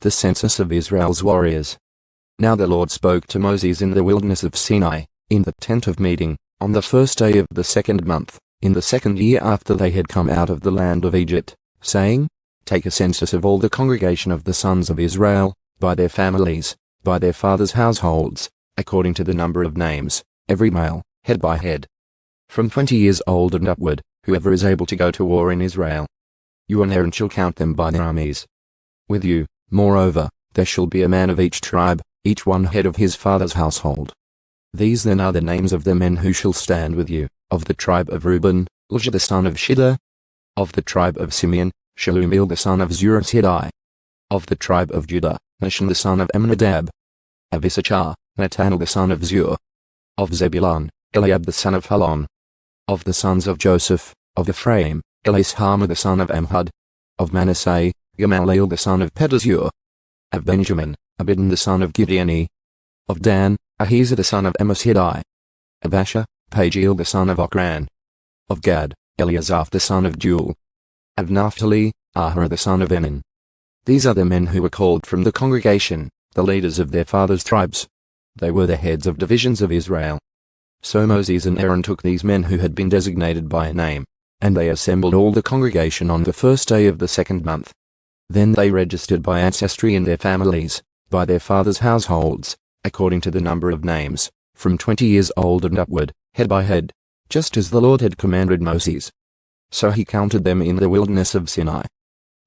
The census of Israel's warriors. Now the Lord spoke to Moses in the wilderness of Sinai, in the tent of meeting, on the first day of the 2nd month, in the 2nd year after they had come out of the land of Egypt, saying, Take a census of all the congregation of the sons of Israel, by their families, by their fathers' households, according to the number of names, every male, head by head. From 20 years old and upward, whoever is able to go to war in Israel. You and Aaron shall count them by their armies. With you, moreover, there shall be a man of each tribe, each one head of his father's household. These then are the names of the men who shall stand with you, of the tribe of Reuben, Elishah the son of Shiddah. Of the tribe of Simeon, Shelumiel the son of Zurishiddai. Of the tribe of Judah, Nahshon the son of Amminadab. Of Issachar, Nathanael the son of Zur. Of Zebulun, Eliab the son of Helon. Of the sons of Joseph, of Ephraim, Elishama the son of Amhud. Of Manasseh, Gamaliel the son of Pedazur. Of Benjamin, Abidan the son of Gideoni. Of Dan, Ahiezer the son of Ammishaddai. Of Asher, Pagiel the son of Ochran. Of Gad, Eliasaph the son of Deuel. Of Naphtali, Ahira the son of Enan. These are the men who were called from the congregation, the leaders of their fathers' tribes. They were the heads of divisions of Israel. So Moses and Aaron took these men who had been designated by a name, and they assembled all the congregation on the first day of the 2nd month. Then they registered by ancestry in their families, by their fathers' households, according to the number of names, from 20 years old and upward, head by head, just as the Lord had commanded Moses. So he counted them in the wilderness of Sinai.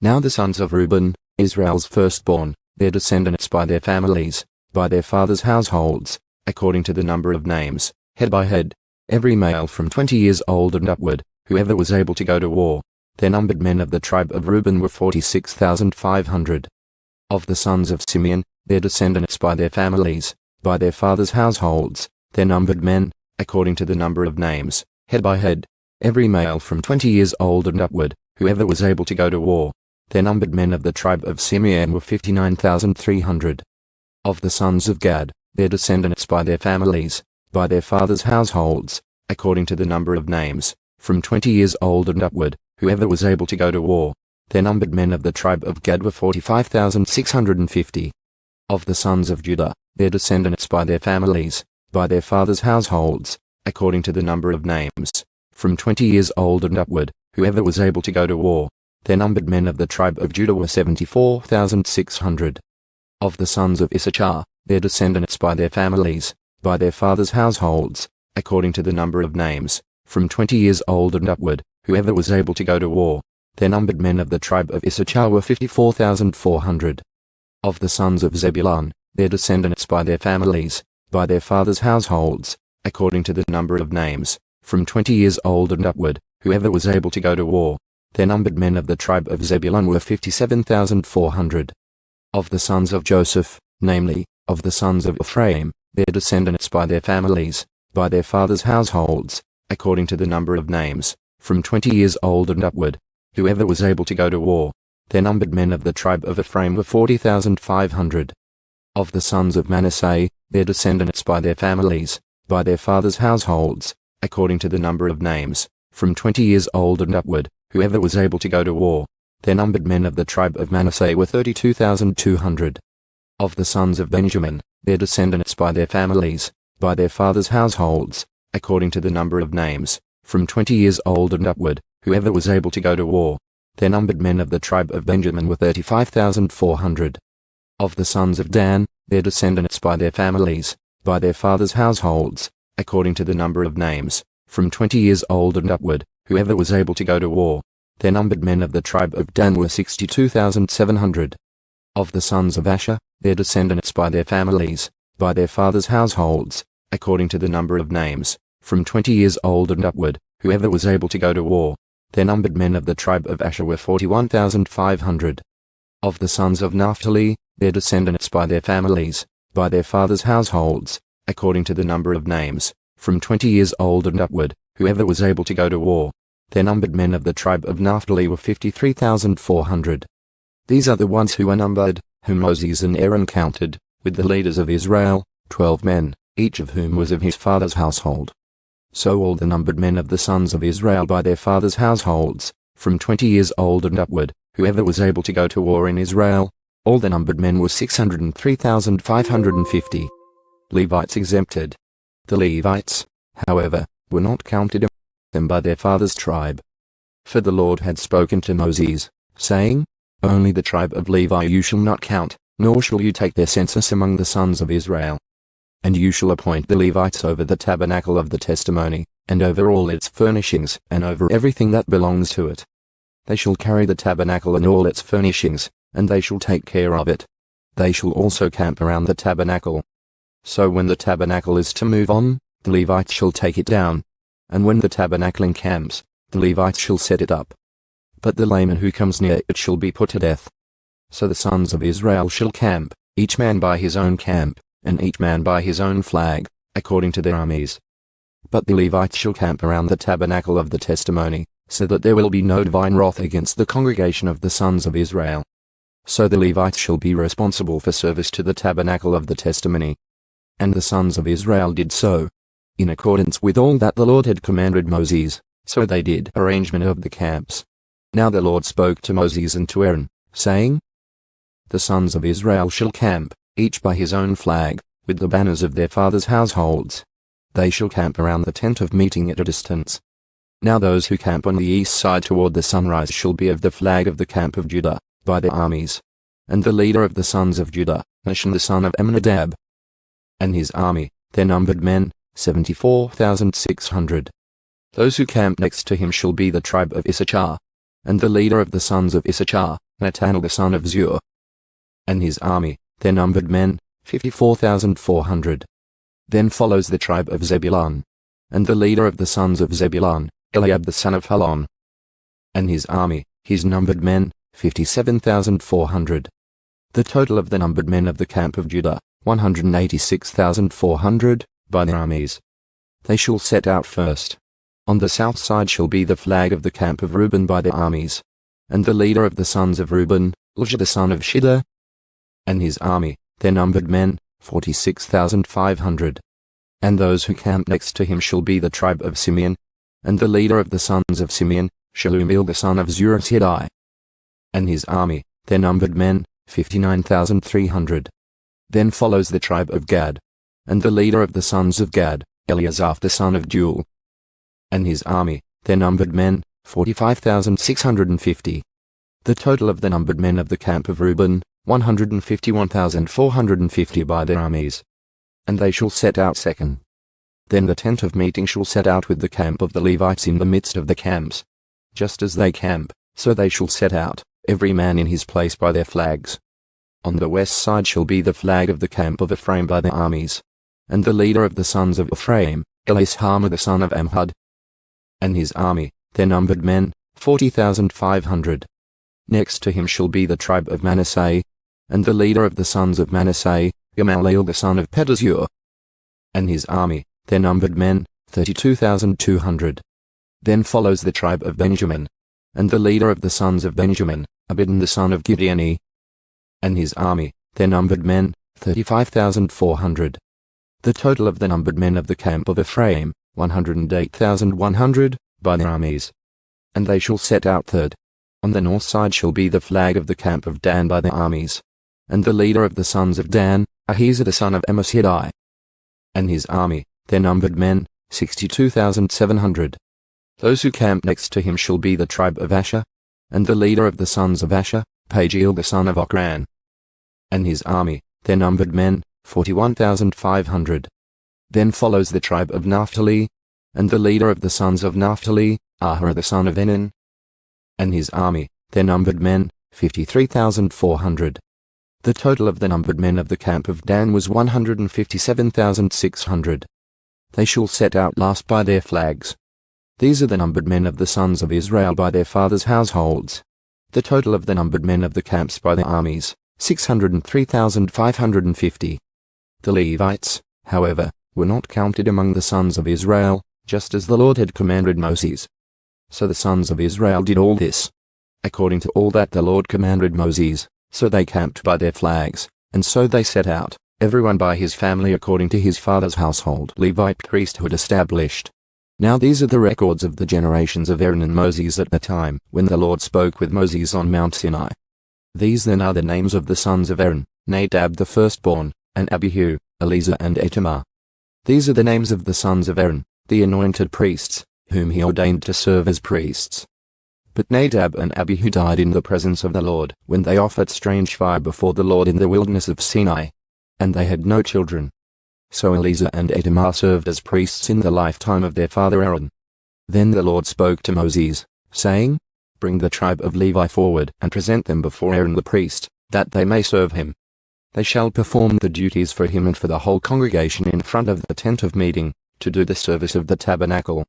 Now the sons of Reuben, Israel's firstborn, their descendants by their families, by their fathers' households, according to the number of names, head by head, every male from 20 years old and upward, whoever was able to go to war. Their numbered men of the tribe of Reuben were 46,500. Of the sons of Simeon, their descendants by their families, by their fathers' households, their numbered men, according to the number of names, head by head, every male from 20 years old and upward, whoever was able to go to war. Their numbered men of the tribe of Simeon were 59,300. Of the sons of Gad, their descendants by their families, by their fathers' households, according to the number of names, from 20 years old and upward, whoever was able to go to war. Their numbered men of the tribe of Gad were 45,650. Of the sons of Judah, their descendants by their families, by their fathers' households, according to the number of names, from 20 years old and upward, whoever was able to go to war. Their numbered men of the tribe of Judah were 74,600. Of the sons of Issachar, their descendants by their families, by their fathers' households, according to the number of names, from 20 years old and upward, whoever was able to go to war. Their numbered men of the tribe of Issachar were 54,400. Of the sons of Zebulun, their descendants by their families, by their fathers' households, according to the number of names, from 20 years old and upward, whoever was able to go to war. Their numbered men of the tribe of Zebulun were 57,400. Of the sons of Joseph, namely, of the sons of Ephraim, their descendants by their families, by their fathers' households, according to the number of names, from 20 years old and upward, whoever was able to go to war. Their numbered men of the tribe of Ephraim were 40,500. Of the sons of Manasseh, their descendants by their families, by their fathers' households, according to the number of names, from 20 years old and upward, whoever was able to go to war. Their numbered men of the tribe of Manasseh were 32,200. Of the sons of Benjamin, their descendants by their families, by their fathers' households, according to the number of names, from 20 years old and upward, whoever was able to go to war. Their numbered men of the tribe of Benjamin were 35,400. Of the sons of Dan, their descendants by their families, by their fathers' households, according to the number of names, from 20 years old and upward, whoever was able to go to war. Their numbered men of the tribe of Dan were 62,700. Of the sons of Asher, their descendants by their families, by their fathers' households, according to the number of names, from 20 years old and upward, whoever was able to go to war. Their numbered men of the tribe of Asher were 41,500. Of the sons of Naphtali, their descendants by their families, by their fathers' households, according to the number of names, from 20 years old and upward, whoever was able to go to war. Their numbered men of the tribe of Naphtali were 53,400. These are the ones who were numbered, whom Moses and Aaron counted, with the leaders of Israel, 12 men, each of whom was of his father's household. So all the numbered men of the sons of Israel by their fathers' households, from 20 years old and upward, whoever was able to go to war in Israel, All the numbered men were 603,550. Levites exempted. The Levites, however, were not counted among them by their father's tribe. For the Lord had spoken to Moses, saying, Only the tribe of Levi you shall not count, nor shall you take their census among the sons of Israel. And you shall appoint the Levites over the tabernacle of the testimony, and over all its furnishings, and over everything that belongs to it. They shall carry the tabernacle and all its furnishings, and they shall take care of it. They shall also camp around the tabernacle. So when the tabernacle is to move on, the Levites shall take it down. And when the tabernacle encamps, the Levites shall set it up. But the layman who comes near it shall be put to death. So the sons of Israel shall camp, each man by his own camp, and each man by his own flag, according to their armies. But the Levites shall camp around the tabernacle of the testimony, so that there will be no divine wrath against the congregation of the sons of Israel. So the Levites shall be responsible for service to the tabernacle of the testimony. And the sons of Israel did so, in accordance with all that the Lord had commanded Moses, so they did arrangement of the camps. Now the Lord spoke to Moses and to Aaron, saying, The sons of Israel shall camp, each by his own flag, with the banners of their fathers' households. They shall camp around the tent of meeting at a distance. Now those who camp on the east side toward the sunrise shall be of the flag of the camp of Judah, by their armies. And the leader of the sons of Judah, Nahshon the son of Amminadab, and his army, their numbered men, 74,600. Those who camp next to him shall be the tribe of Issachar, and the leader of the sons of Issachar, Nathanael the son of Zur, and his army, their numbered men, 54,400. Then follows the tribe of Zebulun, and the leader of the sons of Zebulun, Eliab the son of Helon, and his army, his numbered men, 57,400. The total of the numbered men of the camp of Judah, 186,400, by their armies. They shall set out first. On the south side shall be the flag of the camp of Reuben by their armies, and the leader of the sons of Reuben, Elishah the son of Shiddah, and his army, their numbered men, 46,500. And those who camp next to him shall be the tribe of Simeon, and the leader of the sons of Simeon, Shelumiel the son of Zurishaddai, and his army, their numbered men, 59,300. Then follows the tribe of Gad, and the leader of the sons of Gad, Eliasaph the son of Deuel, and his army, their numbered men, 45,650. The total of the numbered men of the camp of Reuben, 151,450 by their armies. And they shall set out second. Then the tent of meeting shall set out with the camp of the Levites in the midst of the camps. Just as they camp, so they shall set out, every man in his place by their flags. On the west side shall be the flag of the camp of Ephraim by their armies. And the leader of the sons of Ephraim, Elishama the son of Amhud, and his army, their numbered men, 40,500. Next to him shall be the tribe of Manasseh, and the leader of the sons of Manasseh, Gamaliel the son of Pedazur, and his army, their numbered men, 32,200. Then follows the tribe of Benjamin, and the leader of the sons of Benjamin, Abidan the son of Gideoni, and his army, their numbered men, 35,400. The total of the numbered men of the camp of Ephraim, 108,100, by their armies. And they shall set out third. On the north side shall be the flag of the camp of Dan by their armies. And the leader of the sons of Dan, Ahiezer the son of Ammishaddai, and his army, their numbered men, 62,700. Those who camp next to him shall be the tribe of Asher, and the leader of the sons of Asher, Pagiel the son of Ochran, and his army, their numbered men, 41,500. Then follows the tribe of Naphtali, and the leader of the sons of Naphtali, Ahira the son of Enan, and his army, their numbered men, 53,400. The total of the numbered men of the camp of Dan was 157,600. They shall set out last by their flags. These are the numbered men of the sons of Israel by their fathers' households. The total of the numbered men of the camps by their armies, 603,550. The Levites, however, were not counted among the sons of Israel, just as the Lord had commanded Moses. So the sons of Israel did all this, according to all that the Lord commanded Moses. So they camped by their flags, and so they set out, everyone by his family according to his father's household. Levite priesthood established. Now these are the records of the generations of Aaron and Moses at the time when the Lord spoke with Moses on Mount Sinai. These then are the names of the sons of Aaron: Nadab the firstborn, and Abihu, Eleazar and Ithamar. These are the names of the sons of Aaron, the anointed priests, whom he ordained to serve as priests. But Nadab and Abihu died in the presence of the Lord when they offered strange fire before the Lord in the wilderness of Sinai. And they had no children. So Eleazar and Ithamar served as priests in the lifetime of their father Aaron. Then the Lord spoke to Moses, saying, Bring the tribe of Levi forward and present them before Aaron the priest, that they may serve him. They shall perform the duties for him and for the whole congregation in front of the tent of meeting, to do the service of the tabernacle.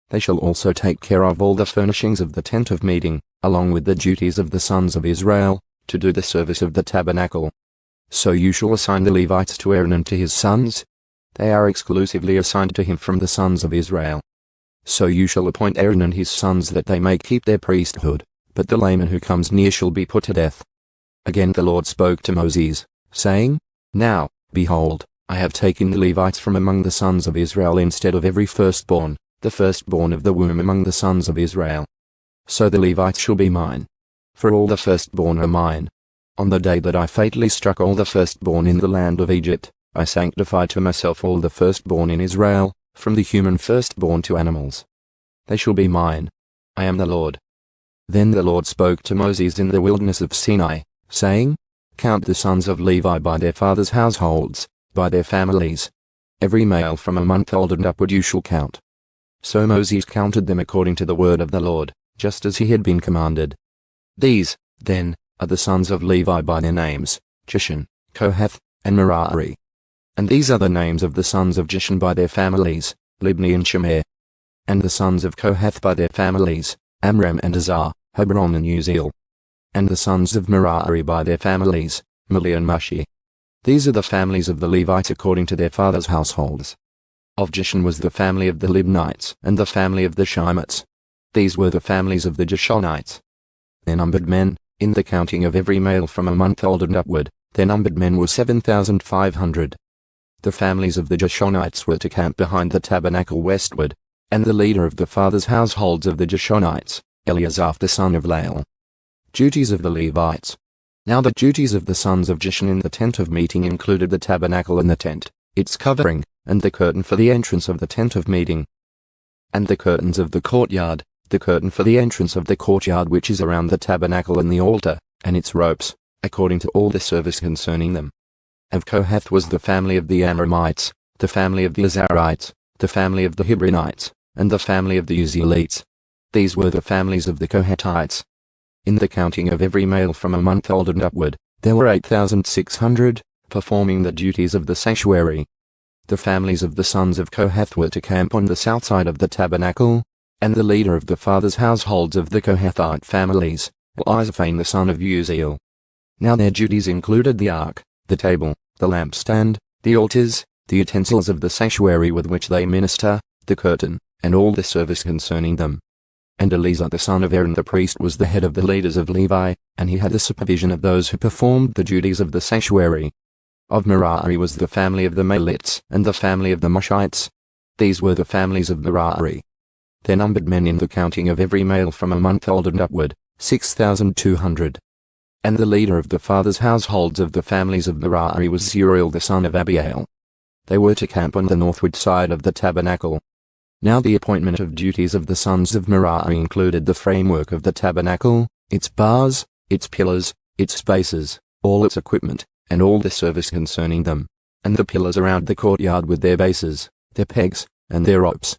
They shall also take care of all the furnishings of the tent of meeting, along with the duties of the sons of Israel, to do the service of the tabernacle. So you shall assign the Levites to Aaron and to his sons. They are exclusively assigned to him from the sons of Israel. So you shall appoint Aaron and his sons that they may keep their priesthood, but the layman who comes near shall be put to death. Again the Lord spoke to Moses, saying, Now, behold, I have taken the Levites from among the sons of Israel instead of every firstborn, the firstborn of the womb among the sons of Israel. So the Levites shall be mine. For all the firstborn are mine. On the day that I fatally struck all the firstborn in the land of Egypt, I sanctified to myself all the firstborn in Israel, from the human firstborn to animals. They shall be mine. I am the Lord. Then the Lord spoke to Moses in the wilderness of Sinai, saying, Count the sons of Levi by their fathers' households, by their families. Every male from a month old and upward you shall count. So Moses counted them according to the word of the Lord, just as he had been commanded. These, then, are the sons of Levi by their names: Gershon, Kohath, and Merari. And these are the names of the sons of Gershon by their families: Libni and Shimei. And the sons of Kohath by their families: Amram and Azar, Hebron and Uzziel. And the sons of Merari by their families: Mahli and Mushi. These are the families of the Levites according to their fathers' households. Of Gershon was the family of the Libnites and the family of the Shimites. These were the families of the Gershonites. Their numbered men, in the counting of every male from a month old and upward, their numbered men were 7,500. The families of the Gershonites were to camp behind the tabernacle westward, and the leader of the fathers' households of the Gershonites, Eleazar the son of Lael. Duties of the Levites. Now the duties of the sons of Gershon in the tent of meeting included the tabernacle and the tent, its covering, and the curtain for the entrance of the tent of meeting, and the curtains of the courtyard, the curtain for the entrance of the courtyard which is around the tabernacle and the altar, and its ropes, according to all the service concerning them. Of Kohath was the family of the Amramites, the family of the Azarites, the family of the Hebronites, and the family of the Uzzielites. These were the families of the Kohathites. In the counting of every male from a month old and upward, there were 8,600, performing the duties of the sanctuary. The families of the sons of Kohath were to camp on the south side of the tabernacle, and the leader of the fathers' households of the Kohathite families, Elizaphan the son of Uzziel. Now their duties included the ark, the table, the lampstand, the altars, the utensils of the sanctuary with which they minister, the curtain, and all the service concerning them. And Eleazar the son of Aaron the priest was the head of the leaders of Levi, and he had the supervision of those who performed the duties of the sanctuary. Of Merari was the family of the Mahlites and the family of the Mushites. These were the families of Merari. Their numbered men in the counting of every male from a month old and upward, 6,200. And the leader of the fathers' households of the families of Merari was Zuriel the son of Abiel. They were to camp on the northward side of the tabernacle. Now the appointment of duties of the sons of Merari included the framework of the tabernacle, its bars, its pillars, its spaces, all its equipment, and all the service concerning them, and the pillars around the courtyard with their bases, their pegs, and their ropes.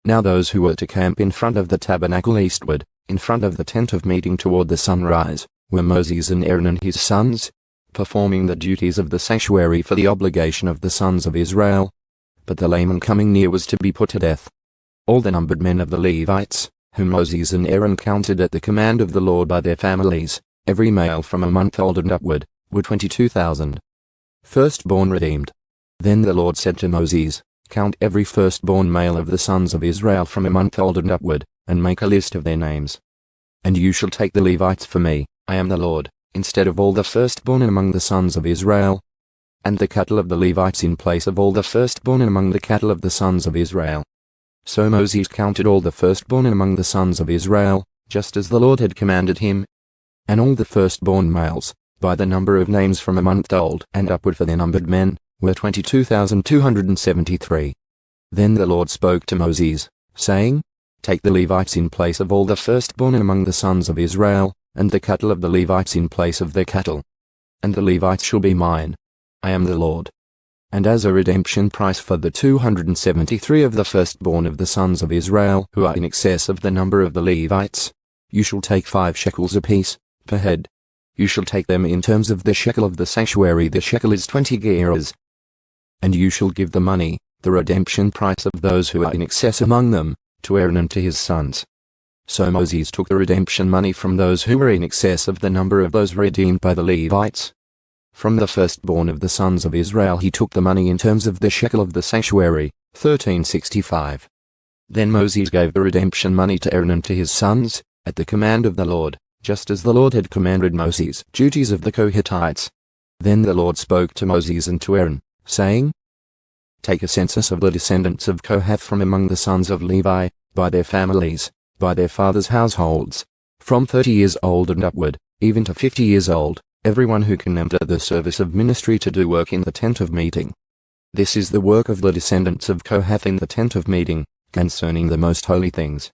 Now those who were to camp in front of the tabernacle eastward, in front of the tent of meeting toward the sunrise, were Moses and Aaron and his sons, performing the duties of the sanctuary for the obligation of the sons of Israel. But the layman coming near was to be put to death. All the numbered men of the Levites, whom Moses and Aaron counted at the command of the Lord by their families, every male from a month old and upward, were 22,000. Firstborn redeemed. Then the Lord said to Moses, Count every firstborn male of the sons of Israel from a month old and upward, and make a list of their names. And you shall take the Levites for me, I am the Lord, instead of all the firstborn among the sons of Israel, and the cattle of the Levites in place of all the firstborn among the cattle of the sons of Israel. So Moses counted all the firstborn among the sons of Israel, just as the Lord had commanded him. and all the firstborn males, by the number of names from a month old and upward for their numbered men, were 22,273. Then the Lord spoke to Moses, saying, Take the Levites in place of all the firstborn among the sons of Israel, and the cattle of the Levites in place of their cattle. And the Levites shall be mine. I am the Lord. And as a redemption price for the 273 of the firstborn of the sons of Israel who are in excess of the number of the Levites, you shall take 5 shekels apiece, per head. You shall take them in terms of the shekel of the sanctuary. The shekel is 20 gerahs. And you shall give the money, the redemption price of those who are in excess among them, to Aaron and to his sons. So Moses took the redemption money from those who were in excess of the number of those redeemed by the Levites. From the firstborn of the sons of Israel he took the money in terms of the shekel of the sanctuary, 1365. Then Moses gave the redemption money to Aaron and to his sons, at the command of the Lord, just as the Lord had commanded Moses. Duties of the Kohathites. Then the Lord spoke to Moses and to Aaron, saying, Take a census of the descendants of Kohath from among the sons of Levi, by their families, by their fathers' households, from 30 years old and upward, even to 50 years old, everyone who can enter the service of ministry to do work in the tent of meeting. This is the work of the descendants of Kohath in the tent of meeting, concerning the most holy things.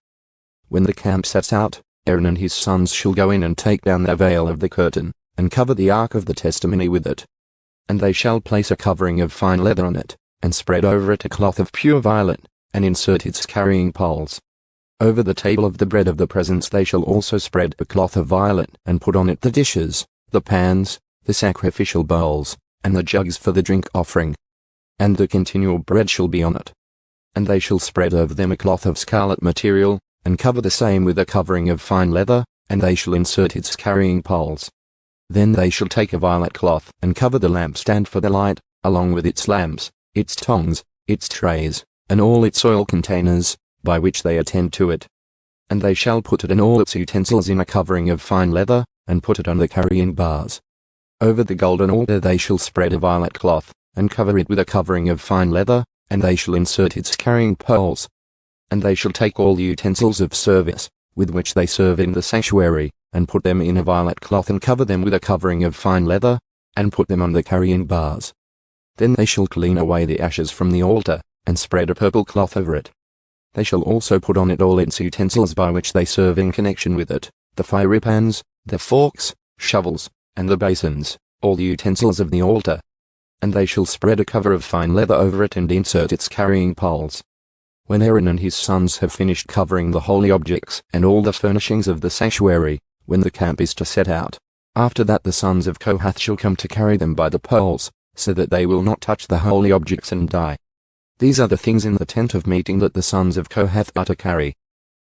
When the camp sets out, Aaron and his sons shall go in and take down the veil of the curtain, and cover the ark of the testimony with it. And they shall place a covering of fine leather on it, and spread over it a cloth of pure violet, and insert its carrying poles. Over the table of the bread of the presence they shall also spread a cloth of violet, and put on it the dishes, the pans, the sacrificial bowls, and the jugs for the drink offering. And the continual bread shall be on it. And they shall spread over them a cloth of scarlet material, and cover the same with a covering of fine leather, and they shall insert its carrying poles. Then they shall take a violet cloth, and cover the lampstand for the light, along with its lamps, its tongs, its trays, and all its oil containers, by which they attend to it. And they shall put it and all its utensils in a covering of fine leather, and put it on the carrying bars. Over the golden altar they shall spread a violet cloth, and cover it with a covering of fine leather, and they shall insert its carrying poles. And they shall take all the utensils of service, with which they serve in the sanctuary, and put them in a violet cloth and cover them with a covering of fine leather, and put them on the carrying bars. Then they shall clean away the ashes from the altar, and spread a purple cloth over it. They shall also put on it all its utensils by which they serve in connection with it, the fiery pans, the forks, shovels, and the basins, all the utensils of the altar. And they shall spread a cover of fine leather over it and insert its carrying poles. When Aaron and his sons have finished covering the holy objects and all the furnishings of the sanctuary, when the camp is to set out, after that the sons of Kohath shall come to carry them by the poles, so that they will not touch the holy objects and die. These are the things in the tent of meeting that the sons of Kohath are to carry.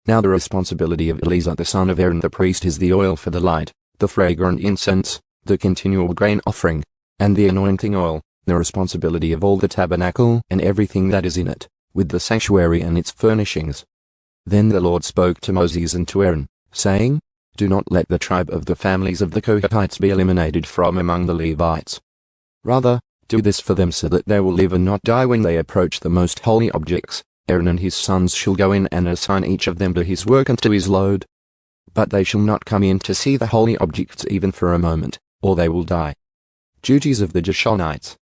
Now the responsibility of Eleazar the son of Aaron the priest is the oil for the light, the fragrant incense, the continual grain offering, and the anointing oil, the responsibility of all the tabernacle and everything that is in it, with the sanctuary and its furnishings. Then the Lord spoke to Moses and to Aaron, saying, Do not let the tribe of the families of the Kohathites be eliminated from among the Levites. Rather, do this for them so that they will live and not die when they approach the most holy objects. Aaron and his sons shall go in and assign each of them to his work and to his load. But they shall not come in to see the holy objects even for a moment, or they will die. Duties of the Gershonites.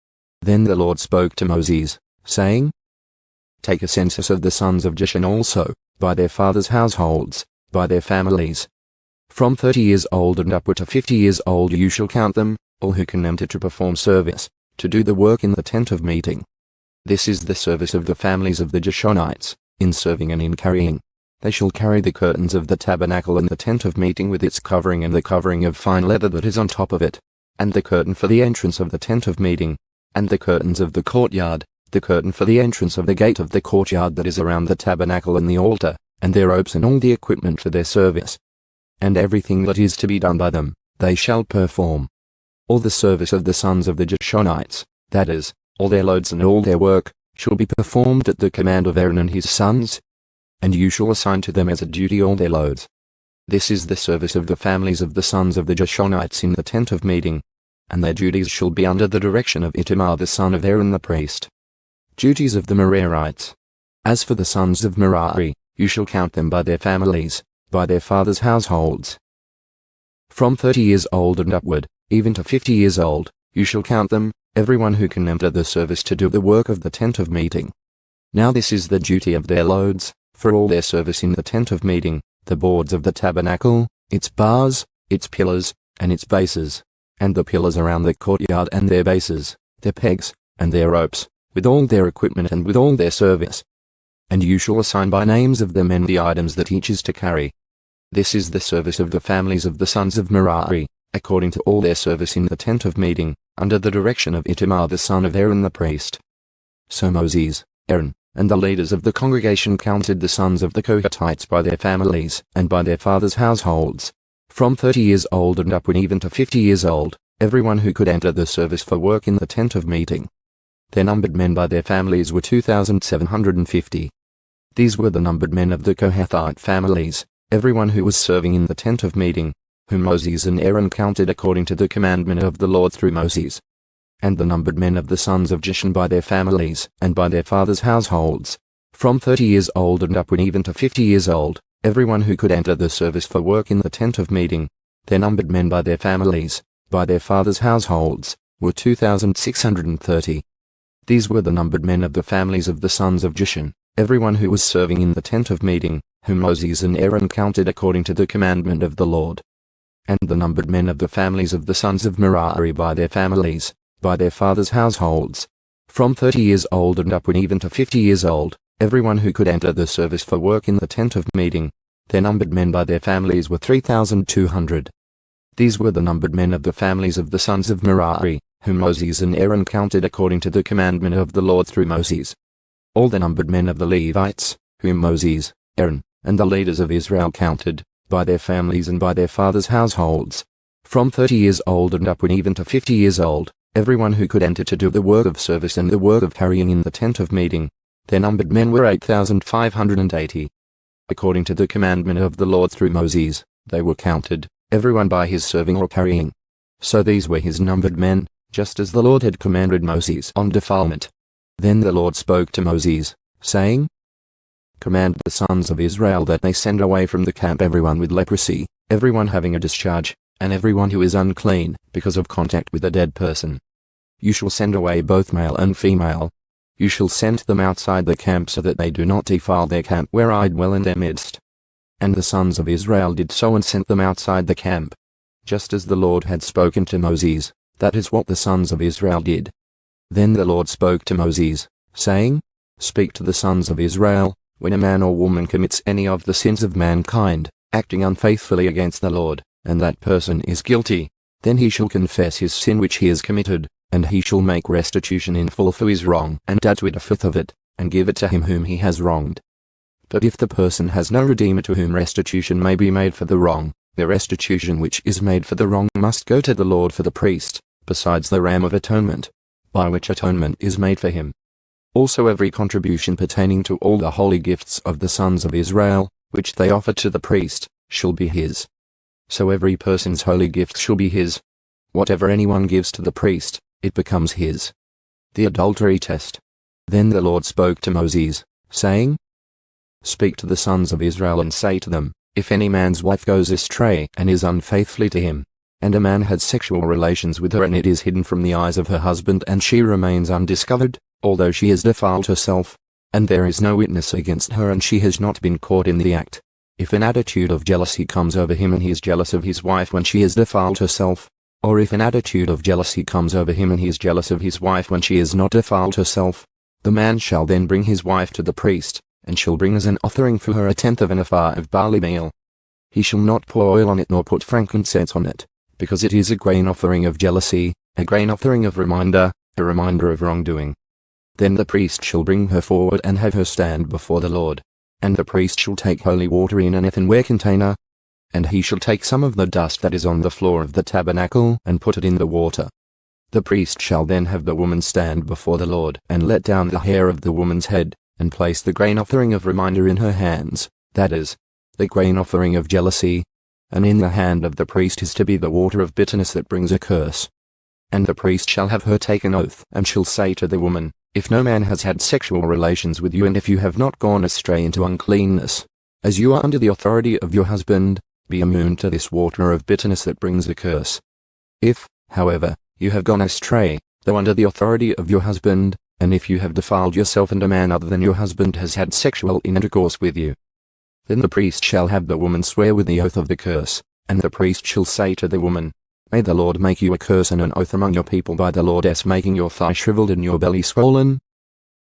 Then the Lord spoke to Moses, saying, Take a census of the sons of Gershon also, by their fathers' households, by their families. From 30 years old and upward to 50 years old you shall count them, all who can enter to perform service, to do the work in the tent of meeting. This is the service of the families of the Gershonites, in serving and in carrying. They shall carry the curtains of the tabernacle and the tent of meeting with its covering and the covering of fine leather that is on top of it, and the curtain for the entrance of the tent of meeting, and the curtains of the courtyard, the curtain for the entrance of the gate of the courtyard that is around the tabernacle and the altar, and their ropes and all the equipment for their service. And everything that is to be done by them, they shall perform. All the service of the sons of the Gershonites, that is, all their loads and all their work, shall be performed at the command of Aaron and his sons. And you shall assign to them as a duty all their loads. This is the service of the families of the sons of the Gershonites in the tent of meeting, and their duties shall be under the direction of Itamar the son of Aaron the priest. Duties of the Merarites. As for the sons of Merari, you shall count them by their families, by their fathers' households. From 30 years old and upward, even to 50 years old, you shall count them, everyone who can enter the service to do the work of the tent of meeting. Now this is the duty of their loads, for all their service in the tent of meeting, the boards of the tabernacle, its bars, its pillars, and its bases, and the pillars around the courtyard and their bases, their pegs, and their ropes, with all their equipment and with all their service. And you shall assign by names of the men the items that each is to carry. This is the service of the families of the sons of Merari, according to all their service in the tent of meeting, under the direction of Itamar the son of Aaron the priest. So Moses, Aaron, and the leaders of the congregation counted the sons of the Kohathites by their families, and by their fathers' households, from 30 years old and upward even to 50 years old, everyone who could enter the service for work in the tent of meeting. Their numbered men by their families were 2,750. These were the numbered men of the Kohathite families, everyone who was serving in the tent of meeting, whom Moses and Aaron counted according to the commandment of the Lord through Moses. And the numbered men of the sons of Jeshon by their families, and by their fathers' households, from 30 years old and upward even to 50 years old, everyone who could enter the service for work in the tent of meeting, their numbered men by their families, by their fathers' households, were 2,630. These were the numbered men of the families of the sons of Jeshon, everyone who was serving in the tent of meeting, whom Moses and Aaron counted according to the commandment of the Lord. And the numbered men of the families of the sons of Merari by their families, by their fathers' households, from 30 years old and upward even to 50 years old, everyone who could enter the service for work in the tent of meeting, their numbered men by their families were 3,200. These were the numbered men of the families of the sons of Merari, whom Moses and Aaron counted according to the commandment of the Lord through Moses. All the numbered men of the Levites, whom Moses, Aaron, and the leaders of Israel counted, by their families and by their fathers' households, from 30 years old and upward even to 50 years old, everyone who could enter to do the work of service and the work of carrying in the tent of meeting, their numbered men were 8,580. According to the commandment of the Lord through Moses, they were counted, everyone by his serving or carrying. So these were his numbered men, just as the Lord had commanded Moses on defilement. Then the Lord spoke to Moses, saying, Command the sons of Israel that they send away from the camp everyone with leprosy, everyone having a discharge, and everyone who is unclean because of contact with a dead person. You shall send away both male and female. You shall send them outside the camp so that they do not defile their camp where I dwell in their midst. And the sons of Israel did so and sent them outside the camp. Just as the Lord had spoken to Moses, that is what the sons of Israel did. Then the Lord spoke to Moses, saying, Speak to the sons of Israel, when a man or woman commits any of the sins of mankind, acting unfaithfully against the Lord, and that person is guilty, then he shall confess his sin which he has committed, and he shall make restitution in full for his wrong, and add to it a fifth of it, and give it to him whom he has wronged. But if the person has no redeemer to whom restitution may be made for the wrong, the restitution which is made for the wrong must go to the Lord for the priest, besides the ram of atonement, by which atonement is made for him. Also every contribution pertaining to all the holy gifts of the sons of Israel, which they offer to the priest, shall be his. So every person's holy gift shall be his. Whatever anyone gives to the priest, it becomes his. The adultery test. Then the Lord spoke to Moses, saying, Speak to the sons of Israel and say to them, If any man's wife goes astray and is unfaithfully to him, and a man has sexual relations with her and it is hidden from the eyes of her husband and she remains undiscovered, although she has defiled herself, and there is no witness against her and she has not been caught in the act, if an attitude of jealousy comes over him and he is jealous of his wife when she has defiled herself, or if an attitude of jealousy comes over him and he is jealous of his wife when she has not defiled herself, the man shall then bring his wife to the priest, and shall bring as an offering for her 1/10 of an ephah of barley meal. He shall not pour oil on it nor put frankincense on it, because it is a grain offering of jealousy, a grain offering of reminder, a reminder of wrongdoing. Then the priest shall bring her forward and have her stand before the Lord, and the priest shall take holy water in an earthenware container, and he shall take some of the dust that is on the floor of the tabernacle and put it in the water. The priest shall then have the woman stand before the Lord and let down the hair of the woman's head, and place the grain offering of reminder in her hands, that is, the grain offering of jealousy, and in the hand of the priest is to be the water of bitterness that brings a curse. And the priest shall have her take an oath, and shall say to the woman, If no man has had sexual relations with you and if you have not gone astray into uncleanness, as you are under the authority of your husband, be immune to this water of bitterness that brings a curse. If, however, you have gone astray, though under the authority of your husband, and if you have defiled yourself and a man other than your husband has had sexual intercourse with you, then the priest shall have the woman swear with the oath of the curse, and the priest shall say to the woman, May the Lord make you a curse and an oath among your people by the Lord's making your thigh shriveled and your belly swollen.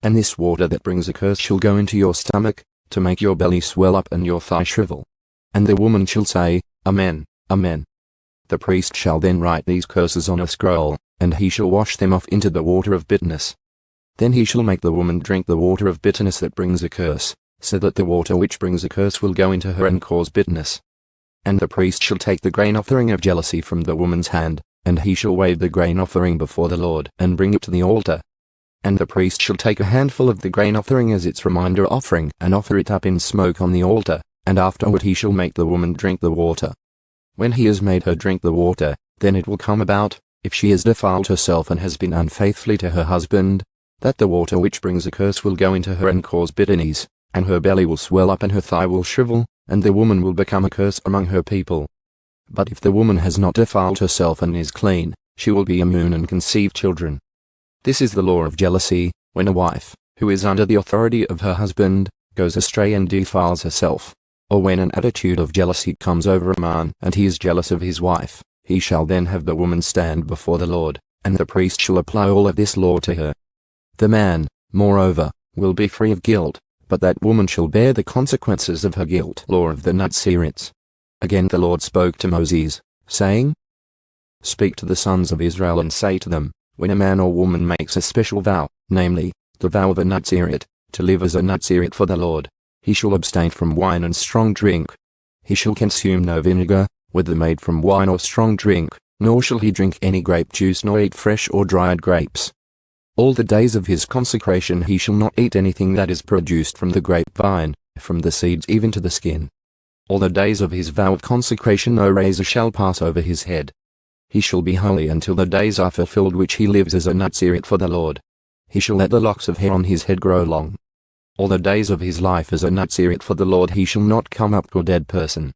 And this water that brings a curse shall go into your stomach, to make your belly swell up and your thigh shrivel. And the woman shall say, Amen, Amen. The priest shall then write these curses on a scroll, and he shall wash them off into the water of bitterness. Then he shall make the woman drink the water of bitterness that brings a curse, so that the water which brings a curse will go into her and cause bitterness. And the priest shall take the grain offering of jealousy from the woman's hand, and he shall wave the grain offering before the Lord and bring it to the altar. And the priest shall take a handful of the grain offering as its reminder offering and offer it up in smoke on the altar, and afterward he shall make the woman drink the water. When he has made her drink the water, then it will come about, if she has defiled herself and has been unfaithfully to her husband, that the water which brings a curse will go into her and cause bitterness, and her belly will swell up and her thigh will shrivel, and the woman will become a curse among her people. But if the woman has not defiled herself and is clean, she will be immune and conceive children. This is the law of jealousy, when a wife, who is under the authority of her husband, goes astray and defiles herself, or when an attitude of jealousy comes over a man and he is jealous of his wife, he shall then have the woman stand before the Lord, and the priest shall apply all of this law to her. The man, moreover, will be free of guilt, but that woman shall bear the consequences of her guilt. Law of the Nazirites. Again the Lord spoke to Moses, saying, Speak to the sons of Israel and say to them, when a man or woman makes a special vow, namely, the vow of a Nazirite, to live as a Nazirite for the Lord, he shall abstain from wine and strong drink. He shall consume no vinegar, whether made from wine or strong drink, nor shall he drink any grape juice nor eat fresh or dried grapes. All the days of his consecration he shall not eat anything that is produced from the grapevine, from the seeds even to the skin. All the days of his vow of consecration no razor shall pass over his head. He shall be holy until the days are fulfilled which he lives as a Nazirite for the Lord. He shall let the locks of hair on his head grow long. All the days of his life as a Nazirite for the Lord he shall not come up to a dead person.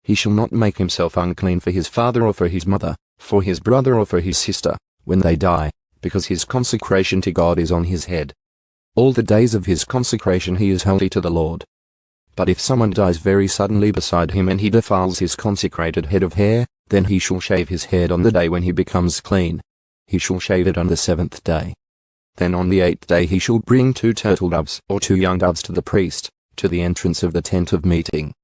He shall not make himself unclean for his father or for his mother, for his brother or for his sister, when they die, because his consecration to God is on his head. All the days of his consecration he is holy to the Lord. But if someone dies very suddenly beside him and he defiles his consecrated head of hair, then he shall shave his head on the day when he becomes clean. He shall shave it on the 7th day. Then on the 8th day he shall bring 2 turtle doves or 2 young doves to the priest, to the entrance of the tent of meeting.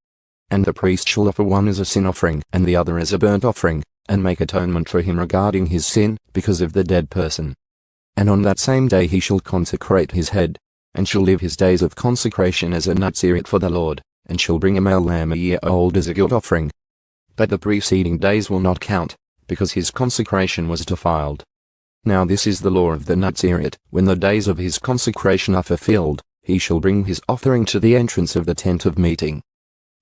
And the priest shall offer one as a sin offering and the other as a burnt offering, and make atonement for him regarding his sin, because of the dead person. And on that same day he shall consecrate his head, and shall live his days of consecration as a Nazirite for the Lord, and shall bring a male lamb a year old as a guilt offering. But the preceding days will not count, because his consecration was defiled. Now this is the law of the Nazirite, when the days of his consecration are fulfilled, he shall bring his offering to the entrance of the tent of meeting.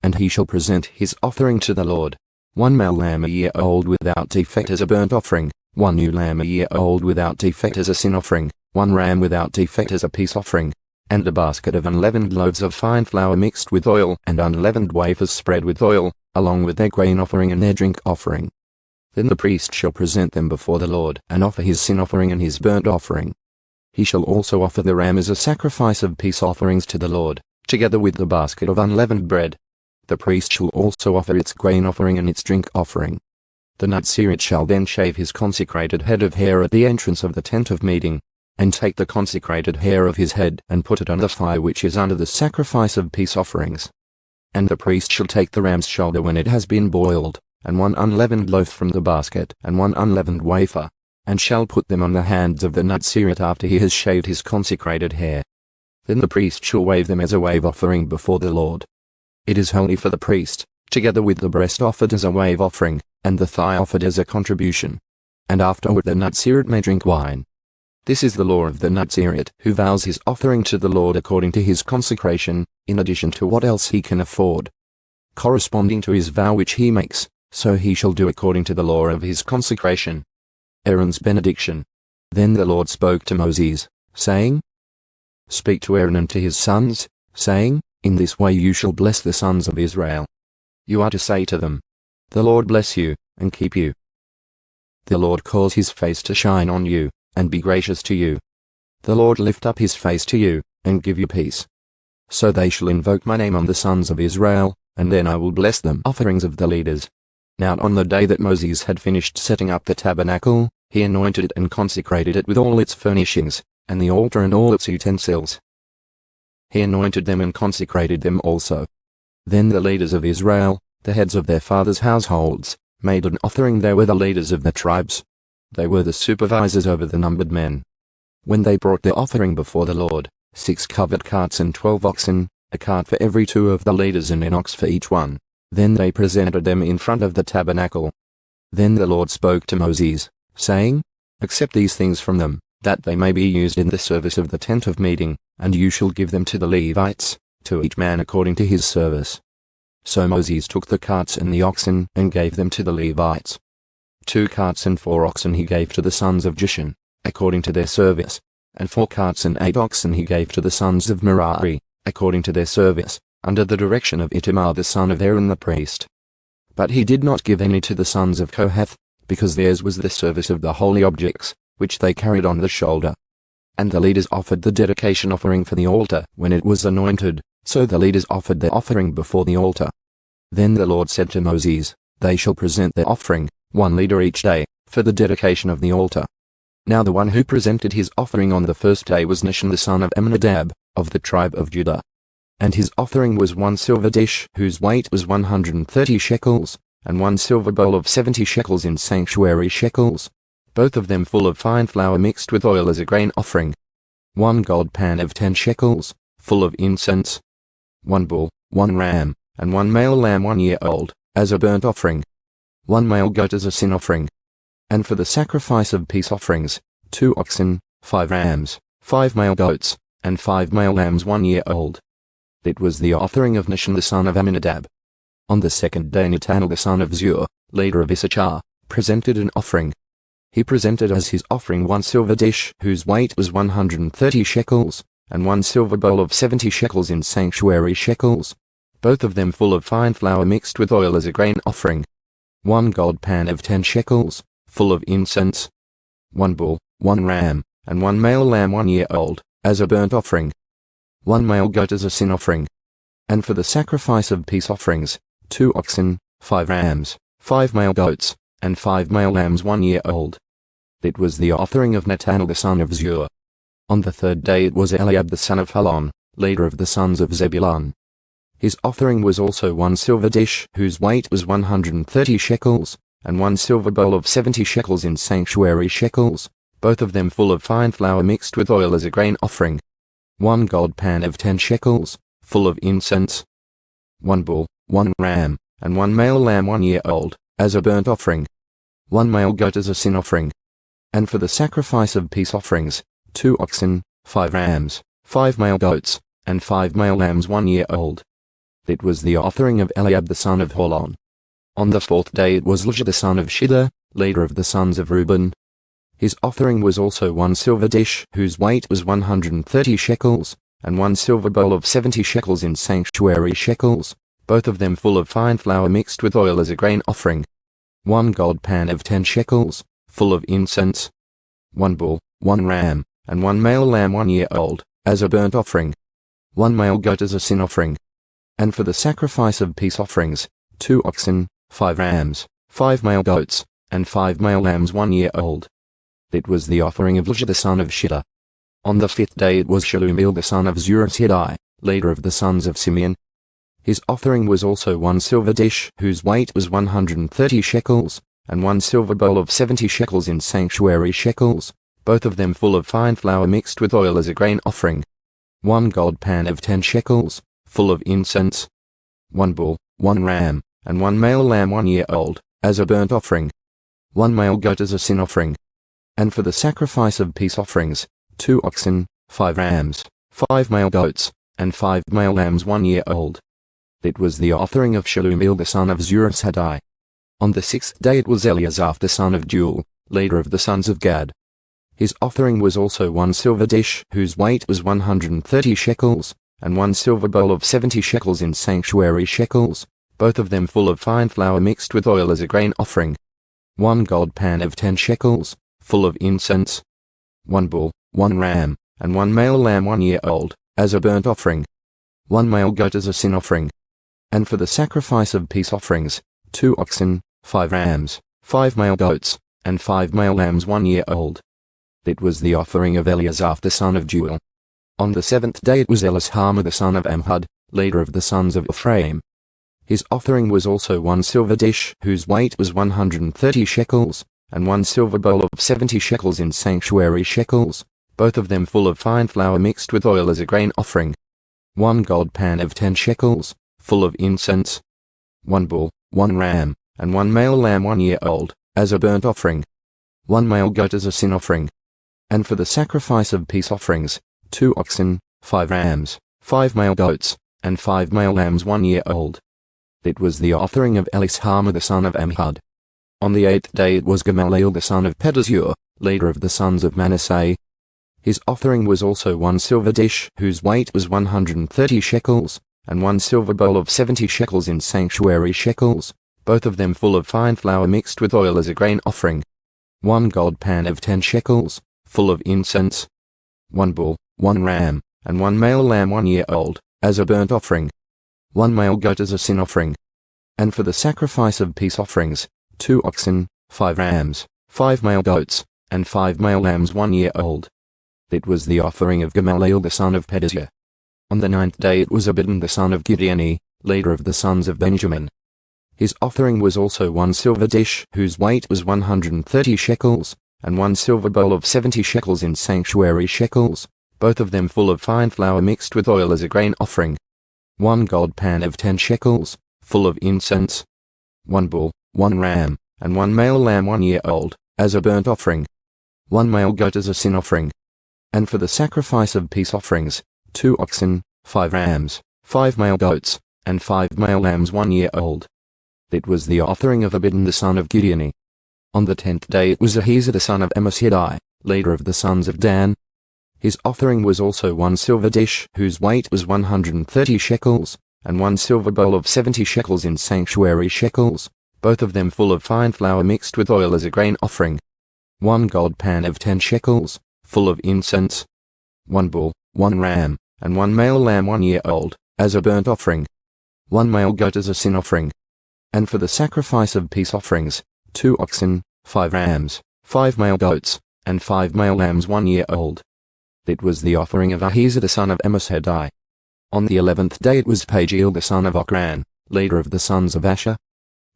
And he shall present his offering to the Lord, 1 male lamb a year old without defect as a burnt offering, 1 new lamb a year old without defect as a sin offering, 1 ram without defect as a peace offering, and a basket of unleavened loaves of fine flour mixed with oil and unleavened wafers spread with oil, along with their grain offering and their drink offering. Then the priest shall present them before the Lord and offer his sin offering and his burnt offering. He shall also offer the ram as a sacrifice of peace offerings to the Lord, together with the basket of unleavened bread. The priest shall also offer its grain offering and its drink offering. The Nazirite shall then shave his consecrated head of hair at the entrance of the tent of meeting, and take the consecrated hair of his head and put it on the fire which is under the sacrifice of peace offerings. And the priest shall take the ram's shoulder when it has been boiled, and 1 unleavened loaf from the basket and 1 unleavened wafer, and shall put them on the hands of the Nazirite after he has shaved his consecrated hair. Then the priest shall wave them as a wave offering before the Lord. It is holy for the priest, together with the breast offered as a wave offering, and the thigh offered as a contribution. And afterward the Nazirite may drink wine. This is the law of the Nazirite, who vows his offering to the Lord according to his consecration, in addition to what else he can afford. Corresponding to his vow which he makes, so he shall do according to the law of his consecration. Aaron's benediction. Then the Lord spoke to Moses, saying, Speak to Aaron and to his sons, saying, In this way you shall bless the sons of Israel. You are to say to them, The Lord bless you, and keep you. The Lord cause his face to shine on you, and be gracious to you. The Lord lift up his face to you, and give you peace. So they shall invoke my name on the sons of Israel, and then I will bless them. Offerings of the leaders. Now on the day that Moses had finished setting up the tabernacle, he anointed it and consecrated it with all its furnishings, and the altar and all its utensils. He anointed them and consecrated them also. Then the leaders of Israel, the heads of their fathers' households, made an offering. They were the leaders of the tribes. They were the supervisors over the numbered men. When they brought their offering before the Lord, 6 covered carts and 12 oxen, a cart for every 2 of the leaders and an ox for each one. Then they presented them in front of the tabernacle. Then the Lord spoke to Moses, saying, Accept these things from them, that they may be used in the service of the tent of meeting, and you shall give them to the Levites, to each man according to his service. So Moses took the carts and the oxen, and gave them to the Levites. 2 carts and 4 oxen he gave to the sons of Gershon, according to their service, and 4 carts and 8 oxen he gave to the sons of Merari, according to their service, under the direction of Itamar the son of Aaron the priest. But he did not give any to the sons of Kohath, because theirs was the service of the holy objects, which they carried on the shoulder. And the leaders offered the dedication offering for the altar when it was anointed, so the leaders offered their offering before the altar. Then the Lord said to Moses, They shall present their offering, 1 leader each day, for the dedication of the altar. Now the one who presented his offering on the first day was Nahshon the son of Amminadab, of the tribe of Judah. And his offering was 1 silver dish whose weight was 130 shekels, and 1 silver bowl of 70 shekels in sanctuary shekels, both of them full of fine flour mixed with oil as a grain offering. 1 gold pan of 10 shekels, full of incense. 1 bull, 1 ram, and 1 male lamb 1 year old, as a burnt offering. 1 male goat as a sin offering. And for the sacrifice of peace offerings, 2 oxen, 5 rams, 5 male goats, and 5 male lambs 1 year old. It was the offering of Nahshon the son of Amminadab. On the 2nd day Netanel the son of Zur, leader of Issachar, presented an offering. He presented as his offering 1 silver dish whose weight was 130 shekels, and 1 silver bowl of 70 shekels in sanctuary shekels, both of them full of fine flour mixed with oil as a grain offering. 1 gold pan of 10 shekels, full of incense. 1 bull, 1 ram, and 1 male lamb 1 year old, as a burnt offering. 1 male goat as a sin offering. And for the sacrifice of peace offerings, 2 oxen, 5 rams, 5 male goats, and 5 male lambs 1 year old. It was the offering of Netanel the son of Zur. On the 3rd day it was Eliab the son of Helon, leader of the sons of Zebulun. His offering was also 1 silver dish whose weight was 130 shekels, and 1 silver bowl of 70 shekels in sanctuary shekels, both of them full of fine flour mixed with oil as a grain offering. 1 gold pan of 10 shekels, full of incense. 1 bull, 1 ram, and 1 male lamb 1 year old, as a burnt offering. 1 male goat as a sin offering. And for the sacrifice of peace offerings, 2 oxen, 5 rams, 5 male goats, and 5 male lambs 1 year old. It was the offering of Eliab the son of Helon. On the 4th day it was Elishah the son of Shiddah, leader of the sons of Reuben. His offering was also 1 silver dish whose weight was 130 shekels, and 1 silver bowl of 70 shekels in sanctuary shekels, both of them full of fine flour mixed with oil as a grain offering. 1 gold pan of 10 shekels, full of incense. 1 bull, 1 ram, and 1 male lamb 1 year old, as a burnt offering. 1 male goat as a sin offering. And for the sacrifice of peace offerings, 2 oxen, 5 rams, 5 male goats, and 5 male lambs 1 year old. It was the offering of Elishah the son of Shiddah. On the 5th day it was Shelumiel the son of Zurishiddai, leader of the sons of Simeon. His offering was also 1 silver dish whose weight was 130 shekels, and 1 silver bowl of 70 shekels in sanctuary shekels, both of them full of fine flour mixed with oil as a grain offering. 1 gold pan of 10 shekels, full of incense. 1 bull, 1 ram, and 1 male lamb 1 year old, as a burnt offering. 1 male goat as a sin offering. And for the sacrifice of peace offerings, 2 oxen, 5 rams, 5 male goats, and 5 male lambs 1 year old. It was the offering of Shelumiel the son of Zurishiddai. On the 6th day it was Eliasaph the son of Deuel, leader of the sons of Gad. His offering was also 1 silver dish whose weight was 130 shekels, and 1 silver bowl of 70 shekels in sanctuary shekels, both of them full of fine flour mixed with oil as a grain offering. 1 gold pan of 10 shekels, full of incense. 1 bull, 1 ram, and 1 male lamb 1 year old, as a burnt offering. 1 male goat as a sin offering. And for the sacrifice of peace offerings, 2 oxen, 5 rams, 5 male goats, and 5 male lambs 1 year old. It was the offering of Eleazar the son of Jewel. On the 7th day it was Elishama the son of Amhud, leader of the sons of Ephraim. His offering was also 1 silver dish whose weight was 130 shekels, and 1 silver bowl of 70 shekels in sanctuary shekels, both of them full of fine flour mixed with oil as a grain offering. 1 gold pan of 10 shekels, full of incense. 1 bull, 1 ram, and 1 male lamb 1 year old, as a burnt offering. 1 male goat as a sin offering. And for the sacrifice of peace offerings, 2 oxen, 5 rams, 5 male goats, and 5 male lambs 1 year old. It was the offering of Elishama the son of Amhud. On the 8th day it was Gamaliel the son of Pedazur, leader of the sons of Manasseh. His offering was also 1 silver dish whose weight was 130 shekels, and 1 silver bowl of 70 shekels in sanctuary shekels, both of them full of fine flour mixed with oil as a grain offering. 1 gold pan of 10 shekels, full of incense. 1 bull, 1 ram, and 1 male lamb 1 year old, as a burnt offering. 1 male goat as a sin offering. And for the sacrifice of peace offerings, 2 oxen, 5 rams, 5 male goats, and 5 male lambs 1 year old. It was the offering of Gamaliel the son of Pedazur. On the 9th day it was Abidan the son of Gideoni, leader of the sons of Benjamin. His offering was also 1 silver dish whose weight was 130 shekels, and 1 silver bowl of 70 shekels in sanctuary shekels, both of them full of fine flour mixed with oil as a grain offering. 1 gold pan of 10 shekels, full of incense. 1 bull, 1 ram, and 1 male lamb 1 year old, as a burnt offering. 1 male goat as a sin offering. And for the sacrifice of peace offerings, 2 oxen, 5 rams, 5 male goats, and 5 male lambs 1 year old. It was the offering of Abidan the son of Gideoni. On the 10th day it was Ahiezer the son of Ammishaddai, leader of the sons of Dan. His offering was also 1 silver dish whose weight was 130 shekels, and 1 silver bowl of 70 shekels in sanctuary shekels, both of them full of fine flour mixed with oil as a grain offering. 1 gold pan of 10 shekels, full of incense. 1 bull, 1 ram, and 1 male lamb 1 year old, as a burnt offering. 1 male goat as a sin offering. And for the sacrifice of peace offerings, 2 oxen, 5 rams, 5 male goats, and 5 male lambs 1 year old. It was the offering of Ahiezer the son of Ammishaddai. On the 11th day it was Pagiel the son of Ochran, leader of the sons of Asher.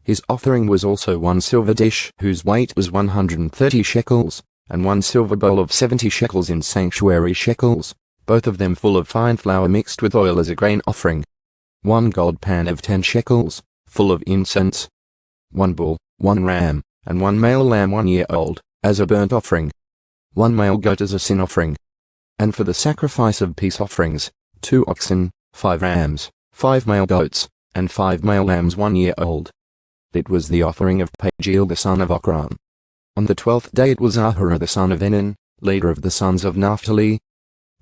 His offering was also 1 silver dish whose weight was 130 shekels, and 1 silver bowl of 70 shekels in sanctuary shekels, both of them full of fine flour mixed with oil as a grain offering. 1 gold pan of 10 shekels, full of incense. 1 bull, 1 ram, and 1 male lamb 1 year old, as a burnt offering. 1 male goat as a sin offering. And for the sacrifice of peace offerings, 2 oxen, 5 rams, 5 male goats, and 5 male lambs 1 year old. It was the offering of Pagiel the son of Ochran. On the 12th day it was Ahura the son of Enan, leader of the sons of Naphtali.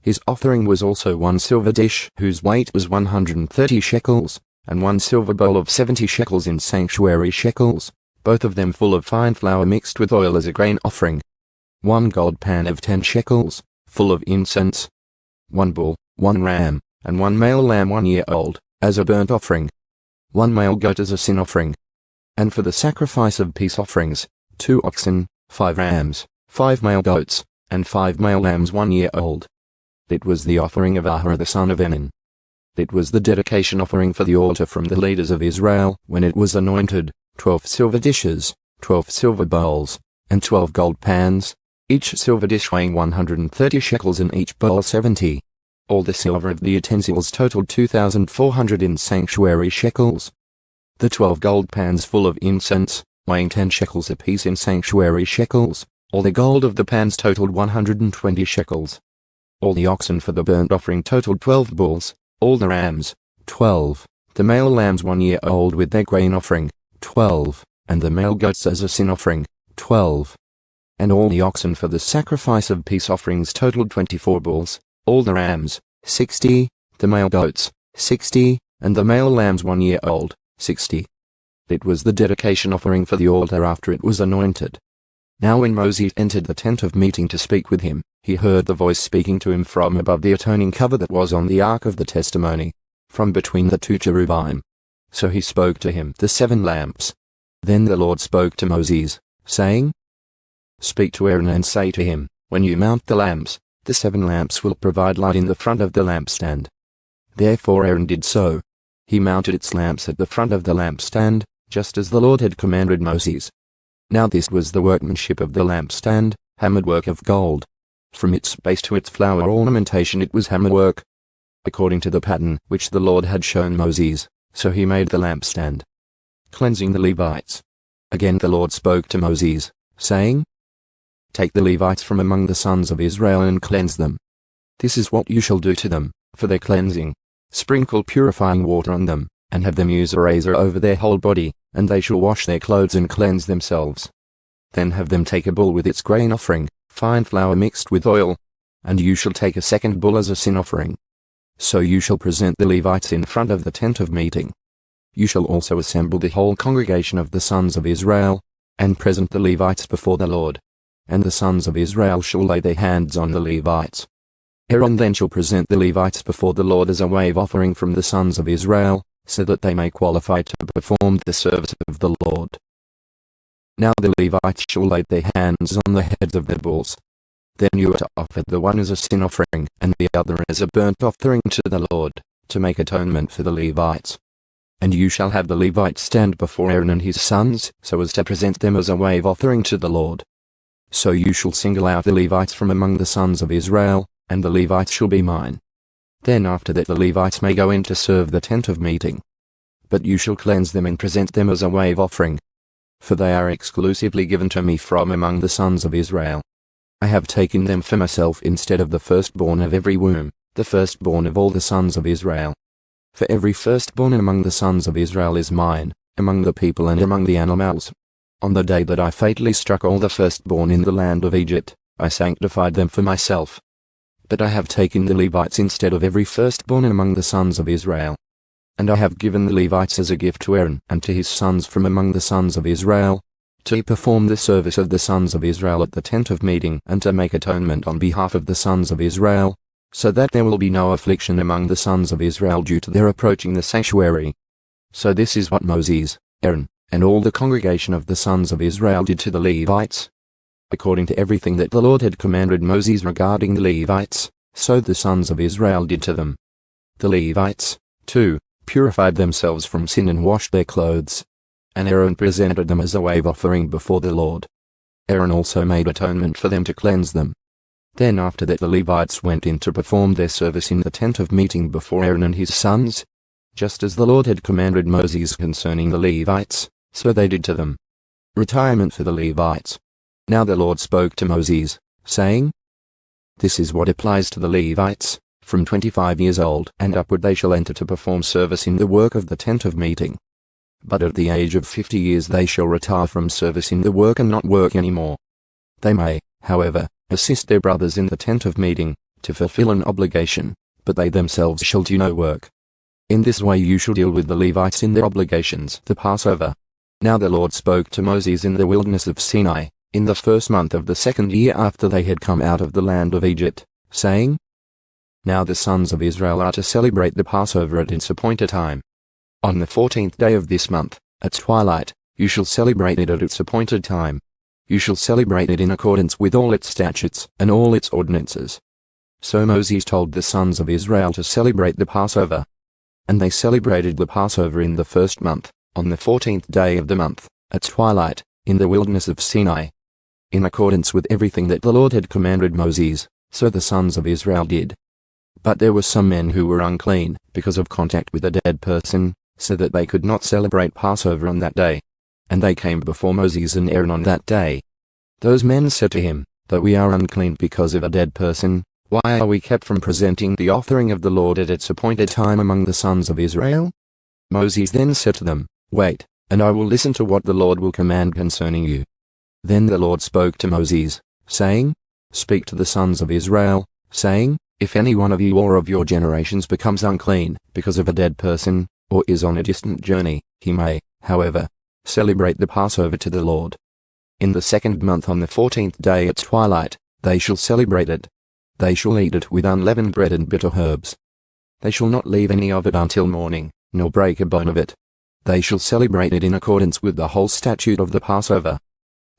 His offering was also 1 silver dish whose weight was 130 shekels, and 1 silver bowl of 70 shekels in sanctuary shekels, both of them full of fine flour mixed with oil as a grain offering. 1 gold pan of 10 shekels, full of incense. 1 bull, 1 ram, and 1 male lamb 1 year old, as a burnt offering. 1 male goat as a sin offering. And for the sacrifice of peace offerings, 2 oxen, 5 rams, 5 male goats, and 5 male lambs 1 year old. It was the offering of Ahura the son of Enan. It was the dedication offering for the altar from the leaders of Israel when it was anointed, 12 silver dishes, 12 silver bowls, and 12 gold pans, each silver dish weighing 130 shekels and each bowl 70. All the silver of the utensils totaled 2,400 in sanctuary shekels. The 12 gold pans full of incense, weighing 10 shekels apiece in sanctuary shekels, all the gold of the pans totaled 120 shekels. All the oxen for the burnt offering totaled 12 bulls, all the rams, 12, the male lambs 1 year old with their grain offering, 12, and the male goats as a sin offering, 12. And all the oxen for the sacrifice of peace offerings totaled 24 bulls, all the rams, 60, the male goats, 60, and the male lambs 1 year old, 60. It was the dedication offering for the altar after it was anointed. Now when Moses entered the tent of meeting to speak with him, he heard the voice speaking to him from above the atoning cover that was on the ark of the testimony, from between the two cherubim. So he spoke to him the 7 lamps. Then the Lord spoke to Moses, saying, Speak to Aaron and say to him, When you mount the lamps, the 7 lamps will provide light in the front of the lampstand. Therefore Aaron did so. He mounted its lamps at the front of the lampstand, just as the Lord had commanded Moses. Now this was the workmanship of the lampstand, hammered work of gold. From its base to its flower ornamentation it was hammer work, according to the pattern which the Lord had shown Moses. So he made the lampstand. Cleansing the Levites. Again the Lord spoke to Moses, saying, Take the Levites from among the sons of Israel and cleanse them. This is what you shall do to them, for their cleansing. Sprinkle purifying water on them, and have them use a razor over their whole body, and they shall wash their clothes and cleanse themselves. Then have them take a bull with its grain offering, fine flour mixed with oil, and you shall take a second bull as a sin offering. So you shall present the Levites in front of the tent of meeting. You shall also assemble the whole congregation of the sons of Israel, and present the Levites before the Lord. And the sons of Israel shall lay their hands on the Levites. Aaron then shall present the Levites before the Lord as a wave offering from the sons of Israel, so that they may qualify to perform the service of the Lord. Now the Levites shall lay their hands on the heads of their bulls. Then you are to offer the one as a sin offering, and the other as a burnt offering to the Lord, to make atonement for the Levites. And you shall have the Levites stand before Aaron and his sons, so as to present them as a wave offering to the Lord. So you shall single out the Levites from among the sons of Israel, and the Levites shall be mine. Then after that the Levites may go in to serve the tent of meeting. But you shall cleanse them and present them as a wave offering. For they are exclusively given to me from among the sons of Israel. I have taken them for myself instead of the firstborn of every womb, the firstborn of all the sons of Israel. For every firstborn among the sons of Israel is mine, among the people and among the animals. On the day that I fatally struck all the firstborn in the land of Egypt, I sanctified them for myself. But I have taken the Levites instead of every firstborn among the sons of Israel. And I have given the Levites as a gift to Aaron and to his sons from among the sons of Israel, to perform the service of the sons of Israel at the tent of meeting and to make atonement on behalf of the sons of Israel, so that there will be no affliction among the sons of Israel due to their approaching the sanctuary. So this is what Moses, Aaron, and all the congregation of the sons of Israel did to the Levites. According to everything that the Lord had commanded Moses regarding the Levites, so the sons of Israel did to them. The Levites, too, purified themselves from sin and washed their clothes. And Aaron presented them as a wave offering before the Lord. Aaron also made atonement for them to cleanse them. Then after that the Levites went in to perform their service in the tent of meeting before Aaron and his sons, just as the Lord had commanded Moses concerning the Levites, so they did to them. Retirement for the Levites. Now the Lord spoke to Moses, saying, This is what applies to the Levites. From 25 years old and upward they shall enter to perform service in the work of the tent of meeting. But at the age of 50 years they shall retire from service in the work and not work any more. They may, however, assist their brothers in the tent of meeting, to fulfill an obligation, but they themselves shall do no work. In this way you shall deal with the Levites in their obligations. The Passover. Now the Lord spoke to Moses in the wilderness of Sinai, in the first month of the 2nd year after they had come out of the land of Egypt, saying, Now the sons of Israel are to celebrate the Passover at its appointed time. On the 14th day of this month, at twilight, you shall celebrate it at its appointed time. You shall celebrate it in accordance with all its statutes and all its ordinances. So Moses told the sons of Israel to celebrate the Passover. And they celebrated the Passover in the first month, on the 14th day of the month, at twilight, in the wilderness of Sinai. In accordance with everything that the Lord had commanded Moses, so the sons of Israel did. But there were some men who were unclean, because of contact with a dead person, so that they could not celebrate Passover on that day. And they came before Moses and Aaron on that day. Those men said to him, Though we are unclean because of a dead person, why are we kept from presenting the offering of the Lord at its appointed time among the sons of Israel? Moses then said to them, Wait, and I will listen to what the Lord will command concerning you. Then the Lord spoke to Moses, saying, Speak to the sons of Israel, saying, If any one of you or of your generations becomes unclean because of a dead person, or is on a distant journey, He may, however, celebrate the Passover to the Lord. In the 2nd month on the 14th day at twilight, they shall celebrate it. They shall eat it with unleavened bread and bitter herbs. They shall not leave any of it until morning, nor break a bone of it. They shall celebrate it in accordance with the whole statute of the Passover.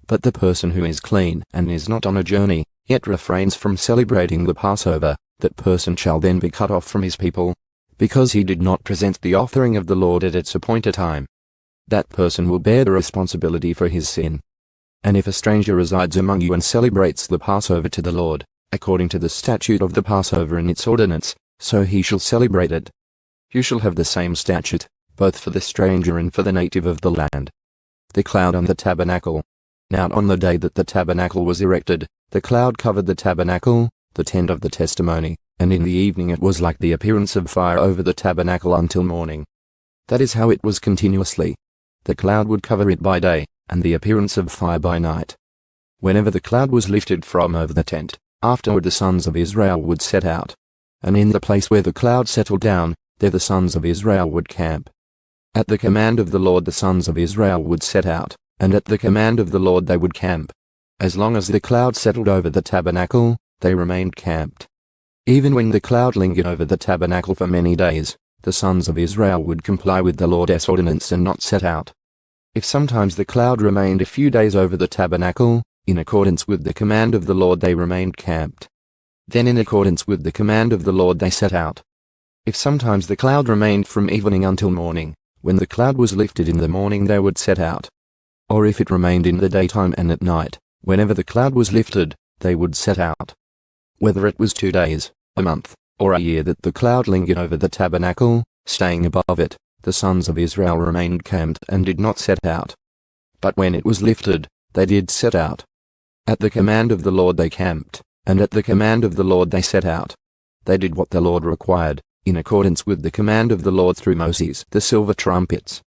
But the person who is clean and is not on a journey, yet refrains from celebrating the Passover, that person shall then be cut off from his people, because he did not present the offering of the Lord at its appointed time. That person will bear the responsibility for his sin. And if a stranger resides among you and celebrates the Passover to the Lord, according to the statute of the Passover and its ordinance, so he shall celebrate it. You shall have the same statute, both for the stranger and for the native of the land. The cloud on the tabernacle. Now on the day that the tabernacle was erected, the cloud covered the tabernacle, the tent of the testimony, and in the evening it was like the appearance of fire over the tabernacle until morning. That is how it was continuously. The cloud would cover it by day, and the appearance of fire by night. Whenever the cloud was lifted from over the tent, afterward the sons of Israel would set out. And in the place where the cloud settled down, there the sons of Israel would camp. At the command of the Lord the sons of Israel would set out, and at the command of the Lord they would camp. As long as the cloud settled over the tabernacle, they remained camped. Even when the cloud lingered over the tabernacle for many days, the sons of Israel would comply with the Lord's ordinance and not set out. If sometimes the cloud remained a few days over the tabernacle, in accordance with the command of the Lord they remained camped. Then in accordance with the command of the Lord they set out. If sometimes the cloud remained from evening until morning, when the cloud was lifted in the morning they would set out. Or if it remained in the daytime and at night, whenever the cloud was lifted, they would set out. Whether it was 2 days, a month, or a year that the cloud lingered over the tabernacle, staying above it, the sons of Israel remained camped and did not set out. But when it was lifted, they did set out. At the command of the Lord they camped, and at the command of the Lord they set out. They did what the Lord required, in accordance with the command of the Lord through Moses, the silver trumpets.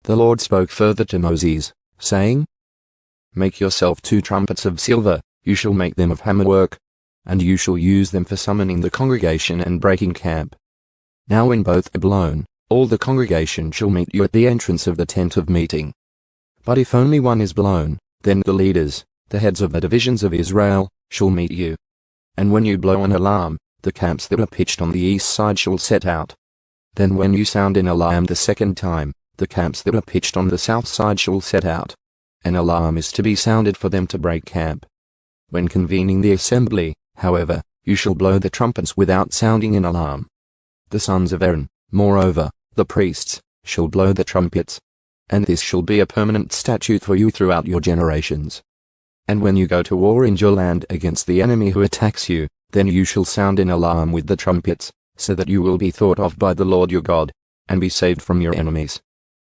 The Lord spoke further to Moses, saying, Make yourself 2 trumpets of silver, you shall make them of hammerwork, and you shall use them for summoning the congregation and breaking camp. Now when both are blown, all the congregation shall meet you at the entrance of the tent of meeting. But if only one is blown, then the leaders, the heads of the divisions of Israel, shall meet you. And when you blow an alarm, the camps that are pitched on the east side shall set out. Then when you sound an alarm the 2nd time, the camps that are pitched on the south side shall set out. An alarm is to be sounded for them to break camp. When convening the assembly, however, you shall blow the trumpets without sounding an alarm. The sons of Aaron, moreover, the priests, shall blow the trumpets. And this shall be a permanent statute for you throughout your generations. And when you go to war in your land against the enemy who attacks you, then you shall sound an alarm with the trumpets, so that you will be thought of by the Lord your God, and be saved from your enemies.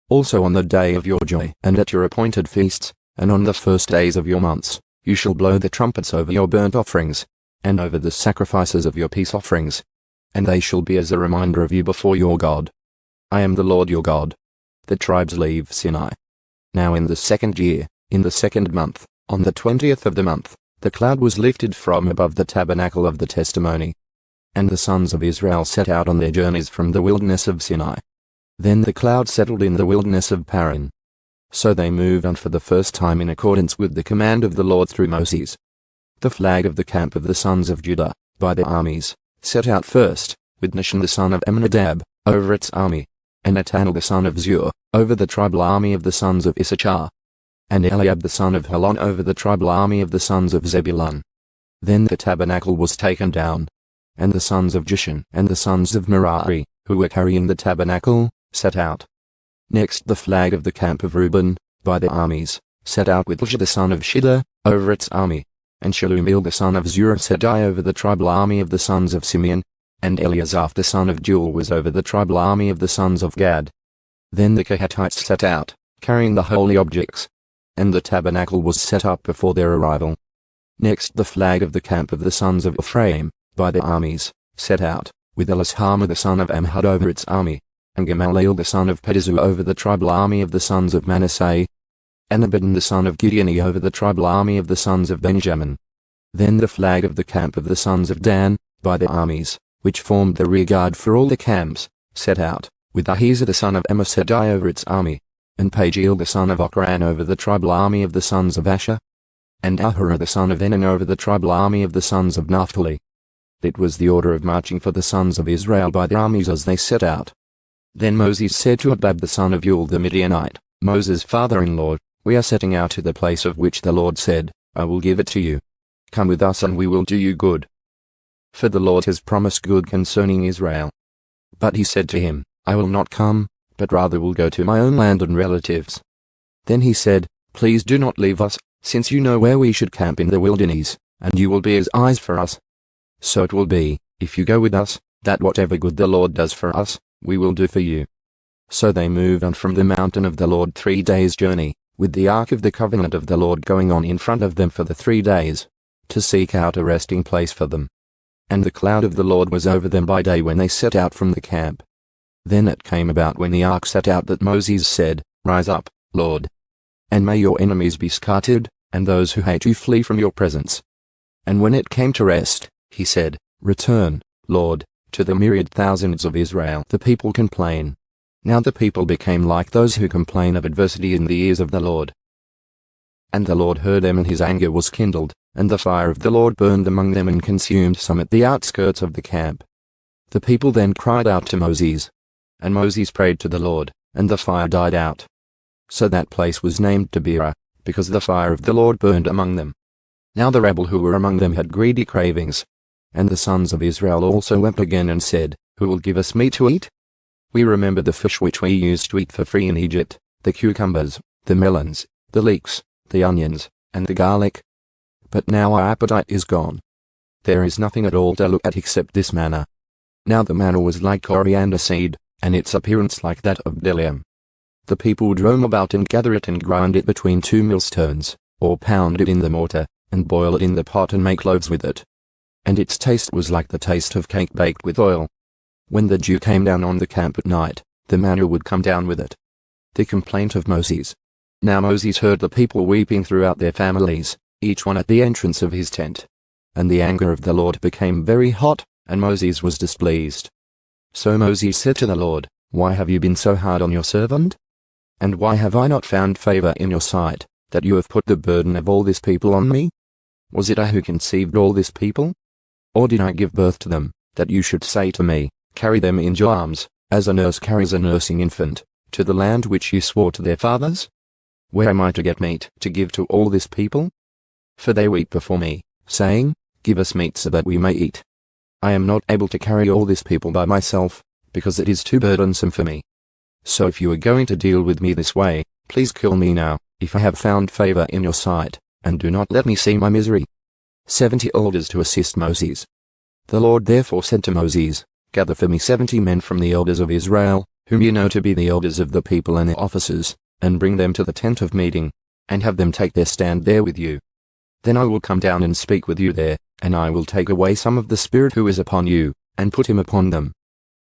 Also on the day of your joy and at your appointed feasts, and on the first days of your months, you shall blow the trumpets over your burnt offerings, and over the sacrifices of your peace offerings, and they shall be as a reminder of you before your God. I am the Lord your God. The tribes leave Sinai. Now in the 2nd year, in the 2nd month, on the 20th of the month, the cloud was lifted from above the tabernacle of the testimony. And the sons of Israel set out on their journeys from the wilderness of Sinai. Then the cloud settled in the wilderness of Paran. So they moved on for the first time in accordance with the command of the Lord through Moses. The flag of the camp of the sons of Judah, by their armies, set out first, with Nahshon the son of Amminadab, over its army, and Netanel the son of Zur, over the tribal army of the sons of Issachar, and Eliab the son of Helon over the tribal army of the sons of Zebulun. Then the tabernacle was taken down, and the sons of Jeshon and the sons of Merari, who were carrying the tabernacle, set out. Next the flag of the camp of Reuben, by their armies, set out with Elishah the son of Shidda, over its army, and Shelumiel the son of Zurishaddai over the tribal army of the sons of Simeon, and Eliasaph the son of Jeuel was over the tribal army of the sons of Gad. Then the Kehathites set out, carrying the holy objects, and the tabernacle was set up before their arrival. Next the flag of the camp of the sons of Ephraim, by their armies, set out, with Elishama the son of Amhud over its army, and Gamaliel the son of Pedazur over the tribal army of the sons of Manasseh, and Abidan the son of Gideoni over the tribal army of the sons of Benjamin. Then the flag of the camp of the sons of Dan, by their armies, which formed the rearguard for all the camps, set out, with Ahiezer the son of Ammishaddai over its army, and Pagiel the son of Ochran over the tribal army of the sons of Asher, and Ahura the son of Enan over the tribal army of the sons of Naphtali. It was the order of marching for the sons of Israel by the armies as they set out. Then Moses said to Abab the son of Ul the Midianite, Moses' father-in-law, we are setting out to the place of which the Lord said, I will give it to you. Come with us and we will do you good. For the Lord has promised good concerning Israel. But he said to him, I will not come, but rather will go to my own land and relatives. Then he said, Please do not leave us, since you know where we should camp in the wilderness, and you will be as eyes for us. So it will be, if you go with us, that whatever good the Lord does for us, we will do for you. So they moved on from the mountain of the Lord 3 days' journey, with the ark of the covenant of the Lord going on in front of them for the 3 days, to seek out a resting place for them. And the cloud of the Lord was over them by day when they set out from the camp. Then it came about when the ark set out that Moses said, Rise up, Lord, and may your enemies be scattered, and those who hate you flee from your presence. And when it came to rest, he said, Return, Lord, to the myriad thousands of Israel. The people complain. Now the people became like those who complain of adversity in the ears of the Lord. And the Lord heard them, and his anger was kindled, and the fire of the Lord burned among them and consumed some at the outskirts of the camp. The people then cried out to Moses. And Moses prayed to the Lord, and the fire died out. So that place was named Taberah, because the fire of the Lord burned among them. Now the rabble who were among them had greedy cravings. And the sons of Israel also wept again and said, Who will give us meat to eat? We remember the fish which we used to eat for free in Egypt, the cucumbers, the melons, the leeks, the onions, and the garlic. But now our appetite is gone. There is nothing at all to look at except this manna. Now the manna was like coriander seed, and its appearance like that of bdellium. The people would roam about and gather it and grind it between 2 millstones, or pound it in the mortar, and boil it in the pot and make loaves with it. And its taste was like the taste of cake baked with oil. When the dew came down on the camp at night, the manna would come down with it. The complaint of Moses. Now Moses heard the people weeping throughout their families, each one at the entrance of his tent. And the anger of the Lord became very hot, and Moses was displeased. So Moses said to the Lord, Why have you been so hard on your servant? And why have I not found favor in your sight, that you have put the burden of all this people on me? Was it I who conceived all this people? Or did I give birth to them, that you should say to me, Carry them in your arms, as a nurse carries a nursing infant, to the land which you swore to their fathers? Where am I to get meat to give to all this people? For they weep before me, saying, Give us meat so that we may eat. I am not able to carry all this people by myself, because it is too burdensome for me. So if you are going to deal with me this way, please kill me now, if I have found favor in your sight, and do not let me see my misery. 70 elders to assist Moses. The Lord therefore said to Moses, Gather for me 70 men from the elders of Israel, whom you know to be the elders of the people and their officers, and bring them to the tent of meeting, and have them take their stand there with you. Then I will come down and speak with you there, and I will take away some of the Spirit who is upon you, and put him upon them.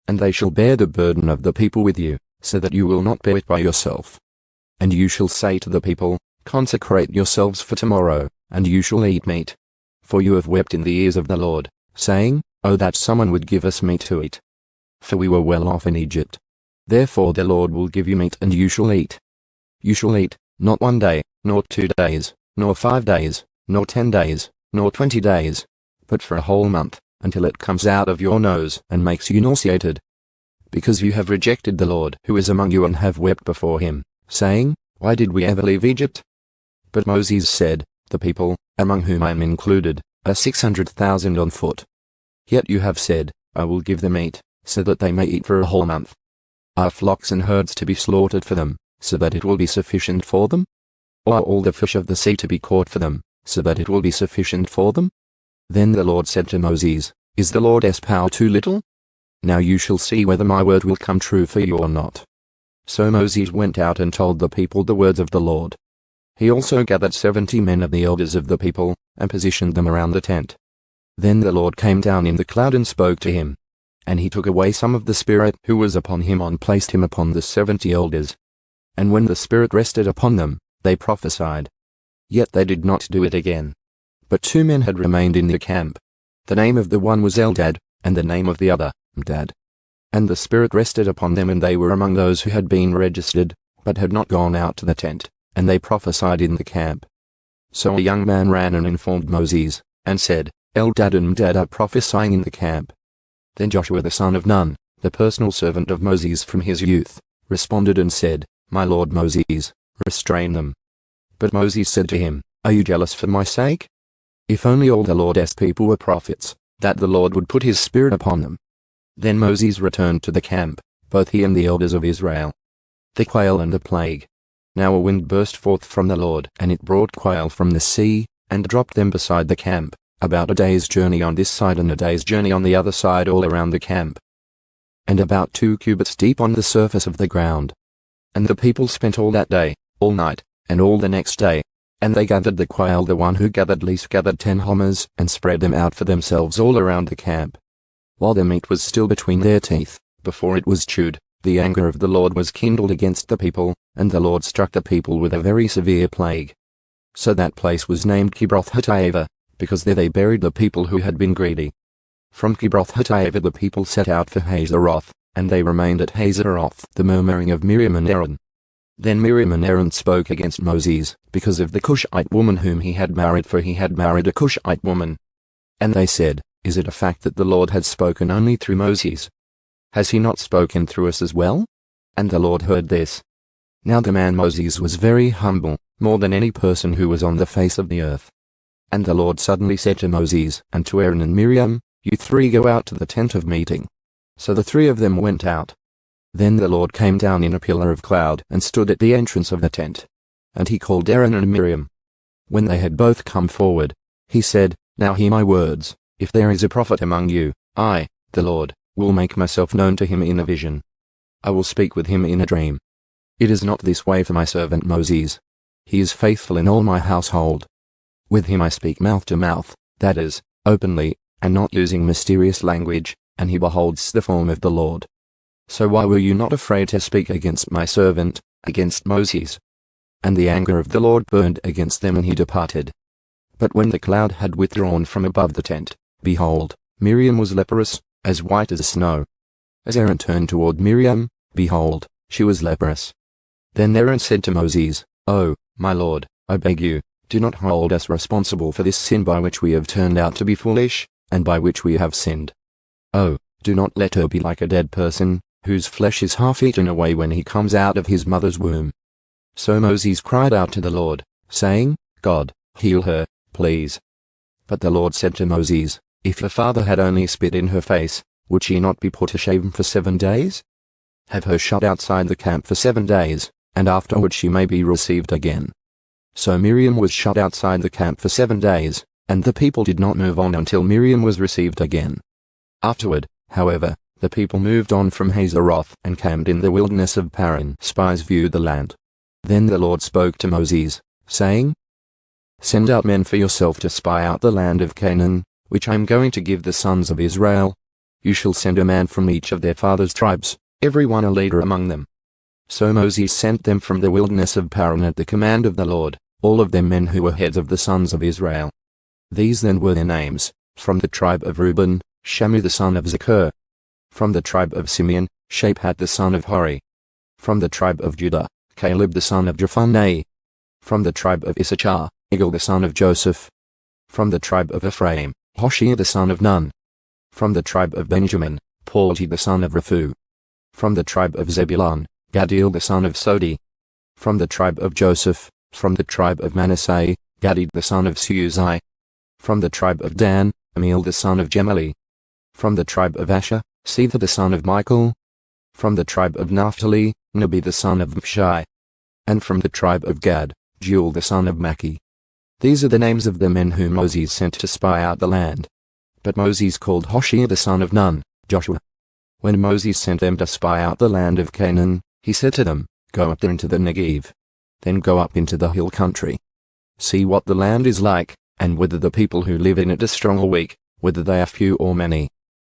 And they shall bear the burden of the people with you, so that you will not bear it by yourself. And you shall say to the people, Consecrate yourselves for tomorrow, and you shall eat meat. For you have wept in the ears of the Lord, saying, Oh, that someone would give us meat to eat. For we were well off in Egypt. Therefore the Lord will give you meat and you shall eat. You shall eat, not 1 day, nor 2 days, nor 5 days, nor 10 days, nor 20 days, but for a whole month, until it comes out of your nose and makes you nauseated. Because you have rejected the Lord who is among you and have wept before him, saying, Why did we ever leave Egypt? But Moses said, The people, among whom I am included, are 600,000 on foot. Yet you have said, I will give them meat, so that they may eat for a whole month. Are flocks and herds to be slaughtered for them, so that it will be sufficient for them? Or are all the fish of the sea to be caught for them, so that it will be sufficient for them? Then the Lord said to Moses, Is the Lord's power too little? Now you shall see whether my word will come true for you or not. So Moses went out and told the people the words of the Lord. He also gathered 70 men of the elders of the people, and positioned them around the tent. Then the Lord came down in the cloud and spoke to him. And he took away some of the Spirit who was upon him and placed him upon the 70 elders. And when the Spirit rested upon them, they prophesied. Yet they did not do it again. But 2 men had remained in the camp. The name of the one was Eldad, and the name of the other, Medad. And the Spirit rested upon them, and they were among those who had been registered, but had not gone out to the tent, and they prophesied in the camp. So a young man ran and informed Moses, and said, Eldad and Medad are prophesying in the camp. Then Joshua the son of Nun, the personal servant of Moses from his youth, responded and said, My lord Moses, restrain them. But Moses said to him, Are you jealous for my sake? If only all the Lord's people were prophets, that the Lord would put his spirit upon them. Then Moses returned to the camp, both he and the elders of Israel. The quail and the plague. Now a wind burst forth from the Lord, and it brought quail from the sea, and dropped them beside the camp, about a day's journey on this side and a day's journey on the other side all around the camp, and about 2 cubits deep on the surface of the ground. And the people spent all that day, all night, and all the next day, and they gathered the quail. The one who gathered least gathered 10 homers, and spread them out for themselves all around the camp. While the meat was still between their teeth, before it was chewed, the anger of the Lord was kindled against the people, and the Lord struck the people with a very severe plague. So that place was named Kibroth-Hattaavah, because there they buried the people who had been greedy. From Kibroth-Hattaavah the people set out for Hazeroth, and they remained at Hazeroth. The murmuring of Miriam and Aaron. Then Miriam and Aaron spoke against Moses, because of the Cushite woman whom he had married, for he had married a Cushite woman. And they said, Is it a fact that the Lord had spoken only through Moses? Has he not spoken through us as well? And the Lord heard this. Now the man Moses was very humble, more than any person who was on the face of the earth. And the Lord suddenly said to Moses and to Aaron and Miriam, You 3 go out to the tent of meeting. So the 3 of them went out. Then the Lord came down in a pillar of cloud and stood at the entrance of the tent. And he called Aaron and Miriam. When they had both come forward, he said, Now hear my words. If there is a prophet among you, I, the Lord, will make myself known to him in a vision. I will speak with him in a dream. It is not this way for my servant Moses. He is faithful in all my household. With him I speak mouth to mouth, that is, openly, and not using mysterious language, and he beholds the form of the Lord. So why were you not afraid to speak against my servant, against Moses? And the anger of the Lord burned against them, and he departed. But when the cloud had withdrawn from above the tent, behold, Miriam was leprous, as white as snow. As Aaron turned toward Miriam, behold, she was leprous. Then Aaron said to Moses, Oh, my Lord, I beg you, do not hold us responsible for this sin by which we have turned out to be foolish, and by which we have sinned. Oh, do not let her be like a dead person, whose flesh is half eaten away when he comes out of his mother's womb. So Moses cried out to the Lord, saying, God, heal her, please. But the Lord said to Moses, If her father had only spit in her face, would she not be put to shame for 7 days? Have her shut outside the camp for 7 days, and afterward she may be received again. So Miriam was shut outside the camp for 7 days, and the people did not move on until Miriam was received again. Afterward, however, the people moved on from Hazeroth and camped in the wilderness of Paran. Spies viewed the land. Then the Lord spoke to Moses, saying, Send out men for yourself to spy out the land of Canaan, which I am going to give the sons of Israel. You shall send a man from each of their fathers' tribes, every one a leader among them. So Moses sent them from the wilderness of Paran at the command of the Lord, all of them men who were heads of the sons of Israel. These then were their names: from the tribe of Reuben, Shamu the son of Zakur; from the tribe of Simeon, Shaphat the son of Hori; from the tribe of Judah, Caleb the son of Jephunneh; from the tribe of Issachar, Igal the son of Joseph; from the tribe of Ephraim, Hoshea the son of Nun; from the tribe of Benjamin, Palti the son of Raphu; from the tribe of Zebulun, Gaddiel the son of Sodi; from the tribe of Joseph, from the tribe of Manasseh, Gadi the son of Suzai; from the tribe of Dan, Amiel the son of Gemali; from the tribe of Asher, Setha the son of Michael; from the tribe of Naphtali, Nabi the son of Mshai; and from the tribe of Gad, Jewel the son of Maki. These are the names of the men whom Moses sent to spy out the land. But Moses called Hoshea the son of Nun, Joshua. When Moses sent them to spy out the land of Canaan, he said to them, Go up there into the Negev. Then go up into the hill country. See what the land is like, and whether the people who live in it are strong or weak, whether they are few or many.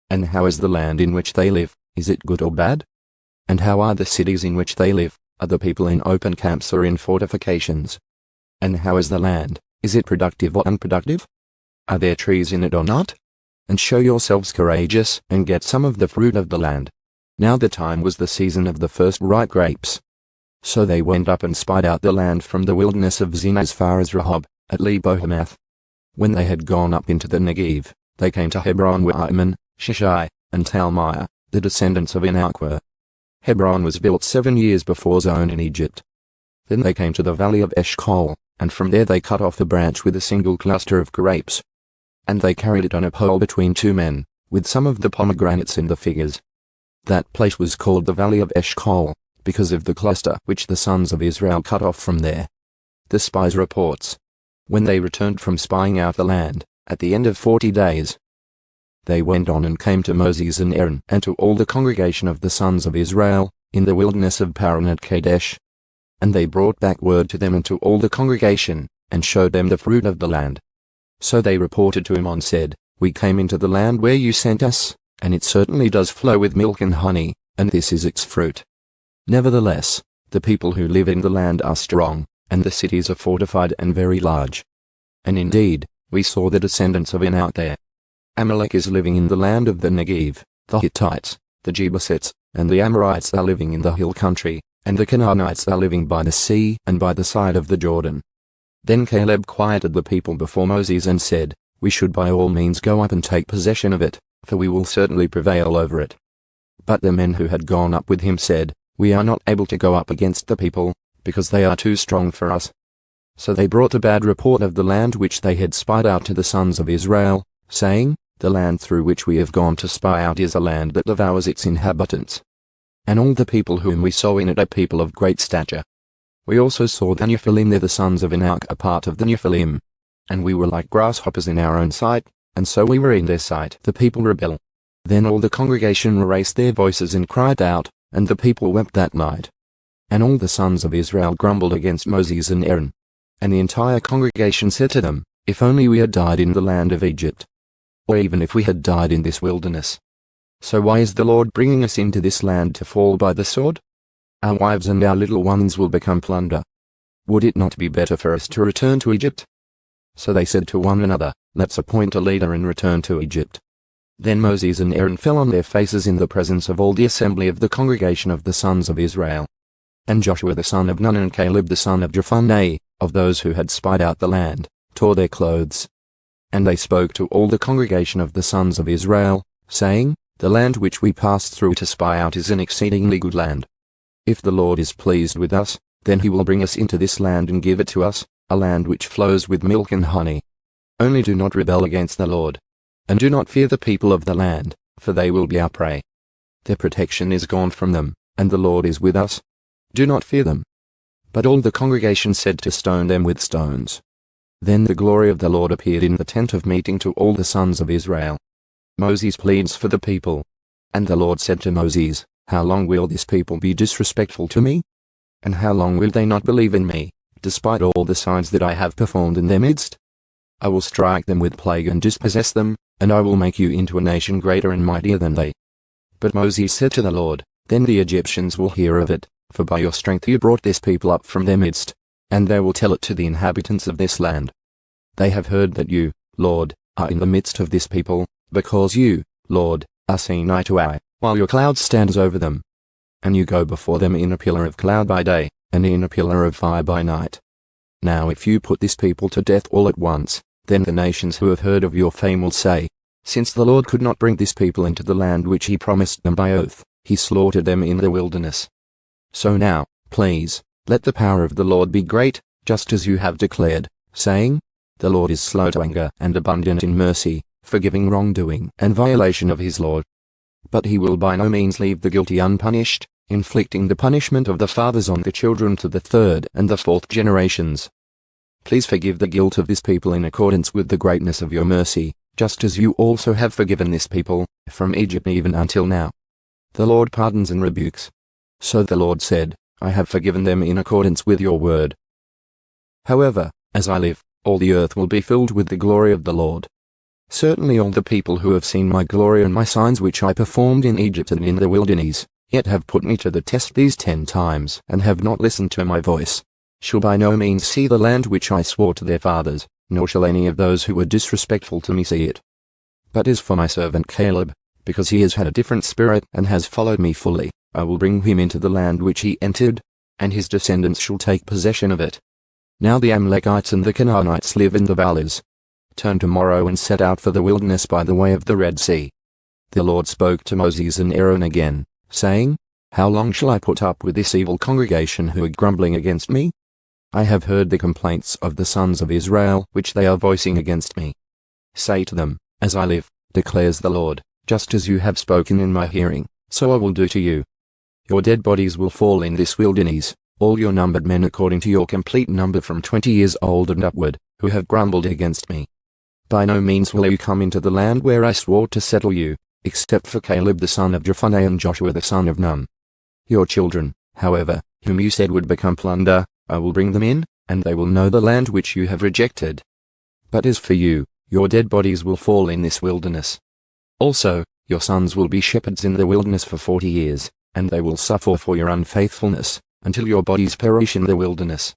And how is the land in which they live, is it good or bad? And how are the cities in which they live, are the people in open camps or in fortifications? And how is the land, is it productive or unproductive? Are there trees in it or not? And show yourselves courageous, and get some of the fruit of the land. Now the time was the season of the first ripe grapes. So they went up and spied out the land from the wilderness of Zin as far as Rehob, at Lebo-Hamath. When they had gone up into the Negev, they came to Hebron where Iman, Shishai, and Talmai, the descendants of Anak were. Hebron was built 7 years before Zoan in Egypt. Then they came to the valley of Eshcol, and from there they cut off a branch with a single cluster of grapes. And they carried it on a pole between 2 men, with some of the pomegranates in the figures. That place was called the valley of Eshcol, because of the cluster which the sons of Israel cut off from there. The spies reports. When they returned from spying out the land, at the end of 40 days, they went on and came to Moses and Aaron and to all the congregation of the sons of Israel, in the wilderness of Paran at Kadesh. And they brought back word to them and to all the congregation, and showed them the fruit of the land. So they reported to him and said, We came into the land where you sent us, and it certainly does flow with milk and honey, and this is its fruit. Nevertheless, the people who live in the land are strong, and the cities are fortified and very large. And indeed, we saw the descendants of Anak there. Amalek is living in the land of the Negev, the Hittites, the Jebusites, and the Amorites are living in the hill country, and the Canaanites are living by the sea and by the side of the Jordan. Then Caleb quieted the people before Moses and said, We should by all means go up and take possession of it, for we will certainly prevail over it. But the men who had gone up with him said, We are not able to go up against the people, because they are too strong for us. So they brought a bad report of the land which they had spied out to the sons of Israel, saying, The land through which we have gone to spy out is a land that devours its inhabitants. And all the people whom we saw in it are people of great stature. We also saw the Nephilim there, the sons of Anak, a part of the Nephilim. And we were like grasshoppers in our own sight, and so we were in their sight. The people rebel. Then all the congregation raised their voices and cried out, and the people wept that night. And all the sons of Israel grumbled against Moses and Aaron. And the entire congregation said to them, If only we had died in the land of Egypt. Or even if we had died in this wilderness. So why is the Lord bringing us into this land to fall by the sword? Our wives and our little ones will become plunder. Would it not be better for us to return to Egypt? So they said to one another, Let's appoint a leader and return to Egypt. Then Moses and Aaron fell on their faces in the presence of all the assembly of the congregation of the sons of Israel. And Joshua the son of Nun and Caleb the son of Jephunneh, of those who had spied out the land, tore their clothes. And they spoke to all the congregation of the sons of Israel, saying, The land which we passed through to spy out is an exceedingly good land. If the Lord is pleased with us, then he will bring us into this land and give it to us, a land which flows with milk and honey. Only do not rebel against the Lord. And do not fear the people of the land, for they will be our prey. Their protection is gone from them, and the Lord is with us. Do not fear them. But all the congregation said to stone them with stones. Then the glory of the Lord appeared in the tent of meeting to all the sons of Israel. Moses pleads for the people. And the Lord said to Moses, How long will this people be disrespectful to me? And how long will they not believe in me, despite all the signs that I have performed in their midst? I will strike them with plague and dispossess them, and I will make you into a nation greater and mightier than they. But Moses said to the Lord, Then the Egyptians will hear of it, for by your strength you brought this people up from their midst, and they will tell it to the inhabitants of this land. They have heard that you, Lord, are in the midst of this people, because you, Lord, are seen eye to eye, while your cloud stands over them. And you go before them in a pillar of cloud by day, and in a pillar of fire by night. Now if you put this people to death all at once, then the nations who have heard of your fame will say, Since the Lord could not bring this people into the land which he promised them by oath, he slaughtered them in the wilderness. So now, please, let the power of the Lord be great, just as you have declared, saying, The Lord is slow to anger and abundant in mercy, forgiving wrongdoing and violation of his law. But he will by no means leave the guilty unpunished, inflicting the punishment of the fathers on the children to the third and the fourth generations. Please forgive the guilt of this people in accordance with the greatness of your mercy, just as you also have forgiven this people, from Egypt even until now. The Lord pardons and rebukes. So the Lord said, I have forgiven them in accordance with your word. However, as I live, all the earth will be filled with the glory of the Lord. Certainly all the people who have seen my glory and my signs which I performed in Egypt and in the wilderness, yet have put me to the test these 10 times and have not listened to my voice, shall by no means see the land which I swore to their fathers, nor shall any of those who were disrespectful to me see it. But as for my servant Caleb, because he has had a different spirit and has followed me fully, I will bring him into the land which he entered, and his descendants shall take possession of it. Now the Amalekites and the Canaanites live in the valleys. Turn tomorrow and set out for the wilderness by the way of the Red Sea. The Lord spoke to Moses and Aaron again, saying, How long shall I put up with this evil congregation who are grumbling against me? I have heard the complaints of the sons of Israel which they are voicing against me. Say to them, As I live, declares the Lord, just as you have spoken in my hearing, so I will do to you. Your dead bodies will fall in this wilderness, all your numbered men according to your complete number from 20 years old and upward, who have grumbled against me. By no means will you come into the land where I swore to settle you, except for Caleb the son of Jephunneh and Joshua the son of Nun. Your children, however, whom you said would become plunder, I will bring them in, and they will know the land which you have rejected. But as for you, your dead bodies will fall in this wilderness. Also, your sons will be shepherds in the wilderness for 40 years, and they will suffer for your unfaithfulness, until your bodies perish in the wilderness.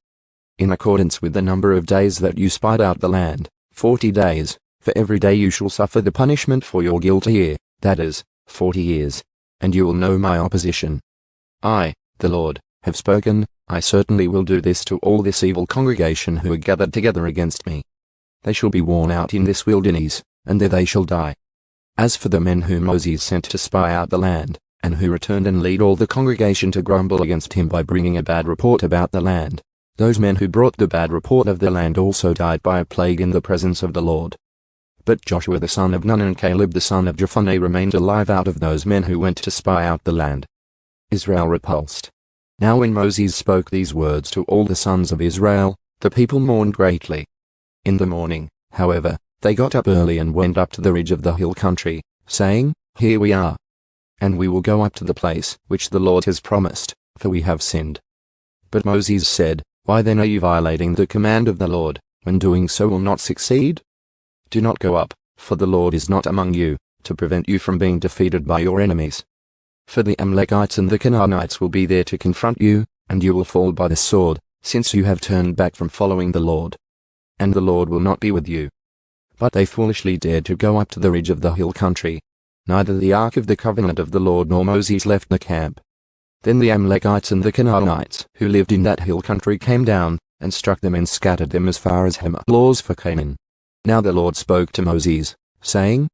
In accordance with the number of days that you spied out the land, 40 days, for every day you shall suffer the punishment for your guilt a year, that is, 40 years, and you will know my opposition. I, the Lord, have spoken. I certainly will do this to all this evil congregation who are gathered together against me. They shall be worn out in this wilderness, and there they shall die. As for the men whom Moses sent to spy out the land, and who returned and lead all the congregation to grumble against him by bringing a bad report about the land, those men who brought the bad report of the land also died by a plague in the presence of the Lord. But Joshua the son of Nun and Caleb the son of Jephunneh remained alive out of those men who went to spy out the land. Israel repulsed. Now when Moses spoke these words to all the sons of Israel, the people mourned greatly. In the morning, however, they got up early and went up to the ridge of the hill country, saying, Here we are. And we will go up to the place which the Lord has promised, for we have sinned. But Moses said, Why then are you violating the command of the Lord, when doing so will not succeed? Do not go up, for the Lord is not among you, to prevent you from being defeated by your enemies. For the Amalekites and the Canaanites will be there to confront you, and you will fall by the sword, since you have turned back from following the Lord. And the Lord will not be with you. But they foolishly dared to go up to the ridge of the hill country. Neither the ark of the covenant of the Lord nor Moses left the camp. Then the Amalekites and the Canaanites who lived in that hill country came down, and struck them and scattered them as far as Hamath laws for Canaan. Now the Lord spoke to Moses, saying,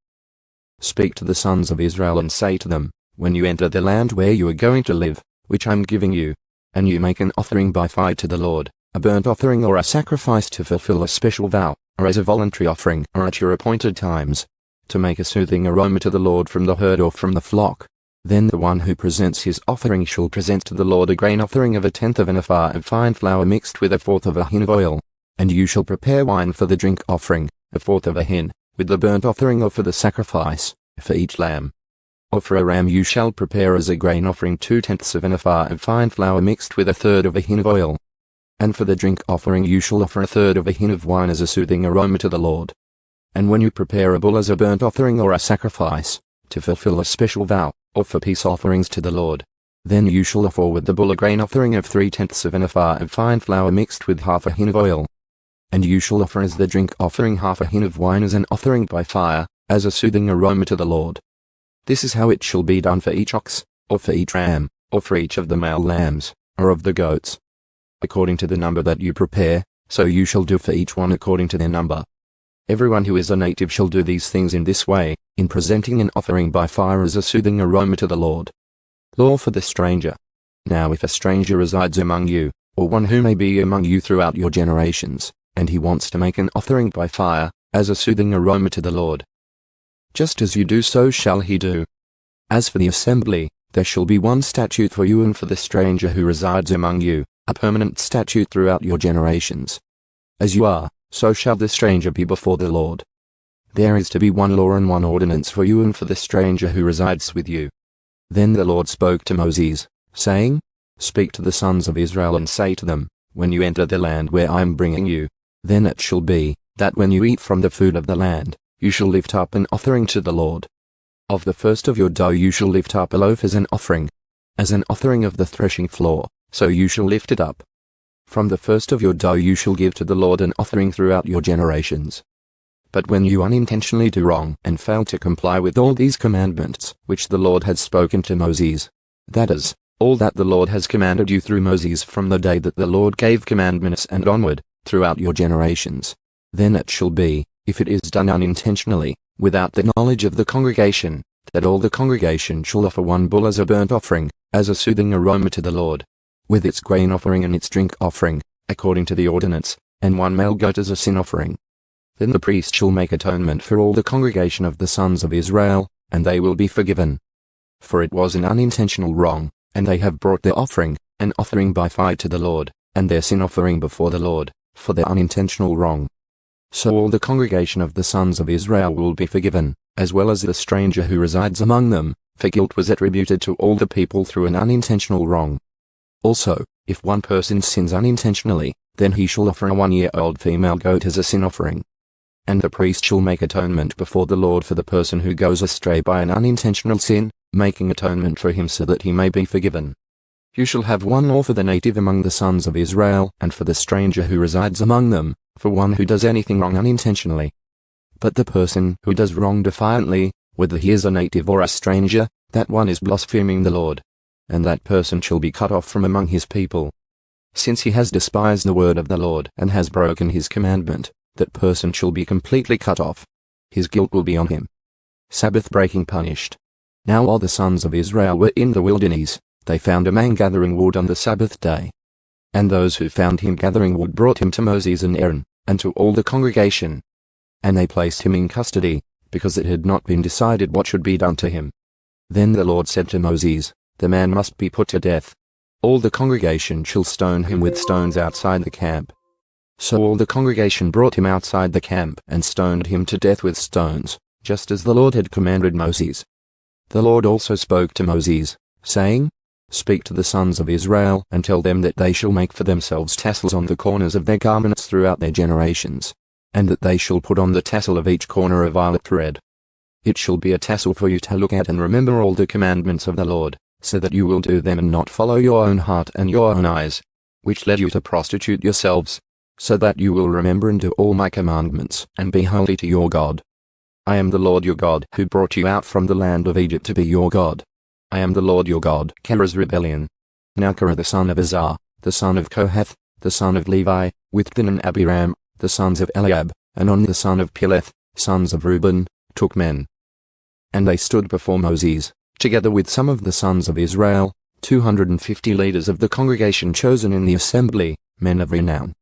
Speak to the sons of Israel and say to them, When you enter the land where you are going to live, which I am giving you, and you make an offering by fire to the Lord, a burnt offering or a sacrifice to fulfill a special vow, or as a voluntary offering or at your appointed times, to make a soothing aroma to the Lord from the herd or from the flock, then the one who presents his offering shall present to the Lord a grain offering of 1/10 of an ephah of fine flour mixed with 1/4 of a hin of oil, and you shall prepare wine for the drink offering, 1/4 of a hin, with the burnt offering or for the sacrifice, for each lamb. Or for a ram you shall prepare as a grain offering 2/10 of an ephah of fine flour mixed with 1/3 of a hin of oil. And for the drink offering you shall offer 1/3 of a hin of wine as a soothing aroma to the Lord. And when you prepare a bull as a burnt offering or a sacrifice, to fulfill a special vow, or for peace offerings to the Lord, then you shall offer with the bull a grain offering of 3/10 of an ephah of fine flour mixed with 1/2 a hin of oil. And you shall offer as the drink offering 1/2 a hin of wine as an offering by fire, as a soothing aroma to the Lord. This is how it shall be done for each ox, or for each ram, or for each of the male lambs, or of the goats. According to the number that you prepare, so you shall do for each one according to their number. Everyone who is a native shall do these things in this way, in presenting an offering by fire as a soothing aroma to the Lord. Law for the stranger. Now if a stranger resides among you, or one who may be among you throughout your generations, and he wants to make an offering by fire, as a soothing aroma to the Lord, just as you do so shall he do. As for the assembly, there shall be one statute for you and for the stranger who resides among you, a permanent statute throughout your generations. As you are, so shall the stranger be before the Lord. There is to be one law and one ordinance for you and for the stranger who resides with you. Then the Lord spoke to Moses, saying, Speak to the sons of Israel and say to them, When you enter the land where I am bringing you, then it shall be, that when you eat from the food of the land, you shall lift up an offering to the Lord. Of the first of your dough you shall lift up a loaf as an offering of the threshing floor, so you shall lift it up. From the first of your dough you shall give to the Lord an offering throughout your generations. But when you unintentionally do wrong and fail to comply with all these commandments which the Lord had spoken to Moses, that is, all that the Lord has commanded you through Moses from the day that the Lord gave commandments and onward, throughout your generations. Then it shall be, if it is done unintentionally, without the knowledge of the congregation, that all the congregation shall offer one bull as a burnt offering, as a soothing aroma to the Lord, with its grain offering and its drink offering, according to the ordinance, and one male goat as a sin offering. Then the priest shall make atonement for all the congregation of the sons of Israel, and they will be forgiven. For it was an unintentional wrong, and they have brought their offering, an offering by fire to the Lord, and their sin offering before the Lord, for their unintentional wrong. So all the congregation of the sons of Israel will be forgiven, as well as the stranger who resides among them, for guilt was attributed to all the people through an unintentional wrong. Also, if one person sins unintentionally, then he shall offer a 1-year-old female goat as a sin offering. And the priest shall make atonement before the Lord for the person who goes astray by an unintentional sin, making atonement for him so that he may be forgiven. You shall have one law for the native among the sons of Israel and for the stranger who resides among them, for one who does anything wrong unintentionally. But the person who does wrong defiantly, whether he is a native or a stranger, that one is blaspheming the Lord. And that person shall be cut off from among his people. Since he has despised the word of the Lord and has broken his commandment, that person shall be completely cut off. His guilt will be on him. Sabbath breaking punished. Now all the sons of Israel were in the wilderness, they found a man gathering wood on the Sabbath day. And those who found him gathering wood brought him to Moses and Aaron, and to all the congregation. And they placed him in custody, because it had not been decided what should be done to him. Then the Lord said to Moses, the man must be put to death. All the congregation shall stone him with stones outside the camp. So all the congregation brought him outside the camp and stoned him to death with stones, just as the Lord had commanded Moses. The Lord also spoke to Moses, saying, Speak to the sons of Israel and tell them that they shall make for themselves tassels on the corners of their garments throughout their generations, and that they shall put on the tassel of each corner a violet thread. It shall be a tassel for you to look at and remember all the commandments of the Lord, so that you will do them and not follow your own heart and your own eyes, which led you to prostitute yourselves, so that you will remember and do all my commandments and be holy to your God. I am the Lord your God who brought you out from the land of Egypt to be your God. I am the Lord your God. Korah's rebellion. Now Korah the son of Azar, the son of Kohath, the son of Levi, with Din and Abiram, the sons of Eliab, and On the son of Peleth, sons of Reuben, took men. And they stood before Moses, together with some of the sons of Israel, 250 leaders of the congregation chosen in the assembly, men of renown.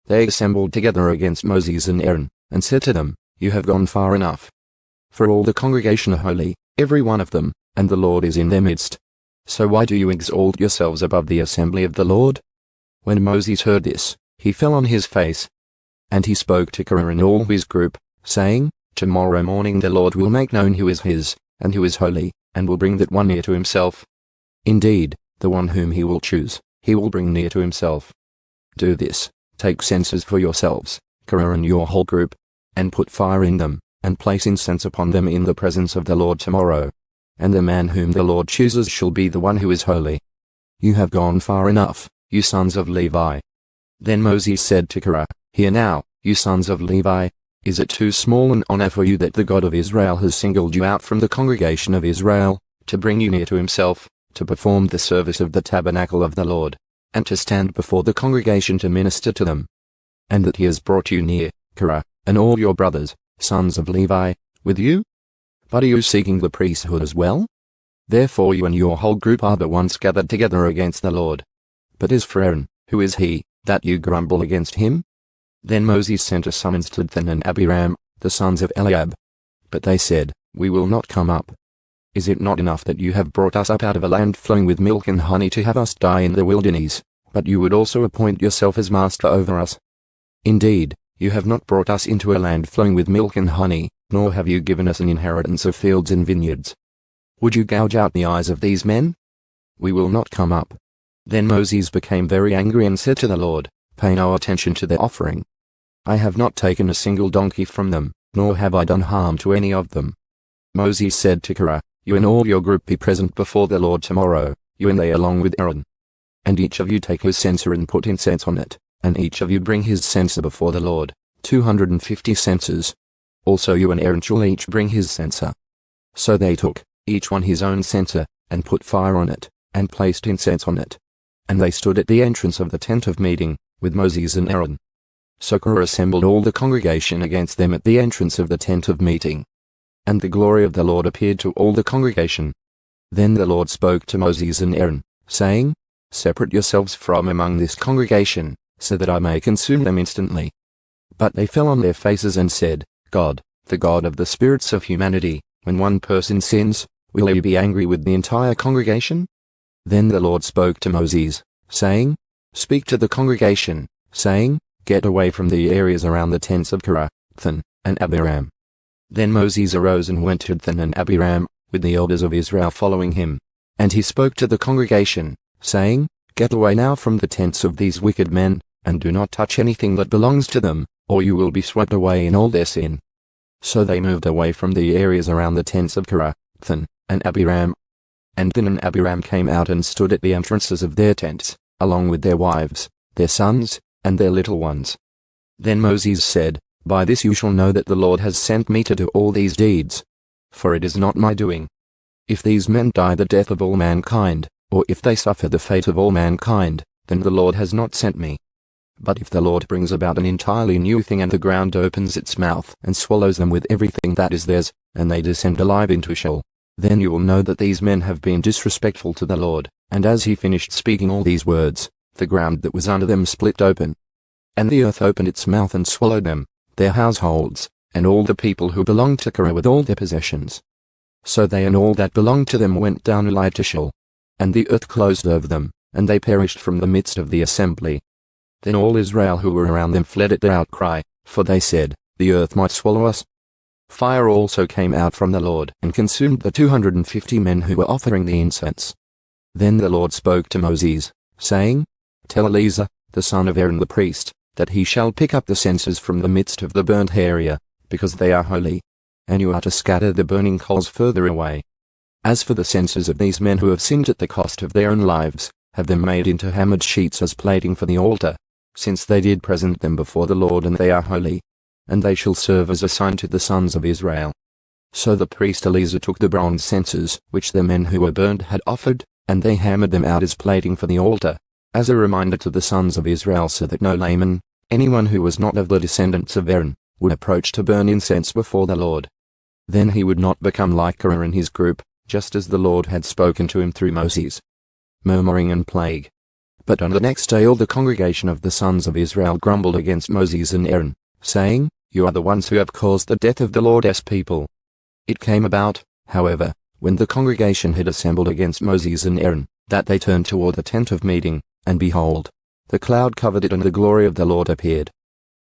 They assembled together against Moses and Aaron, and said to them, You have gone far enough. For all the congregation are holy, every one of them, and the Lord is in their midst. So why do you exalt yourselves above the assembly of the Lord? When Moses heard this, he fell on his face. And he spoke to Korah and all his group, saying, Tomorrow morning the Lord will make known who is his, and who is holy, and will bring that one near to himself. Indeed, the one whom he will choose, he will bring near to himself. Do this, take censers for yourselves, Korah and your whole group, and put fire in them, and place incense upon them in the presence of the Lord tomorrow. And the man whom the Lord chooses shall be the one who is holy. You have gone far enough, you sons of Levi. Then Moses said to Korah, Hear now, you sons of Levi, is it too small an honor for you that the God of Israel has singled you out from the congregation of Israel, to bring you near to himself, to perform the service of the tabernacle of the Lord, and to stand before the congregation to minister to them? And that he has brought you near, Korah, and all your brothers, sons of Levi, with you? But are you seeking the priesthood as well? Therefore you and your whole group are the ones gathered together against the Lord. But as for Aaron, who is he, that you grumble against him? Then Moses sent a summons to Dathan and Abiram, the sons of Eliab. But they said, We will not come up. Is it not enough that you have brought us up out of a land flowing with milk and honey to have us die in the wilderness, but you would also appoint yourself as master over us? Indeed, you have not brought us into a land flowing with milk and honey, nor have you given us an inheritance of fields and vineyards. Would you gouge out the eyes of these men? We will not come up. Then Moses became very angry and said to the Lord, Pay no attention to their offering. I have not taken a single donkey from them, nor have I done harm to any of them. Moses said to Korah, You and all your group be present before the Lord tomorrow, you and they along with Aaron. And each of you take his censer and put incense on it, and each of you bring his censer before the Lord, 250 censers. Also you and Aaron shall each bring his censer. So they took, each one his own censer, and put fire on it, and placed incense on it. And they stood at the entrance of the tent of meeting, with Moses and Aaron. So Korah assembled all the congregation against them at the entrance of the tent of meeting. And the glory of the Lord appeared to all the congregation. Then the Lord spoke to Moses and Aaron, saying, Separate yourselves from among this congregation, so that I may consume them instantly. But they fell on their faces and said, God, the God of the spirits of humanity, when one person sins, will he be angry with the entire congregation? Then the Lord spoke to Moses, saying, Speak to the congregation, saying, Get away from the areas around the tents of Korah, Dathan, and Abiram. Then Moses arose and went to Dathan and Abiram, with the elders of Israel following him. And he spoke to the congregation, saying, Get away now from the tents of these wicked men, and do not touch anything that belongs to them, or you will be swept away in all their sin. So they moved away from the areas around the tents of Korah, Dathan, and Abiram. And Dathan and Abiram came out and stood at the entrances of their tents, along with their wives, their sons, and their little ones. Then Moses said, By this you shall know that the Lord has sent me to do all these deeds. For it is not my doing. If these men die the death of all mankind, or if they suffer the fate of all mankind, then the Lord has not sent me. But if the Lord brings about an entirely new thing and the ground opens its mouth and swallows them with everything that is theirs, and they descend alive into Sheol, then you will know that these men have been disrespectful to the Lord. And as he finished speaking all these words, the ground that was under them split open. And the earth opened its mouth and swallowed them, their households, and all the people who belonged to Korah with all their possessions. So they and all that belonged to them went down alive to Sheol. And the earth closed over them, and they perished from the midst of the assembly. Then all Israel who were around them fled at their outcry, for they said, The earth might swallow us. Fire also came out from the Lord and consumed the 250 men who were offering the incense. Then the Lord spoke to Moses, saying, Tell Eleazar, the son of Aaron the priest, that he shall pick up the censers from the midst of the burnt area, because they are holy, and you are to scatter the burning coals further away. As for the censers of these men who have sinned at the cost of their own lives, have them made into hammered sheets as plating for the altar, since they did present them before the Lord and they are holy, and they shall serve as a sign to the sons of Israel. So the priest Eleazar took the bronze censers which the men who were burnt had offered, and they hammered them out as plating for the altar, as a reminder to the sons of Israel, so that no layman, anyone who was not of the descendants of Aaron, would approach to burn incense before the Lord. Then he would not become like Korah and his group, just as the Lord had spoken to him through Moses. Murmuring and plague. But on the next day all the congregation of the sons of Israel grumbled against Moses and Aaron, saying, You are the ones who have caused the death of the Lord's people. It came about, however, when the congregation had assembled against Moses and Aaron, that they turned toward the tent of meeting, and behold, the cloud covered it and the glory of the Lord appeared.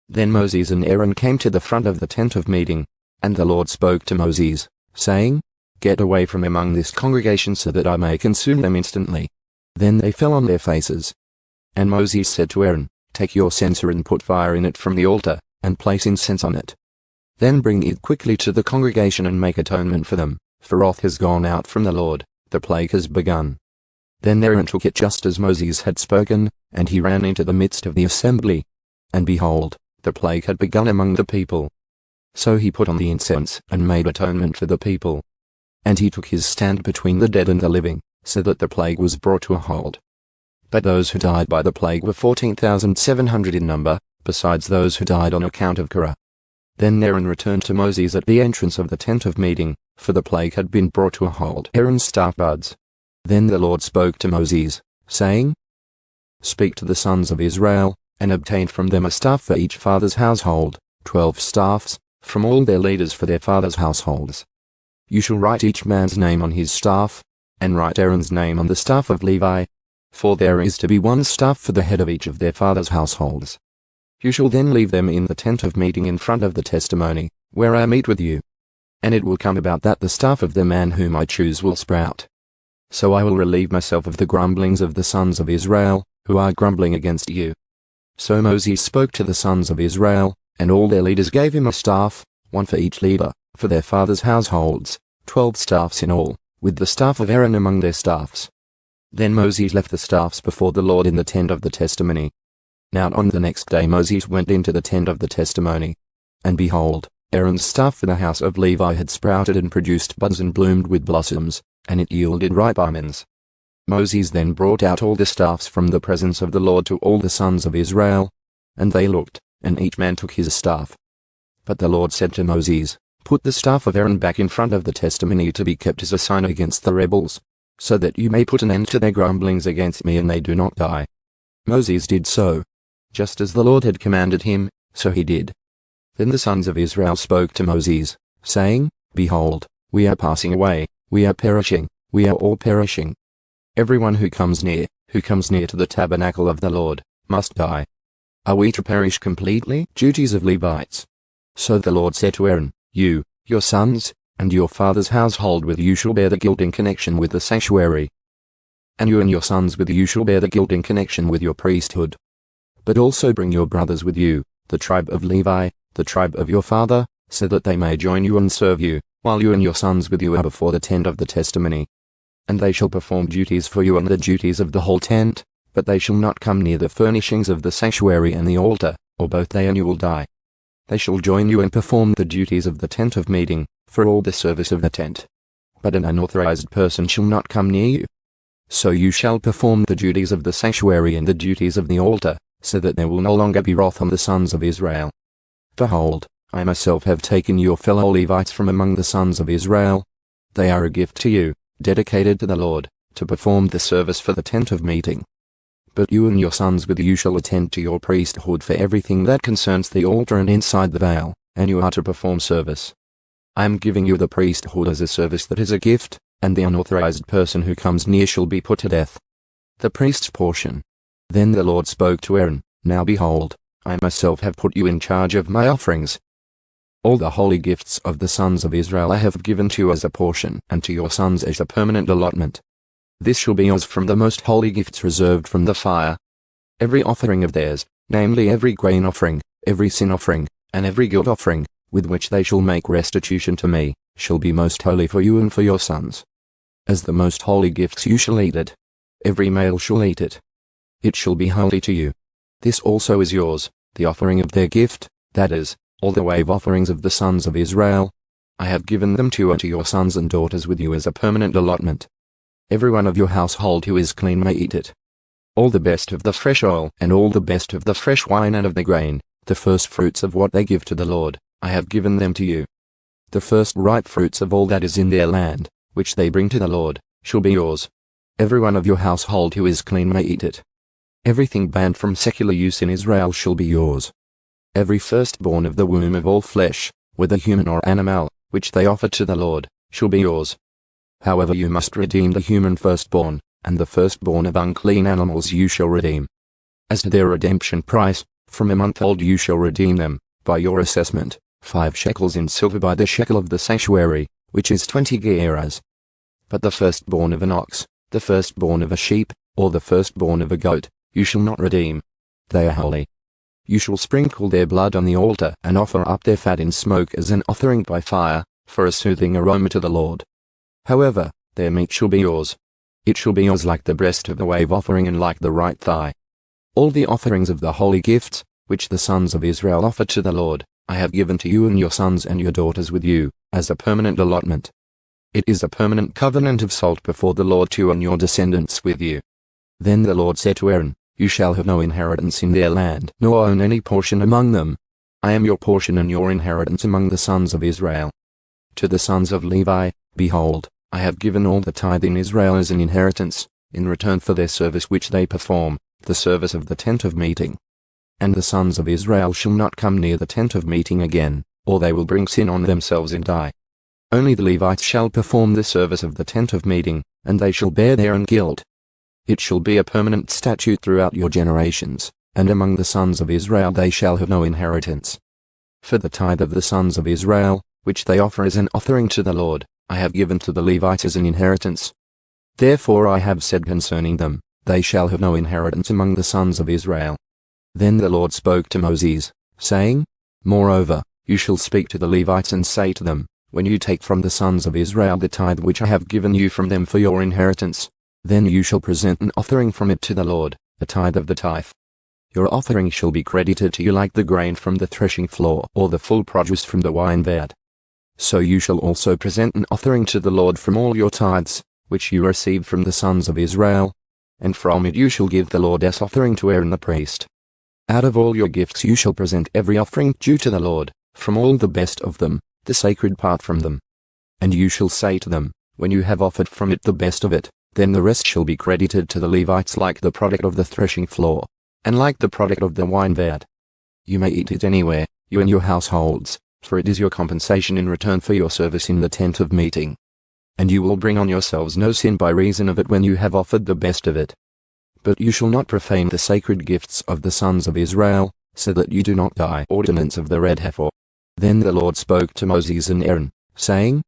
Then Moses and Aaron came to the front of the tent of meeting, and the Lord spoke to Moses, saying, Get away from among this congregation so that I may consume them instantly. Then they fell on their faces. And Moses said to Aaron, Take your censer and put fire in it from the altar, and place incense on it. Then bring it quickly to the congregation and make atonement for them, for wrath has gone out from the Lord, the plague has begun. Then Aaron took it just as Moses had spoken, and he ran into the midst of the assembly. And behold, the plague had begun among the people. So he put on the incense and made atonement for the people. And he took his stand between the dead and the living, so that the plague was brought to a halt. But those who died by the plague were 14,700 in number, besides those who died on account of Korah. Then Aaron returned to Moses at the entrance of the tent of meeting, for the plague had been brought to a halt. Aaron's staff buds. Then the Lord spoke to Moses, saying, Speak to the sons of Israel, and obtain from them a staff for each father's household, 12 staffs, from all their leaders for their fathers' households. You shall write each man's name on his staff, and write Aaron's name on the staff of Levi, for there is to be one staff for the head of each of their fathers' households. You shall then leave them in the tent of meeting in front of the testimony, where I meet with you. And it will come about that the staff of the man whom I choose will sprout. So I will relieve myself of the grumblings of the sons of Israel, who are grumbling against you. So Moses spoke to the sons of Israel, and all their leaders gave him a staff, one for each leader, for their fathers' households, 12 staffs in all, with the staff of Aaron among their staffs. Then Moses left the staffs before the Lord in the tent of the testimony. Now on the next day Moses went into the tent of the testimony. And behold, Aaron's staff for the house of Levi had sprouted and produced buds and bloomed with blossoms, and it yielded ripe almonds. Moses then brought out all the staffs from the presence of the Lord to all the sons of Israel. And they looked, and each man took his staff. But the Lord said to Moses, "Put the staff of Aaron back in front of the testimony to be kept as a sign against the rebels, so that you may put an end to their grumblings against me and they do not die." Moses did so. Just as the Lord had commanded him, so he did. Then the sons of Israel spoke to Moses, saying, "Behold, we are passing away, we are perishing, we are all perishing. Everyone who comes near to the tabernacle of the Lord, must die. Are we to perish completely?" Duties of Levites. So the Lord said to Aaron, "You, your sons, and your father's household with you shall bear the guilt in connection with the sanctuary. And you and your sons with you shall bear the guilt in connection with your priesthood. But also bring your brothers with you, the tribe of Levi, the tribe of your father, so that they may join you and serve you, while you and your sons with you are before the tent of the testimony. And they shall perform duties for you and the duties of the whole tent, but they shall not come near the furnishings of the sanctuary and the altar, or both they and you will die. They shall join you and perform the duties of the tent of meeting, for all the service of the tent. But an unauthorized person shall not come near you. So you shall perform the duties of the sanctuary and the duties of the altar, so that there will no longer be wrath on the sons of Israel. Behold, I myself have taken your fellow Levites from among the sons of Israel. They are a gift to you, dedicated to the Lord, to perform the service for the tent of meeting. But you and your sons with you shall attend to your priesthood for everything that concerns the altar and inside the veil, and you are to perform service. I am giving you the priesthood as a service that is a gift, and the unauthorized person who comes near shall be put to death." The priest's portion. Then the Lord spoke to Aaron, "Now behold, I myself have put you in charge of my offerings. All the holy gifts of the sons of Israel I have given to you as a portion, and to your sons as a permanent allotment. This shall be yours from the most holy gifts reserved from the fire. Every offering of theirs, namely every grain offering, every sin offering, and every guilt offering, with which they shall make restitution to me, shall be most holy for you and for your sons. As the most holy gifts you shall eat it. Every male shall eat it. It shall be holy to you. This also is yours, the offering of their gift, that is, all the wave offerings of the sons of Israel. I have given them to you and to your sons and daughters with you as a permanent allotment. Every one of your household who is clean may eat it. All the best of the fresh oil and all the best of the fresh wine and of the grain, the first fruits of what they give to the Lord, I have given them to you. The first ripe fruits of all that is in their land, which they bring to the Lord, shall be yours. Every one of your household who is clean may eat it. Everything banned from secular use in Israel shall be yours. Every firstborn of the womb of all flesh, whether human or animal, which they offer to the Lord, shall be yours. However, you must redeem the human firstborn, and the firstborn of unclean animals you shall redeem. As to their redemption price, from a month old you shall redeem them, by your assessment, 5 shekels in silver by the shekel of the sanctuary, which is 20 gerahs. But the firstborn of an ox, the firstborn of a sheep, or the firstborn of a goat, you shall not redeem. They are holy. You shall sprinkle their blood on the altar and offer up their fat in smoke as an offering by fire, for a soothing aroma to the Lord. However, their meat shall be yours. It shall be yours like the breast of the wave offering and like the right thigh. All the offerings of the holy gifts, which the sons of Israel offer to the Lord, I have given to you and your sons and your daughters with you, as a permanent allotment. It is a permanent covenant of salt before the Lord to you and your descendants with you." Then the Lord said to Aaron, "You shall have no inheritance in their land, nor own any portion among them. I am your portion and your inheritance among the sons of Israel. To the sons of Levi, behold, I have given all the tithe in Israel as an inheritance, in return for their service which they perform, the service of the tent of meeting. And the sons of Israel shall not come near the tent of meeting again, or they will bring sin on themselves and die. Only the Levites shall perform the service of the tent of meeting, and they shall bear their own guilt. It shall be a permanent statute throughout your generations, and among the sons of Israel they shall have no inheritance. For the tithe of the sons of Israel, which they offer as an offering to the Lord, I have given to the Levites as an inheritance. Therefore I have said concerning them, they shall have no inheritance among the sons of Israel." Then the Lord spoke to Moses, saying, "Moreover, you shall speak to the Levites and say to them, when you take from the sons of Israel the tithe which I have given you from them for your inheritance, then you shall present an offering from it to the Lord, a tithe of the tithe. Your offering shall be credited to you like the grain from the threshing floor or the full produce from the wine vat. So you shall also present an offering to the Lord from all your tithes, which you receive from the sons of Israel, and from it you shall give the Lord's offering to Aaron the priest. Out of all your gifts you shall present every offering due to the Lord, from all the best of them, the sacred part from them. And you shall say to them, when you have offered from it the best of it, then the rest shall be credited to the Levites like the product of the threshing floor, and like the product of the wine vat. You may eat it anywhere, you and your households, for it is your compensation in return for your service in the tent of meeting. And you will bring on yourselves no sin by reason of it when you have offered the best of it. But you shall not profane the sacred gifts of the sons of Israel, so that you do not die. Ordinance of the red heifer. Then the Lord spoke to Moses and Aaron, saying,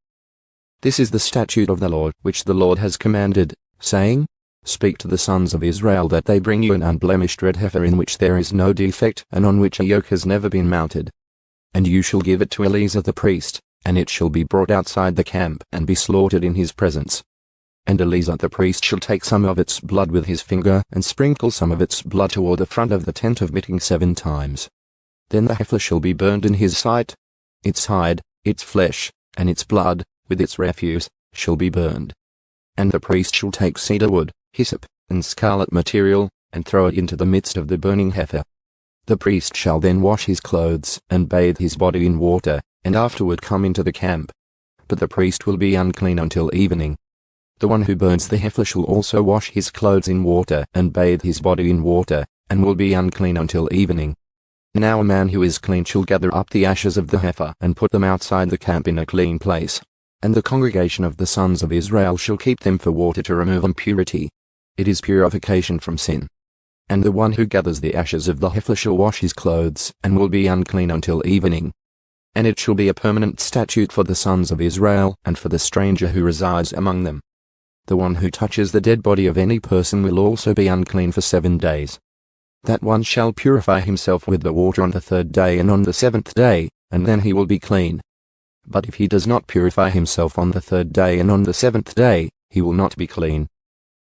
This is the statute of the Lord which the Lord has commanded, saying, Speak to the sons of Israel that they bring you an unblemished red heifer in which there is no defect and on which a yoke has never been mounted. And you shall give it to Eleazar the priest, and it shall be brought outside the camp and be slaughtered in his presence. And Eleazar the priest shall take some of its blood with his finger and sprinkle some of its blood toward the front of the tent of meeting 7 times. Then the heifer shall be burned in his sight. Its hide, its flesh, and its blood, with its refuse, shall be burned. And the priest shall take cedar wood, hyssop, and scarlet material, and throw it into the midst of the burning heifer. The priest shall then wash his clothes and bathe his body in water, and afterward come into the camp. But the priest will be unclean until evening. The one who burns the heifer shall also wash his clothes in water and bathe his body in water, and will be unclean until evening. Now a man who is clean shall gather up the ashes of the heifer and put them outside the camp in a clean place. And the congregation of the sons of Israel shall keep them for water to remove impurity. It is purification from sin. And the one who gathers the ashes of the heifer shall wash his clothes and will be unclean until evening. And it shall be a permanent statute for the sons of Israel and for the stranger who resides among them. The one who touches the dead body of any person will also be unclean for 7 days. That one shall purify himself with the water on the 3rd day and on the 7th day, and then he will be clean. But if he does not purify himself on the 3rd day and on the 7th day, he will not be clean.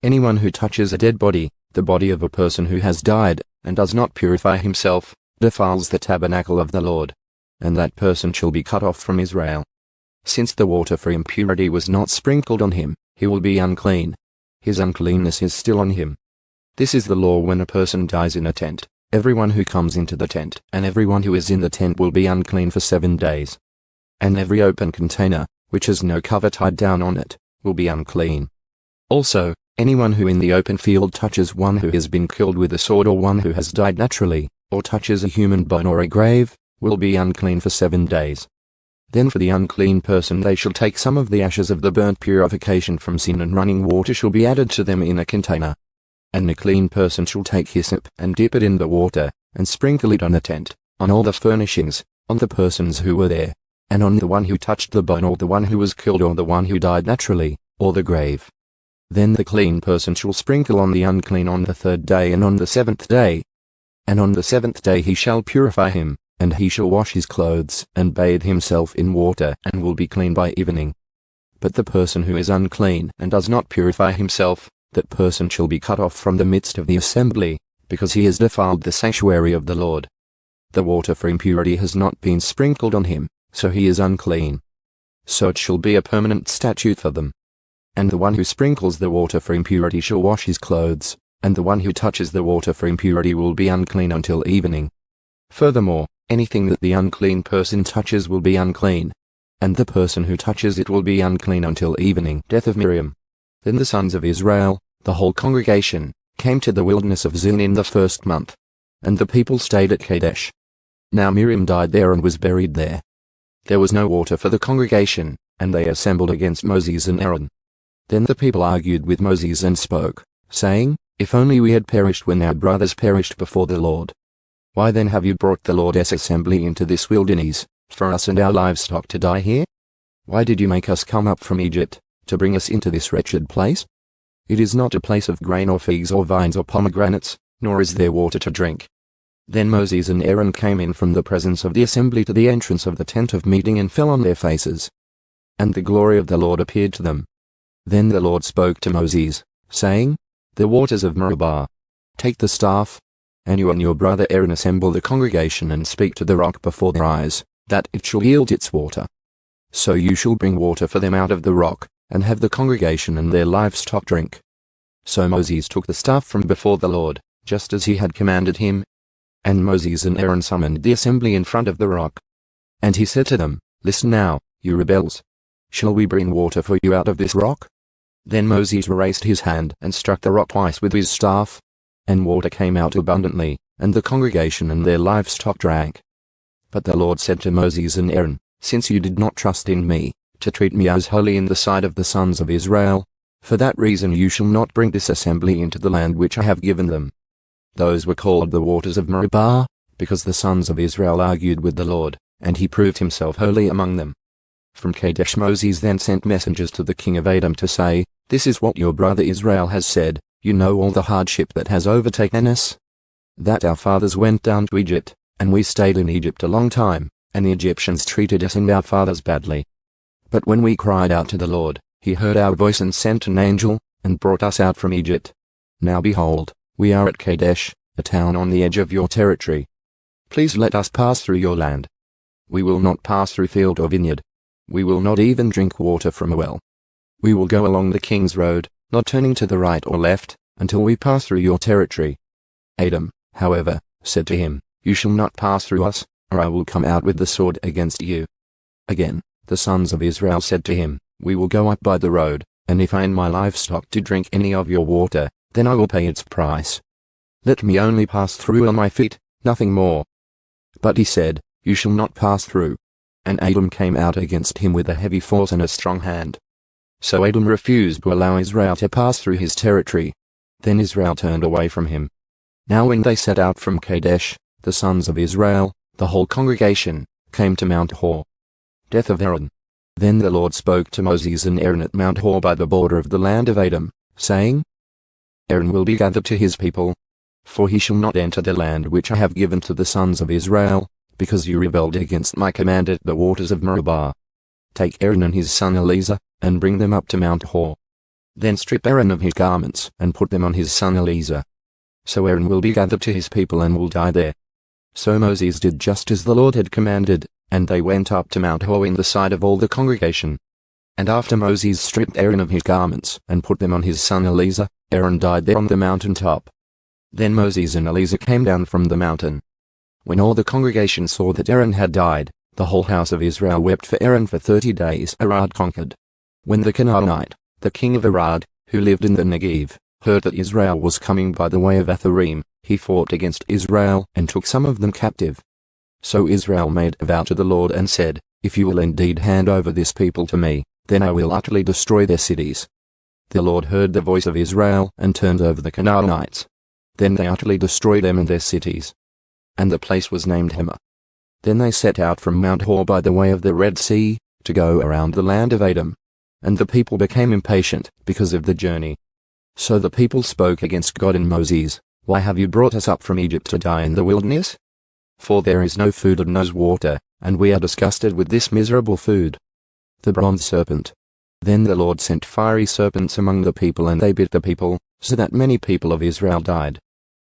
Anyone who touches a dead body, the body of a person who has died, and does not purify himself, defiles the tabernacle of the Lord. And that person shall be cut off from Israel. Since the water for impurity was not sprinkled on him, he will be unclean. His uncleanness is still on him. This is the law when a person dies in a tent. Everyone who comes into the tent and everyone who is in the tent will be unclean for 7 days. And every open container, which has no cover tied down on it, will be unclean. Also, anyone who in the open field touches one who has been killed with a sword or one who has died naturally, or touches a human bone or a grave, will be unclean for 7 days. Then for the unclean person they shall take some of the ashes of the burnt purification from sin, and running water shall be added to them in a container. And the clean person shall take hyssop and dip it in the water, and sprinkle it on the tent, on all the furnishings, on the persons who were there, and on the one who touched the bone or the one who was killed or the one who died naturally, or the grave. Then the clean person shall sprinkle on the unclean on the 3rd day and on the 7th day. And on the 7th day he shall purify him, and he shall wash his clothes and bathe himself in water and will be clean by evening. But the person who is unclean and does not purify himself, that person shall be cut off from the midst of the assembly, because he has defiled the sanctuary of the Lord. The water for impurity has not been sprinkled on him, so he is unclean. So it shall be a permanent statute for them. And the one who sprinkles the water for impurity shall wash his clothes, and the one who touches the water for impurity will be unclean until evening. Furthermore, anything that the unclean person touches will be unclean, and the person who touches it will be unclean until evening. Death of Miriam. Then the sons of Israel, the whole congregation, came to the wilderness of Zin in the 1st month. And the people stayed at Kadesh. Now Miriam died there and was buried there. There was no water for the congregation, and they assembled against Moses and Aaron. Then the people argued with Moses and spoke, saying, If only we had perished when our brothers perished before the Lord. Why then have you brought the Lord's assembly into this wilderness, for us and our livestock to die here? Why did you make us come up from Egypt, to bring us into this wretched place? It is not a place of grain or figs or vines or pomegranates, nor is there water to drink. Then Moses and Aaron came in from the presence of the assembly to the entrance of the tent of meeting and fell on their faces. And the glory of the Lord appeared to them. Then the Lord spoke to Moses, saying, The waters of Meribah. Take the staff, and you and your brother Aaron assemble the congregation and speak to the rock before their eyes, that it shall yield its water. So you shall bring water for them out of the rock, and have the congregation and their livestock drink. So Moses took the staff from before the Lord, just as he had commanded him. And Moses and Aaron summoned the assembly in front of the rock. And he said to them, "Listen now, you rebels. Shall we bring water for you out of this rock?" Then Moses raised his hand and struck the rock twice with his staff. And water came out abundantly, and the congregation and their livestock drank. But the Lord said to Moses and Aaron, "Since you did not trust in me, to treat me as holy in the sight of the sons of Israel, for that reason you shall not bring this assembly into the land which I have given them." Those were called the waters of Meribah, because the sons of Israel argued with the Lord, and he proved himself holy among them. From Kadesh Moses then sent messengers to the king of Edom to say, "This is what your brother Israel has said, you know all the hardship that has overtaken us. That our fathers went down to Egypt, and we stayed in Egypt a long time, and the Egyptians treated us and our fathers badly. But when we cried out to the Lord, he heard our voice and sent an angel, and brought us out from Egypt. Now behold, we are at Kadesh, a town on the edge of your territory. Please let us pass through your land. We will not pass through field or vineyard. We will not even drink water from a well. We will go along the king's road, not turning to the right or left, until we pass through your territory." Edom, however, said to him, "You shall not pass through us, or I will come out with the sword against you." Again, the sons of Israel said to him, "We will go up by the road, and if I and my livestock do drink any of your water, then I will pay its price. Let me only pass through on my feet, nothing more." But he said, "You shall not pass through." And Edom came out against him with a heavy force and a strong hand. So Edom refused to allow Israel to pass through his territory. Then Israel turned away from him. Now when they set out from Kadesh, the sons of Israel, the whole congregation, came to Mount Hor. Death of Aaron. Then the Lord spoke to Moses and Aaron at Mount Hor by the border of the land of Edom, saying, "Aaron will be gathered to his people, for he shall not enter the land which I have given to the sons of Israel, because you rebelled against my command at the waters of Meribah. Take Aaron and his son Eleazar, and bring them up to Mount Hor. Then strip Aaron of his garments, and put them on his son Eleazar. So Aaron will be gathered to his people and will die there." So Moses did just as the Lord had commanded, and they went up to Mount Hor in the sight of all the congregation. And after Moses stripped Aaron of his garments, and put them on his son Eleazar, Aaron died there on the mountain top. Then Moses and Eleazar came down from the mountain. When all the congregation saw that Aaron had died, the whole house of Israel wept for Aaron for 30 days. Arad conquered. When the Canaanite, the king of Arad, who lived in the Negev, heard that Israel was coming by the way of Atharim, he fought against Israel and took some of them captive. So Israel made a vow to the Lord and said, "If you will indeed hand over this people to me, then I will utterly destroy their cities." The Lord heard the voice of Israel and turned over the Canaanites. Then they utterly destroyed them and their cities. And the place was named Hema. Then they set out from Mount Hor by the way of the Red Sea, to go around the land of Edom. And the people became impatient because of the journey. So the people spoke against God and Moses, "Why have you brought us up from Egypt to die in the wilderness? For there is no food and no water, and we are disgusted with this miserable food." The bronze serpent. Then the Lord sent fiery serpents among the people, and they bit the people, so that many people of Israel died.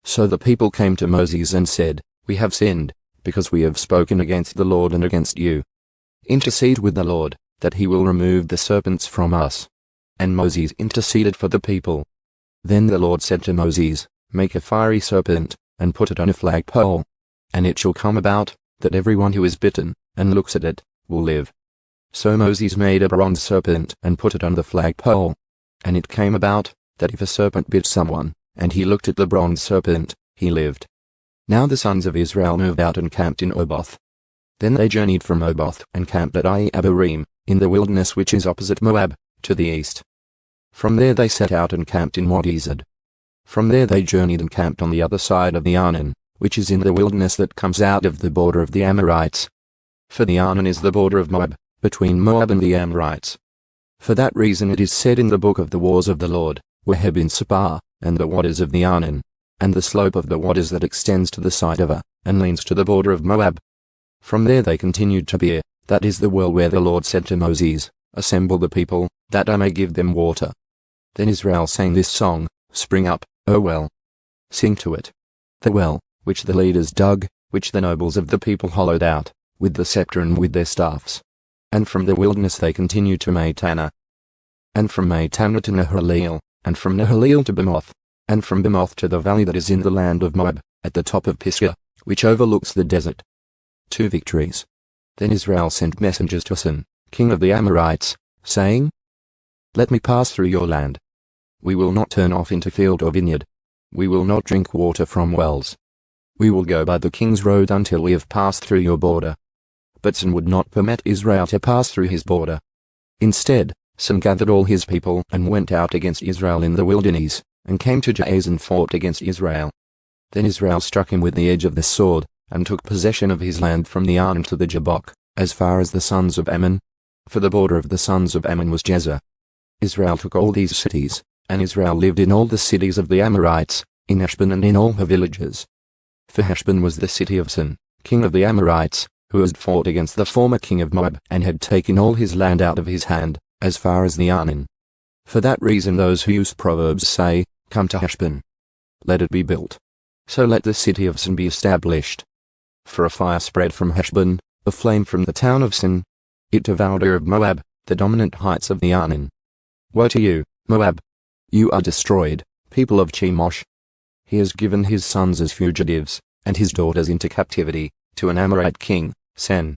So the people came to Moses and said, "We have sinned, because we have spoken against the Lord and against you. Intercede with the Lord, that he will remove the serpents from us." And Moses interceded for the people. Then the Lord said to Moses, "Make a fiery serpent, and put it on a flagpole. And it shall come about, that everyone who is bitten, and looks at it, will live." So Moses made a bronze serpent, and put it on the flagpole. And it came about, that if a serpent bit someone, and he looked at the bronze serpent, he lived. Now the sons of Israel moved out and camped in Oboth. Then they journeyed from Oboth, and camped at Abarim, in the wilderness which is opposite Moab, to the east. From there they set out and camped in Wadi-Zed. From there they journeyed and camped on the other side of the Arnon, which is in the wilderness that comes out of the border of the Amorites. For the Arnon is the border of Moab, between Moab and the Amorites. For that reason it is said in the book of the wars of the Lord, Waheb in Sapar, and the waters of the Arnon, and the slope of the waters that extends to the side of and leans to the border of Moab. From there they continued to Beer, that is the well where the Lord said to Moses, "Assemble the people, that I may give them water." Then Israel sang this song, "Spring up, O well. Sing to it. The well, which the leaders dug, which the nobles of the people hollowed out, with the scepter and with their staffs." And from the wilderness they continued to Mattanah. and from Mattanah to Nahaliel, and from Nahaliel to Bamoth, and from Bamoth to the valley that is in the land of Moab, at the top of Pisgah, which overlooks the desert. 2 victories. Then Israel sent messengers to Sihon, king of the Amorites, saying, Let me pass through your land. We will not turn off into field or vineyard. We will not drink water from wells. We will go by the king's road until we have passed through your border. But Sihon would not permit Israel to pass through his border. Instead, Sihon gathered all his people and went out against Israel in the wilderness, and came to Jahaz and fought against Israel. Then Israel struck him with the edge of the sword, and took possession of his land from the Arnon to the Jabbok, as far as the sons of Ammon. For the border of the sons of Ammon was Jazer. Israel took all these cities, and Israel lived in all the cities of the Amorites, in Heshbon and in all her villages. For Heshbon was the city of Sihon, king of the Amorites, who had fought against the former king of Moab and had taken all his land out of his hand, as far as the Arnon. For that reason those who use Proverbs say, Come to Heshbon. Let it be built. So let the city of Sihon be established. For a fire spread from Heshbon, a flame from the town of Sihon. It devoured Ar of Moab, the dominant heights of the Arnon. Woe to you, Moab! You are destroyed, people of Chemosh. He has given his sons as fugitives, and his daughters into captivity, to an Amorite king, Sen.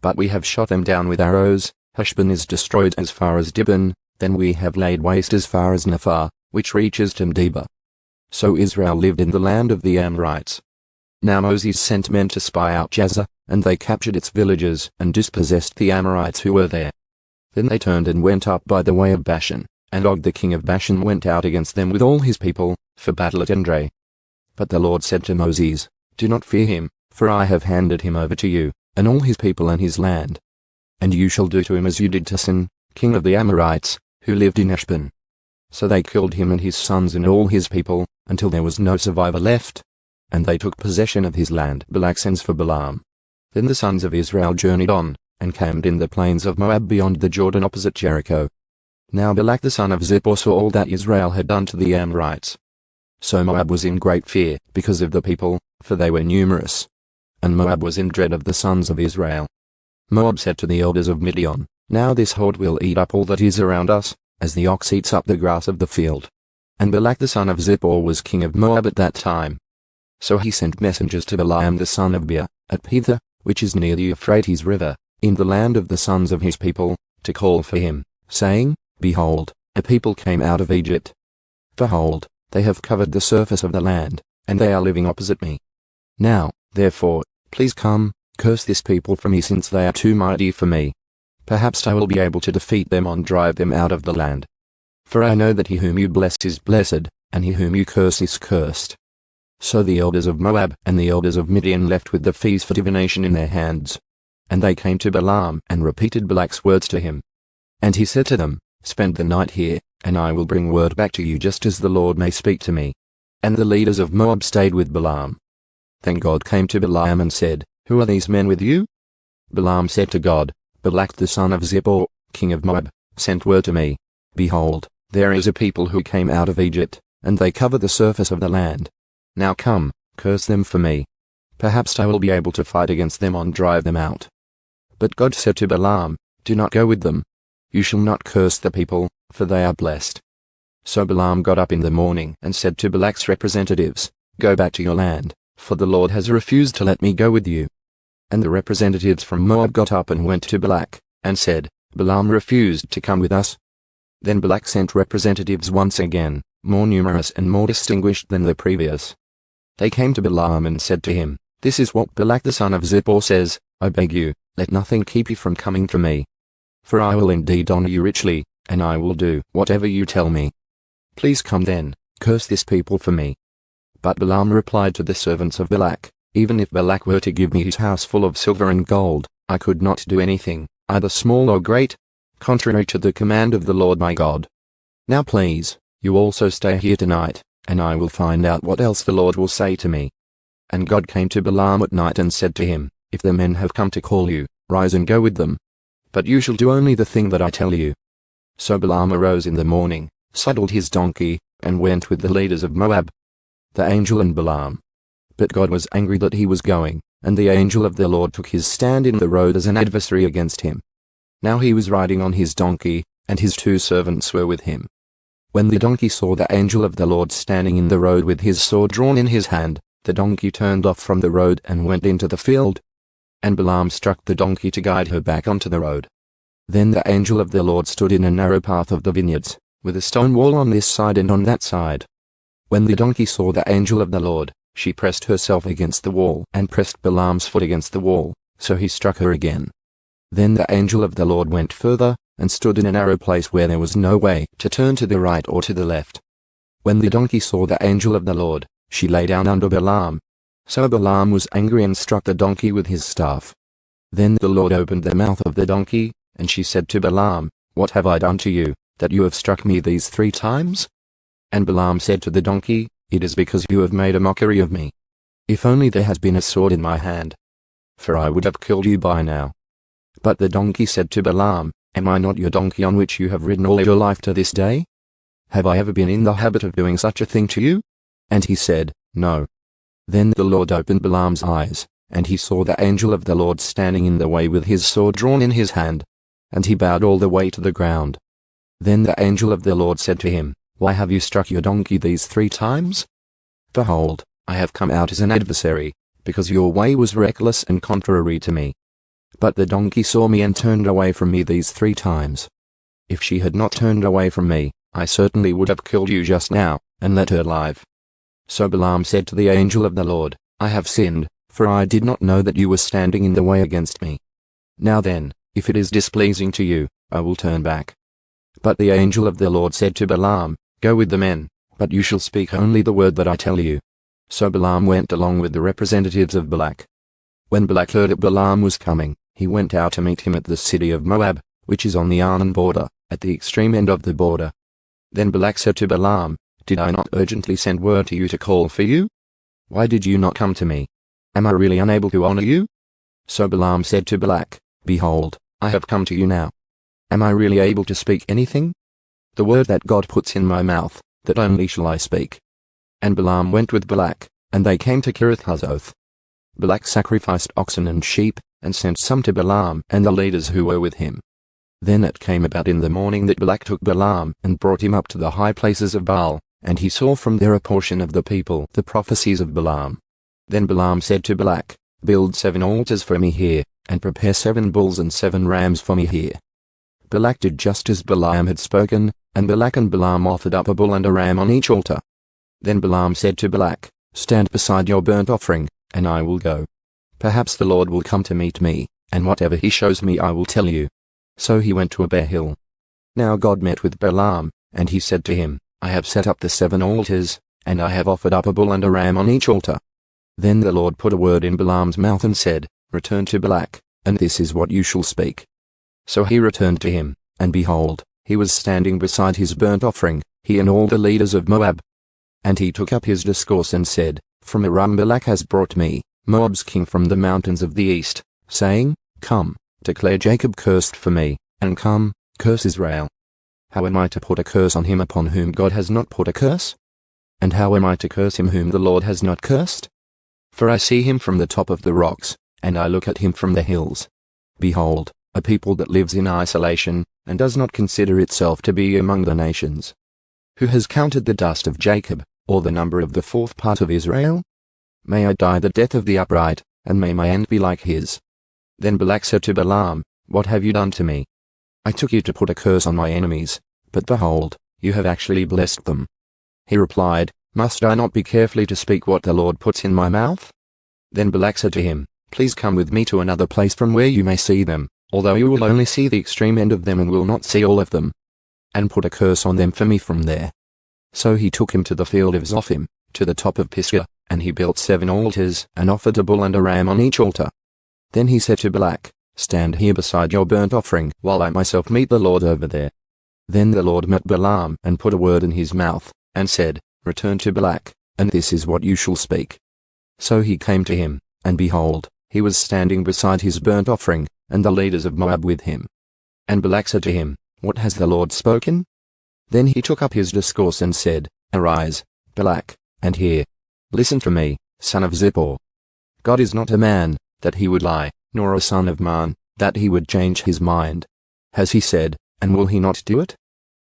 But we have shot them down with arrows. Heshbon is destroyed as far as Dibon, then we have laid waste as far as Nephar, which reaches to Medeba. So Israel lived in the land of the Amorites. Now Moses sent men to spy out Jazer, and they captured its villages and dispossessed the Amorites who were there. Then they turned and went up by the way of Bashan, and Og the king of Bashan went out against them with all his people, for battle at Edrei. But the Lord said to Moses, Do not fear him, for I have handed him over to you, and all his people and his land. And you shall do to him as you did to Sihon, king of the Amorites, who lived in Heshbon. So they killed him and his sons and all his people, until there was no survivor left. And they took possession of his land. Balak sends for Balaam. Then the sons of Israel journeyed on, and camped in the plains of Moab beyond the Jordan opposite Jericho. Now Balak the son of Zippor saw all that Israel had done to the Amorites. So Moab was in great fear, because of the people, for they were numerous. And Moab was in dread of the sons of Israel. Moab said to the elders of Midian, Now this horde will eat up all that is around us, as the ox eats up the grass of the field. And Balak the son of Zippor was king of Moab at that time. So he sent messengers to Balaam the son of Beor, at Pethah, which is near the Euphrates river, in the land of the sons of his people, to call for him, saying, Behold, a people came out of Egypt. Behold, they have covered the surface of the land, and they are living opposite me. Now, therefore, please come, curse this people for me, since they are too mighty for me. Perhaps I will be able to defeat them and drive them out of the land. For I know that he whom you bless is blessed, and he whom you curse is cursed. So the elders of Moab and the elders of Midian left with the fees for divination in their hands. And they came to Balaam and repeated Balak's words to him. And he said to them, Spend the night here, and I will bring word back to you just as the Lord may speak to me. And the leaders of Moab stayed with Balaam. Then God came to Balaam and said, Who are these men with you? Balaam said to God, Balak the son of Zippor, king of Moab, sent word to me. Behold, there is a people who came out of Egypt, and they cover the surface of the land. Now come, curse them for me. Perhaps I will be able to fight against them and drive them out. But God said to Balaam, Do not go with them. You shall not curse the people, for they are blessed. So Balaam got up in the morning and said to Balak's representatives, Go back to your land, for the Lord has refused to let me go with you. And the representatives from Moab got up and went to Balak, and said, Balaam refused to come with us. Then Balak sent representatives once again, more numerous and more distinguished than the previous. They came to Balaam and said to him, This is what Balak the son of Zippor says, I beg you, let nothing keep you from coming to me. For I will indeed honor you richly, and I will do whatever you tell me. Please come then, curse this people for me. But Balaam replied to the servants of Balak, Even if Balak were to give me his house full of silver and gold, I could not do anything, either small or great, contrary to the command of the Lord my God. Now please, you also stay here tonight, and I will find out what else the Lord will say to me. And God came to Balaam at night and said to him, If the men have come to call you, rise and go with them. But you shall do only the thing that I tell you. So Balaam arose in the morning, saddled his donkey, and went with the leaders of Moab, the angel and Balaam. But God was angry that he was going, and the angel of the Lord took his stand in the road as an adversary against him. Now he was riding on his donkey, and his 2 servants were with him. When the donkey saw the angel of the Lord standing in the road with his sword drawn in his hand, the donkey turned off from the road and went into the field. And Balaam struck the donkey to guide her back onto the road. Then the angel of the Lord stood in a narrow path of the vineyards, with a stone wall on this side and on that side. When the donkey saw the angel of the Lord, she pressed herself against the wall and pressed Balaam's foot against the wall, so he struck her again. Then the angel of the Lord went further, and stood in a narrow place where there was no way to turn to the right or to the left. When the donkey saw the angel of the Lord, she lay down under Balaam. So Balaam was angry and struck the donkey with his staff. Then the Lord opened the mouth of the donkey, and she said to Balaam, "What have I done to you, that you have struck me these 3 times? And Balaam said to the donkey, "It is because you have made a mockery of me. If only there has been a sword in my hand, for I would have killed you by now." But the donkey said to Balaam, "Am I not your donkey on which you have ridden all your life to this day? Have I ever been in the habit of doing such a thing to you?" And he said, "No." Then the Lord opened Balaam's eyes, and he saw the angel of the Lord standing in the way with his sword drawn in his hand. And he bowed all the way to the ground. Then the angel of the Lord said to him, "Why have you struck your donkey these 3 times? Behold, I have come out as an adversary, because your way was reckless and contrary to me. But the donkey saw me and turned away from me these 3 times. If she had not turned away from me, I certainly would have killed you just now, and let her live." So Balaam said to the angel of the Lord, "I have sinned, for I did not know that you were standing in the way against me. Now then, if it is displeasing to you, I will turn back." But the angel of the Lord said to Balaam, "Go with the men, but you shall speak only the word that I tell you." So Balaam went along with the representatives of Balak. When Balak heard that Balaam was coming, he went out to meet him at the city of Moab, which is on the Arnon border, at the extreme end of the border. Then Balak said to Balaam, "Did I not urgently send word to you to call for you? Why did you not come to me? Am I really unable to honor you?" So Balaam said to Balak, "Behold, I have come to you now. Am I really able to speak anything? The word that God puts in my mouth, that only shall I speak." And Balaam went with Balak, and they came to Kiriath-Huzoth. Balak sacrificed oxen and sheep, and sent some to Balaam and the leaders who were with him. Then it came about in the morning that Balak took Balaam and brought him up to the high places of Baal, and he saw from there a portion of the people the prophecies of Balaam. Then Balaam said to Balak, "Build 7 altars for me here, and prepare 7 bulls and 7 rams for me here." Balak did just as Balaam had spoken, and Balak and Balaam offered up a bull and a ram on each altar. Then Balaam said to Balak, "Stand beside your burnt offering, and I will go. Perhaps the Lord will come to meet me, and whatever he shows me I will tell you." So he went to a bare hill. Now God met with Balaam, and he said to him, "I have set up the 7 altars, and I have offered up a bull and a ram on each altar." Then the Lord put a word in Balaam's mouth and said, "Return to Balak, and this is what you shall speak." So he returned to him, and behold, he was standing beside his burnt offering, he and all the leaders of Moab. And he took up his discourse and said, "From Aram Balak has brought me, Moab's king from the mountains of the east, saying, Come, declare Jacob cursed for me, and come, curse Israel. How am I to put a curse on him upon whom God has not put a curse? And how am I to curse him whom the Lord has not cursed? For I see him from the top of the rocks, and I look at him from the hills. Behold, a people that lives in isolation, and does not consider itself to be among the nations. Who has counted the dust of Jacob, or the number of the 4th part of Israel? May I die the death of the upright, and may my end be like his." Then Balak said to Balaam, "What have you done to me? I took you to put a curse on my enemies, but behold, you have actually blessed them." He replied, "Must I not be carefully to speak what the Lord puts in my mouth?" Then Balak said to him, "Please come with me to another place from where you may see them, although you will only see the extreme end of them and will not see all of them, and put a curse on them for me from there." So he took him to the field of Zophim, to the top of Pisgah, and he built 7 altars, and offered a bull and a ram on each altar. Then he said to Balak, "Stand here beside your burnt offering, while I myself meet the Lord over there." Then the Lord met Balaam, and put a word in his mouth, and said, "Return to Balak, and this is what you shall speak." So he came to him, and behold, he was standing beside his burnt offering, and the leaders of Moab with him. And Balak said to him, "What has the Lord spoken?" Then he took up his discourse and said, "Arise, Balak, and hear. Listen to me, son of Zippor. God is not a man, that he would lie, nor a son of man, that he would change his mind. Has he said, and will he not do it?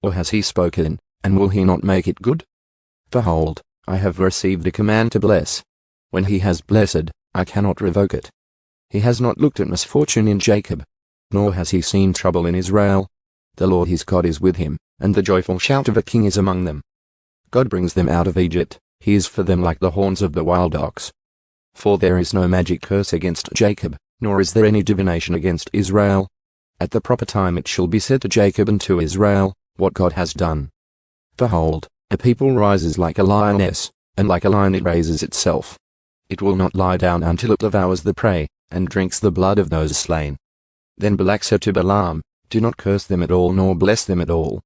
Or has he spoken, and will he not make it good? Behold, I have received a command to bless. When he has blessed, I cannot revoke it. He has not looked at misfortune in Jacob, nor has he seen trouble in Israel. The Lord his God is with him, and the joyful shout of a king is among them. God brings them out of Egypt, he is for them like the horns of the wild ox. For there is no magic curse against Jacob, nor is there any divination against Israel. At the proper time it shall be said to Jacob and to Israel, what God has done. Behold, a people rises like a lioness, and like a lion it raises itself. It will not lie down until it devours the prey, and drinks the blood of those slain. Then Balak said to Balaam, do not curse them at all nor bless them at all.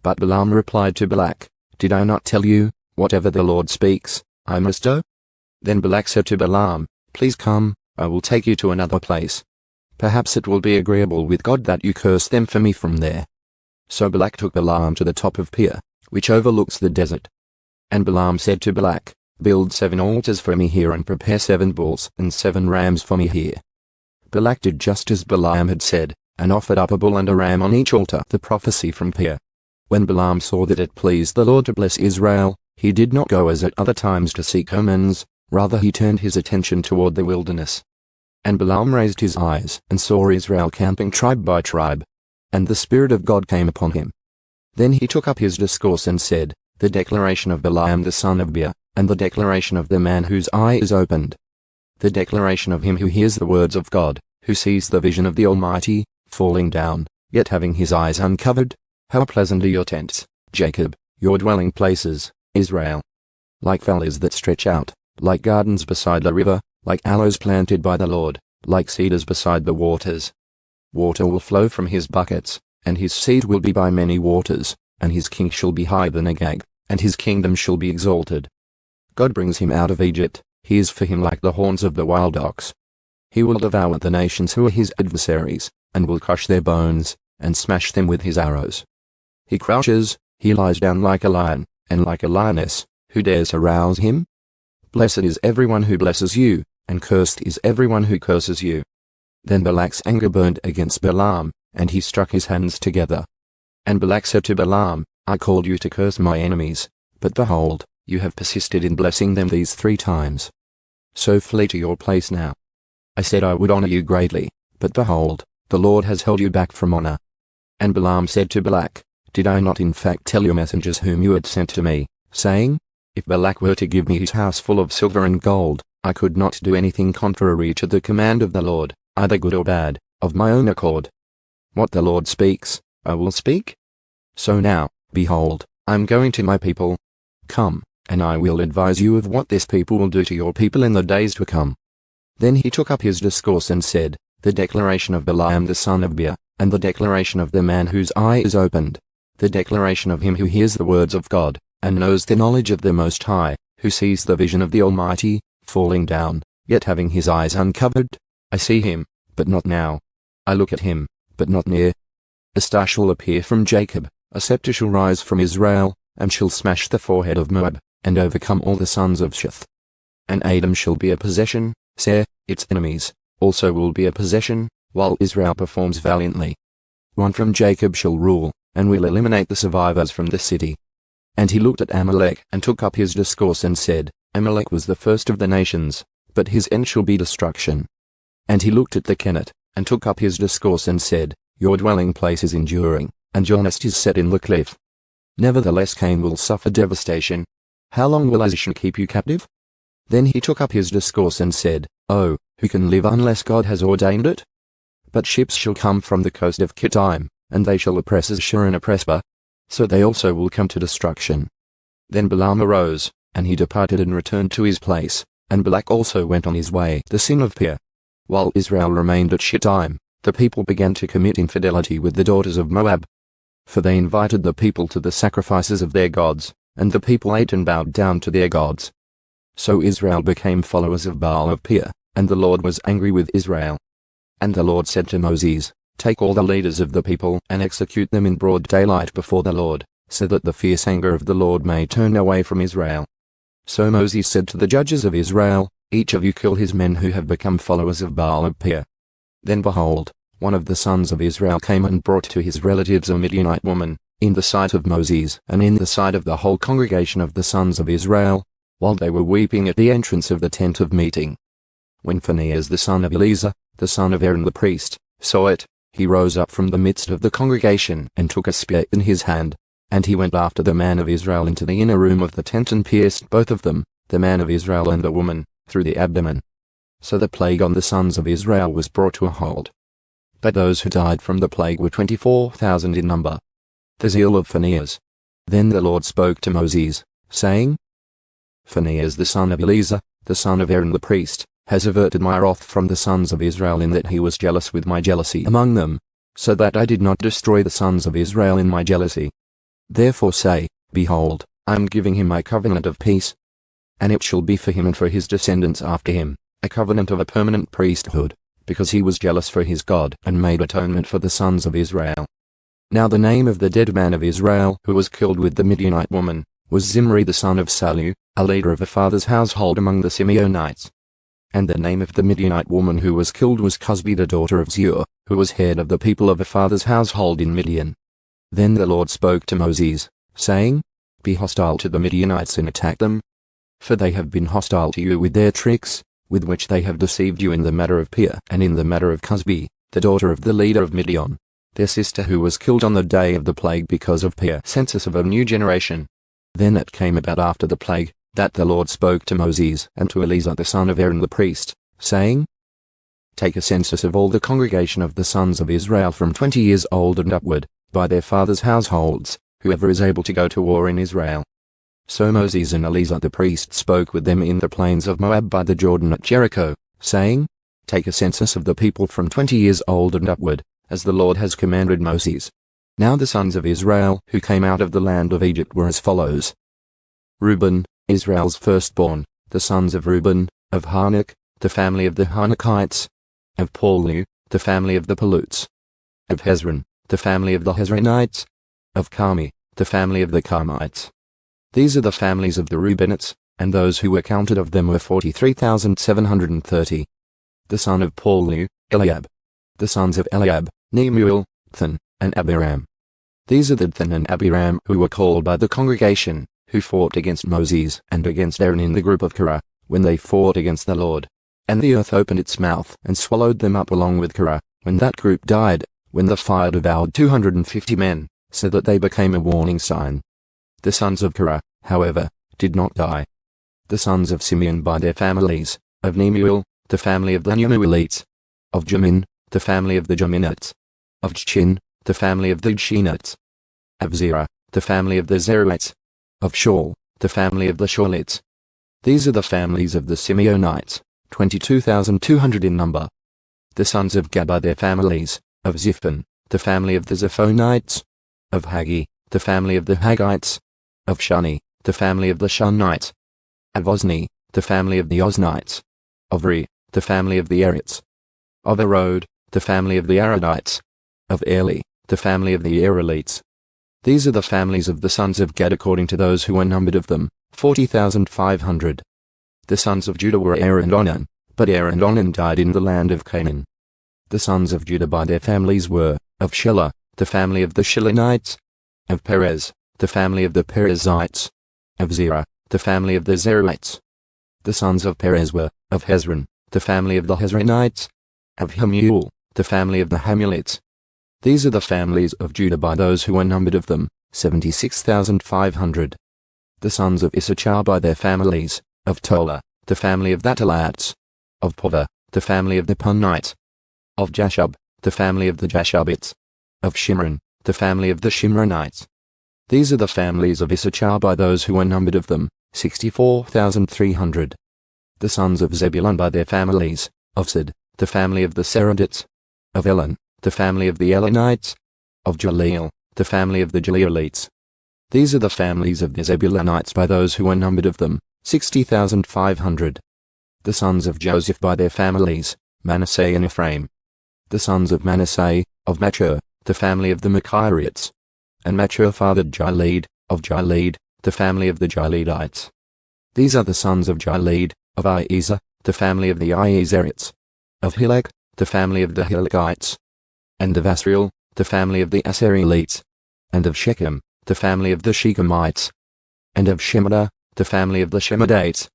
But Balaam replied to Balak, did I not tell you, whatever the Lord speaks, I must do? Then Balak said to Balaam, please come, I will take you to another place. Perhaps it will be agreeable with God that you curse them for me from there. So Balak took Balaam to the top of Peor, which overlooks the desert. And Balaam said to Balak, build 7 altars for me here and prepare 7 bulls and 7 rams for me here. Balak did just as Balaam had said, and offered up a bull and a ram on each altar. The prophecy from Peor. When Balaam saw that it pleased the Lord to bless Israel, he did not go as at other times to seek omens, rather he turned his attention toward the wilderness. And Balaam raised his eyes and saw Israel camping tribe by tribe. And the Spirit of God came upon him. Then he took up his discourse and said, the declaration of Balaam the son of Beor, and the declaration of the man whose eye is opened. The declaration of him who hears the words of God, who sees the vision of the Almighty, falling down, yet having his eyes uncovered. How pleasant are your tents, Jacob, your dwelling places, Israel. Like valleys that stretch out, like gardens beside the river, like aloes planted by the Lord, like cedars beside the waters. Water will flow from his buckets, and his seat will be by many waters, and his king shall be higher than Agag, and his kingdom shall be exalted. God brings him out of Egypt, he is for him like the horns of the wild ox. He will devour the nations who are his adversaries, and will crush their bones, and smash them with his arrows. He crouches, he lies down like a lion, and like a lioness, who dares arouse him? Blessed is everyone who blesses you, and cursed is everyone who curses you. Then Balak's anger burned against Balaam, and he struck his hands together. And Balak said to Balaam, I called you to curse my enemies, but behold, you have persisted in blessing them these 3 times. So flee to your place now. I said I would honor you greatly, but behold, the Lord has held you back from honor. And Balaam said to Balak, did I not in fact tell your messengers whom you had sent to me, saying, if Balak were to give me his house full of silver and gold, I could not do anything contrary to the command of the Lord, either good or bad, of my own accord. What the Lord speaks, I will speak. So now, behold, I am going to my people. Come, and I will advise you of what this people will do to your people in the days to come. Then he took up his discourse and said, the declaration of Balaam the son of Beor, and the declaration of the man whose eye is opened, the declaration of him who hears the words of God, and knows the knowledge of the Most High, who sees the vision of the Almighty, falling down, yet having his eyes uncovered. I see him, but not now. I look at him, but not near. A star shall appear from Jacob, a scepter shall rise from Israel, and shall smash the forehead of Moab, and overcome all the sons of Sheth. And Edom shall be a possession, Seir, its enemies, also will be a possession, while Israel performs valiantly. One from Jacob shall rule, and will eliminate the survivors from the city. And he looked at Amalek, and took up his discourse and said, Amalek was the first of the nations, but his end shall be destruction. And he looked at the Kenet, and took up his discourse and said, your dwelling place is enduring, and your nest is set in the cliff. Nevertheless Cain will suffer devastation. How long will Asshur keep you captive? Then he took up his discourse and said, oh, who can live unless God has ordained it? But ships shall come from the coast of Kittim, and they shall oppress Asshur and oppress Ba. So they also will come to destruction. Then Balaam arose, and he departed and returned to his place, and Balak also went on his way. The sin of Peor. While Israel remained at Shittim, the people began to commit infidelity with the daughters of Moab. For they invited the people to the sacrifices of their gods, and the people ate and bowed down to their gods. So Israel became followers of Baal of Peor, and the Lord was angry with Israel. And the Lord said to Moses, take all the leaders of the people and execute them in broad daylight before the Lord, so that the fierce anger of the Lord may turn away from Israel. So Moses said to the judges of Israel, each of you kill his men who have become followers of Baal of Peor. Then behold, one of the sons of Israel came and brought to his relatives a Midianite woman, in the sight of Moses and in the sight of the whole congregation of the sons of Israel, while they were weeping at the entrance of the tent of meeting. When Phinehas the son of Eleazar, the son of Aaron the priest, saw it, he rose up from the midst of the congregation and took a spear in his hand, and he went after the man of Israel into the inner room of the tent and pierced both of them, the man of Israel and the woman, through the abdomen. So the plague on the sons of Israel was brought to a halt. But those who died from the plague were 24,000 in number. The zeal of Phinehas. Then the Lord spoke to Moses, saying, Phinehas the son of Eleazar, the son of Aaron the priest, has averted my wrath from the sons of Israel in that he was jealous with my jealousy among them, so that I did not destroy the sons of Israel in my jealousy. Therefore say, Behold, I am giving him my covenant of peace. And it shall be for him and for his descendants after him, a covenant of a permanent priesthood, because he was jealous for his God and made atonement for the sons of Israel. Now the name of the dead man of Israel who was killed with the Midianite woman was Zimri the son of Salu, a leader of a father's household among the Simeonites. And the name of the Midianite woman who was killed was Cosbi the daughter of Zur, who was head of the people of a father's household in Midian. Then the Lord spoke to Moses, saying, Be hostile to the Midianites and attack them. For they have been hostile to you with their tricks, with which they have deceived you in the matter of Peah and in the matter of Cosbi, the daughter of the leader of Midian, their sister who was killed on the day of the plague because of Peah, census of a new generation. Then it came about after the plague, that the Lord spoke to Moses and to Eleazar the son of Aaron the priest, saying, Take a census of all the congregation of the sons of Israel from 20 years old and upward, by their fathers' households, whoever is able to go to war in Israel. So Moses and Eleazar the priest spoke with them in the plains of Moab by the Jordan at Jericho, saying, Take a census of the people from 20 years old and upward, as the Lord has commanded Moses. Now the sons of Israel who came out of the land of Egypt were as follows. Reuben, Israel's firstborn, the sons of Reuben, of Hanok, the family of the Hanokites, of Palu, the family of the Palutes, of Hezron, the family of the Hezronites, of Carmi, the family of the Carmites. These are the families of the Reubenites, and those who were counted of them were 43,730. The son of Palu, Eliab. The sons of Eliab, Nemuel, Dathan, and Abiram. These are the Dathan and Abiram who were called by the congregation, who fought against Moses and against Aaron in the group of Korah, when they fought against the Lord. And the earth opened its mouth and swallowed them up along with Korah, when that group died, when the fire devoured 250 men, so that they became a warning sign. The sons of Korah, however, did not die. The sons of Simeon by their families, of Nemuel, the family of the Nemuelites, of Jamin, the family of the Jaminites, of Jchin, the family of the Jchinites, of Zerah, the family of the Zerahites, of Shaul, the family of the Shaulites. These are the families of the Simeonites, 22,200 in number. The sons of Gad by their families, of Ziphon, the family of the Ziphonites, of Haggi, the family of the Haggites, of Shuni, the family of the Shunites, of Ozni, the family of the Oznites, of Re, the family of the Erites, of Arod, the family of the Arodites, of Eli, the family of the Erelites. These are the families of the sons of Gad according to those who were numbered of them, 40,500. The sons of Judah were Er and Onan, but Er and Onan died in the land of Canaan. The sons of Judah by their families were, of Shelah, the family of the Shelonites, of Perez, the family of the Perizzites, of Zerah, the family of the Zerahites. The sons of Perez were, of Hezron, the family of the Hezronites, of Hamuel, the family of the Hamulites. These are the families of Judah by those who were numbered of them, 76,500. The sons of Issachar by their families, of Tola, the family of the Tolaites, of Puvah, the family of the Punites, of Jashub, the family of the Jashubites, of Shimron, the family of the Shimronites. These are the families of Issachar by those who were numbered of them, 64,300. The sons of Zebulun by their families, of Sid, the family of the Seredites, of Elon, the family of the Elonites, of Jaleel, the family of the Jaleelites. These are the families of the Zebulunites by those who were numbered of them, 60,500. The sons of Joseph by their families, Manasseh and Ephraim. The sons of Manasseh, of Machir, the family of the Machirites. And Machir fathered Gilead, of Gilead, the family of the Gileadites. These are the sons of Gilead, of Iezer, the family of the Iezerites. Of Helek, the family of the Helekites. and of Asriel, the family of the Asrielites, and of Shechem, the family of the Shechemites, and of Shemida, the family of the Shemidites,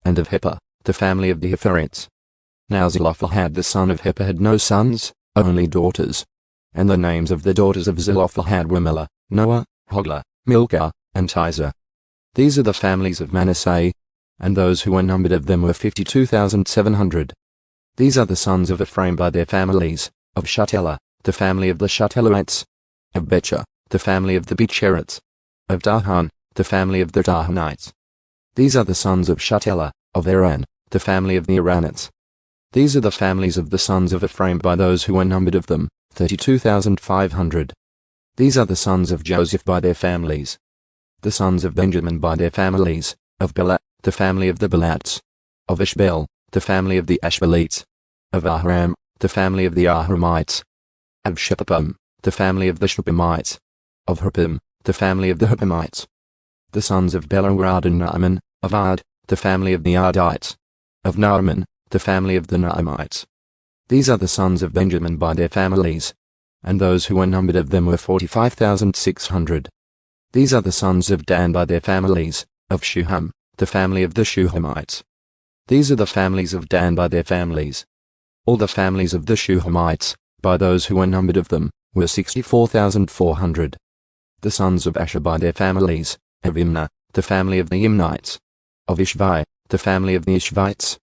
and of Heper, the family of the Hepherites. Now Zelophehad the son of Heper had no sons, only daughters. And the names of the daughters of Zelophehad were Milcah, Noah, Hoglah, Milcah, and Tirzah. These are the families of Manasseh, and those who were numbered of them were 52,700. These are the sons of Ephraim by their families, of Shuthelah, the family of the Shuthelaites, of Becher, the family of the Becherites, of Dahan, the family of the Dahanites. These are the sons of Shuthelah, of Aran, the family of the Aranites. These are the families of the sons of Ephraim by those who were numbered of them, 32,500. These are the sons of Joseph by their families. The sons of Benjamin by their families, of Bela, the family of the Belats, of Ishbel, the family of the Ashbelites, of Ahiram, the family of the Ahiramites, of Shepham, the family of the Shephamites, of Huppim, the family of the Huppimites. The sons of Bela were Ard and Naaman, of Ard, the family of the Ardites, of Naaman, the family of the Naamites. These are the sons of Benjamin by their families, and those who were numbered of them were 45,600. These are the sons of Dan by their families, of Shuham, the family of the Shuhamites. These are the families of Dan by their families. All the families of the Shuhamites, by those who were numbered of them, were 64,400. The sons of Asher by their families, of Imnah, the family of the Imnites, of Ishvi, the family of the Ishvites,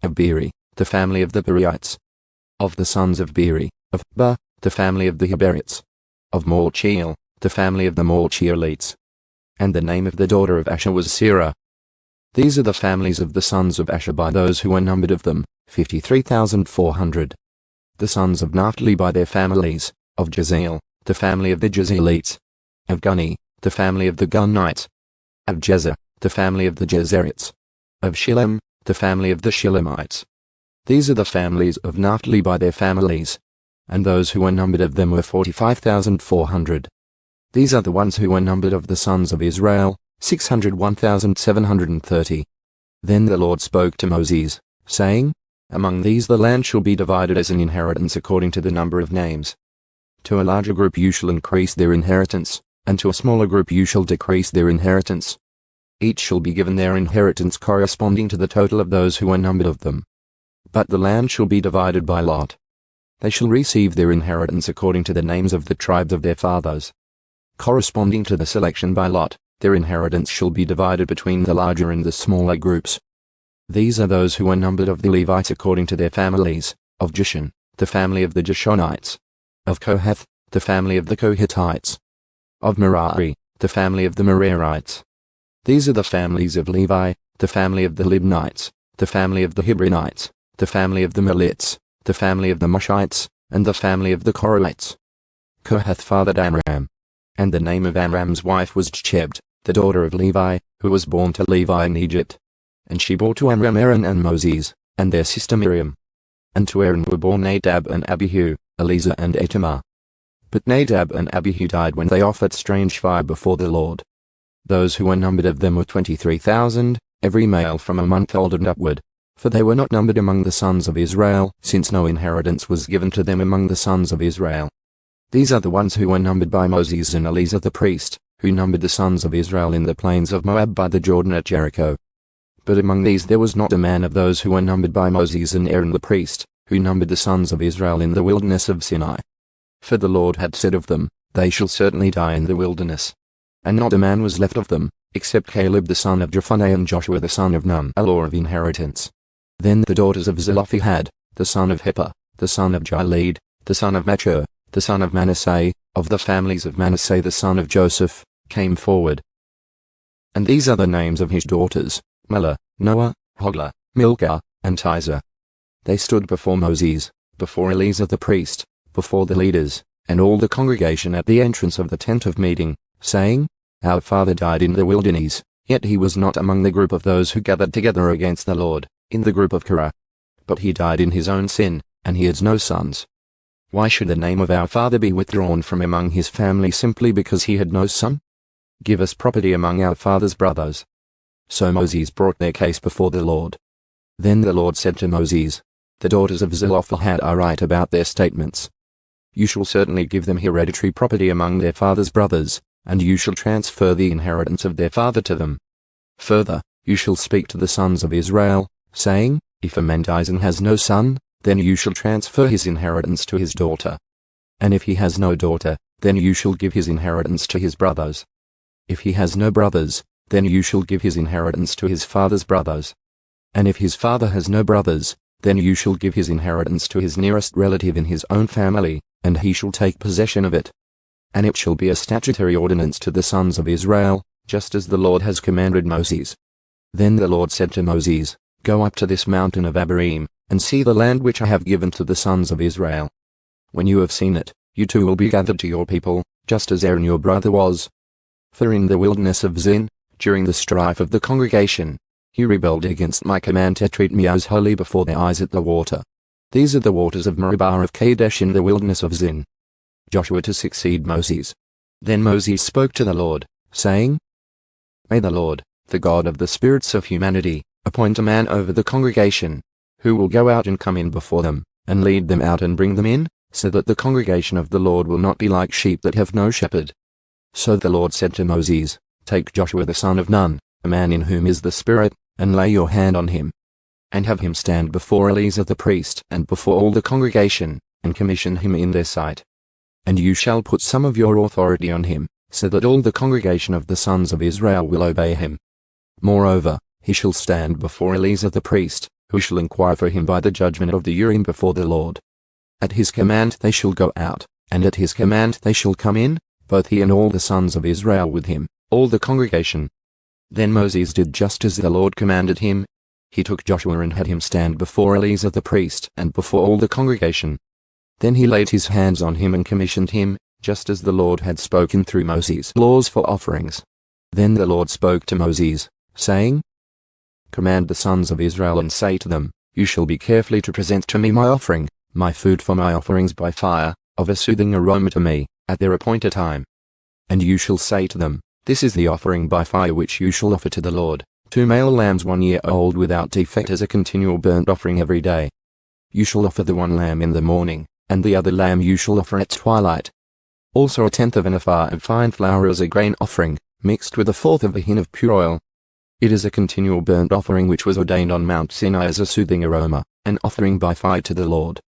of Beri, the family of the Beriites, of the sons of Beri, of Ba, the family of the Heberites, of Malchiel, the family of the Malchielites. And the name of the daughter of Asher was Serah. These are the families of the sons of Asher by those who were numbered of them, 53,400. The sons of Naphtali by their families, of Jezeel, the family of the Jezreelites, of Guni, the family of the Gunites, of Jezer, the family of the Jezerites, of Shillem, the family of the Shillemites. These are the families of Naphtali by their families, and those who were numbered of them were 45,400. These are the ones who were numbered of the sons of Israel, 601,730. Then the Lord spoke to Moses, saying, Among these the land shall be divided as an inheritance according to the number of names. To a larger group you shall increase their inheritance, and to a smaller group you shall decrease their inheritance. Each shall be given their inheritance corresponding to the total of those who are numbered of them. But the land shall be divided by lot. They shall receive their inheritance according to the names of the tribes of their fathers. Corresponding to the selection by lot, their inheritance shall be divided between the larger and the smaller groups. These are those who are numbered of the Levites according to their families, of Jeshon, the family of the Jeshonites, of Kohath, the family of the Kohathites, of Merari, the family of the Merarites. These are the families of Levi, the family of the Libnites, the family of the Hebronites, the family of the Melits, the family of the Mushites, and the family of the Korahites. Kohath fathered Amram. And the name of Amram's wife was Jochebed, the daughter of Levi, who was born to Levi in Egypt. And she bore to Amram Aaron and Moses, and their sister Miriam. And to Aaron were born Nadab and Abihu, Eleazar and Itamar. But Nadab and Abihu died when they offered strange fire before the Lord. Those who were numbered of them were 23,000, every male from a month old and upward. For they were not numbered among the sons of Israel, since no inheritance was given to them among the sons of Israel. These are the ones who were numbered by Moses and Eleazar the priest, who numbered the sons of Israel in the plains of Moab by the Jordan at Jericho. But among these there was not a man of those who were numbered by Moses and Aaron the priest, who numbered the sons of Israel in the wilderness of Sinai. For the Lord had said of them, They shall certainly die in the wilderness. And not a man was left of them, except Caleb the son of Jephunneh and Joshua the son of Nun, a law of inheritance. Then the daughters of Zelophehad, the son of Heper, the son of Gilead, the son of Machir, the son of Manasseh, of the families of Manasseh the son of Joseph, came forward. And these are the names of his daughters, Milcah, Noah, Hoglah, Milcah, and Tirzah. They stood before Moses, before Eleazar the priest, before the leaders, and all the congregation at the entrance of the tent of meeting, saying, Our father died in the wilderness, yet he was not among the group of those who gathered together against the Lord, in the group of Korah. But he died in his own sin, and he had no sons. Why should the name of our father be withdrawn from among his family simply because he had no son? Give us property among our father's brothers. So Moses brought their case before the Lord. Then the Lord said to Moses, The daughters of Zelophehad are right about their statements. you shall certainly give them hereditary property among their father's brothers, and you shall transfer the inheritance of their father to them. Further, you shall speak to the sons of Israel, saying, if a man dies and has no son, then you shall transfer his inheritance to his daughter. And if he has no daughter, then you shall give his inheritance to his brothers. If he has no brothers, then you shall give his inheritance to his father's brothers. And if his father has no brothers, then you shall give his inheritance to his nearest relative in his own family, and he shall take possession of it. And it shall be a statutory ordinance to the sons of Israel, just as the Lord has commanded Moses. Then the Lord said to Moses, Go up to this mountain of Abarim, and see the land which I have given to the sons of Israel. When you have seen it, you too will be gathered to your people, just as Aaron your brother was. For in the wilderness of Zin, during the strife of the congregation, you rebelled against my command to treat me as holy before their eyes at the water. These are the waters of Meribah of Kadesh in the wilderness of Zin. Joshua to succeed Moses. Then Moses spoke to the Lord, saying, May the Lord, the God of the spirits of humanity, appoint a man over the congregation, who will go out and come in before them, and lead them out and bring them in, so that the congregation of the Lord will not be like sheep that have no shepherd. So the Lord said to Moses, Take Joshua the son of Nun, a man in whom is the Spirit, and lay your hand on him, and have him stand before Eleazar the priest and before all the congregation, and commission him in their sight. And you shall put some of your authority on him, so that all the congregation of the sons of Israel will obey him. Moreover, he shall stand before Eleazar the priest, who shall inquire for him by the judgment of the Urim before the Lord. At his command they shall go out, and at his command they shall come in, both he and all the sons of Israel with him, all the congregation. Then Moses did just as the Lord commanded him. He took Joshua and had him stand before Eleazar the priest and before all the congregation. Then he laid his hands on him and commissioned him, just as the Lord had spoken through Moses, laws for offerings. Then the Lord spoke to Moses, saying, Command the sons of Israel and say to them, You shall be carefully to present to me my offering, my food for my offerings by fire, of a soothing aroma to me, at their appointed time. And you shall say to them, This is the offering by fire which you shall offer to the Lord, 2 male lambs 1 year old without defect as a continual burnt offering every day. You shall offer the one lamb in the morning, and the other lamb you shall offer at twilight. Also 1/10 of an ephah of fine flour as a grain offering, mixed with 1/4 of a hin of pure oil. It is a continual burnt offering which was ordained on Mount Sinai as a soothing aroma, an offering by fire to the Lord.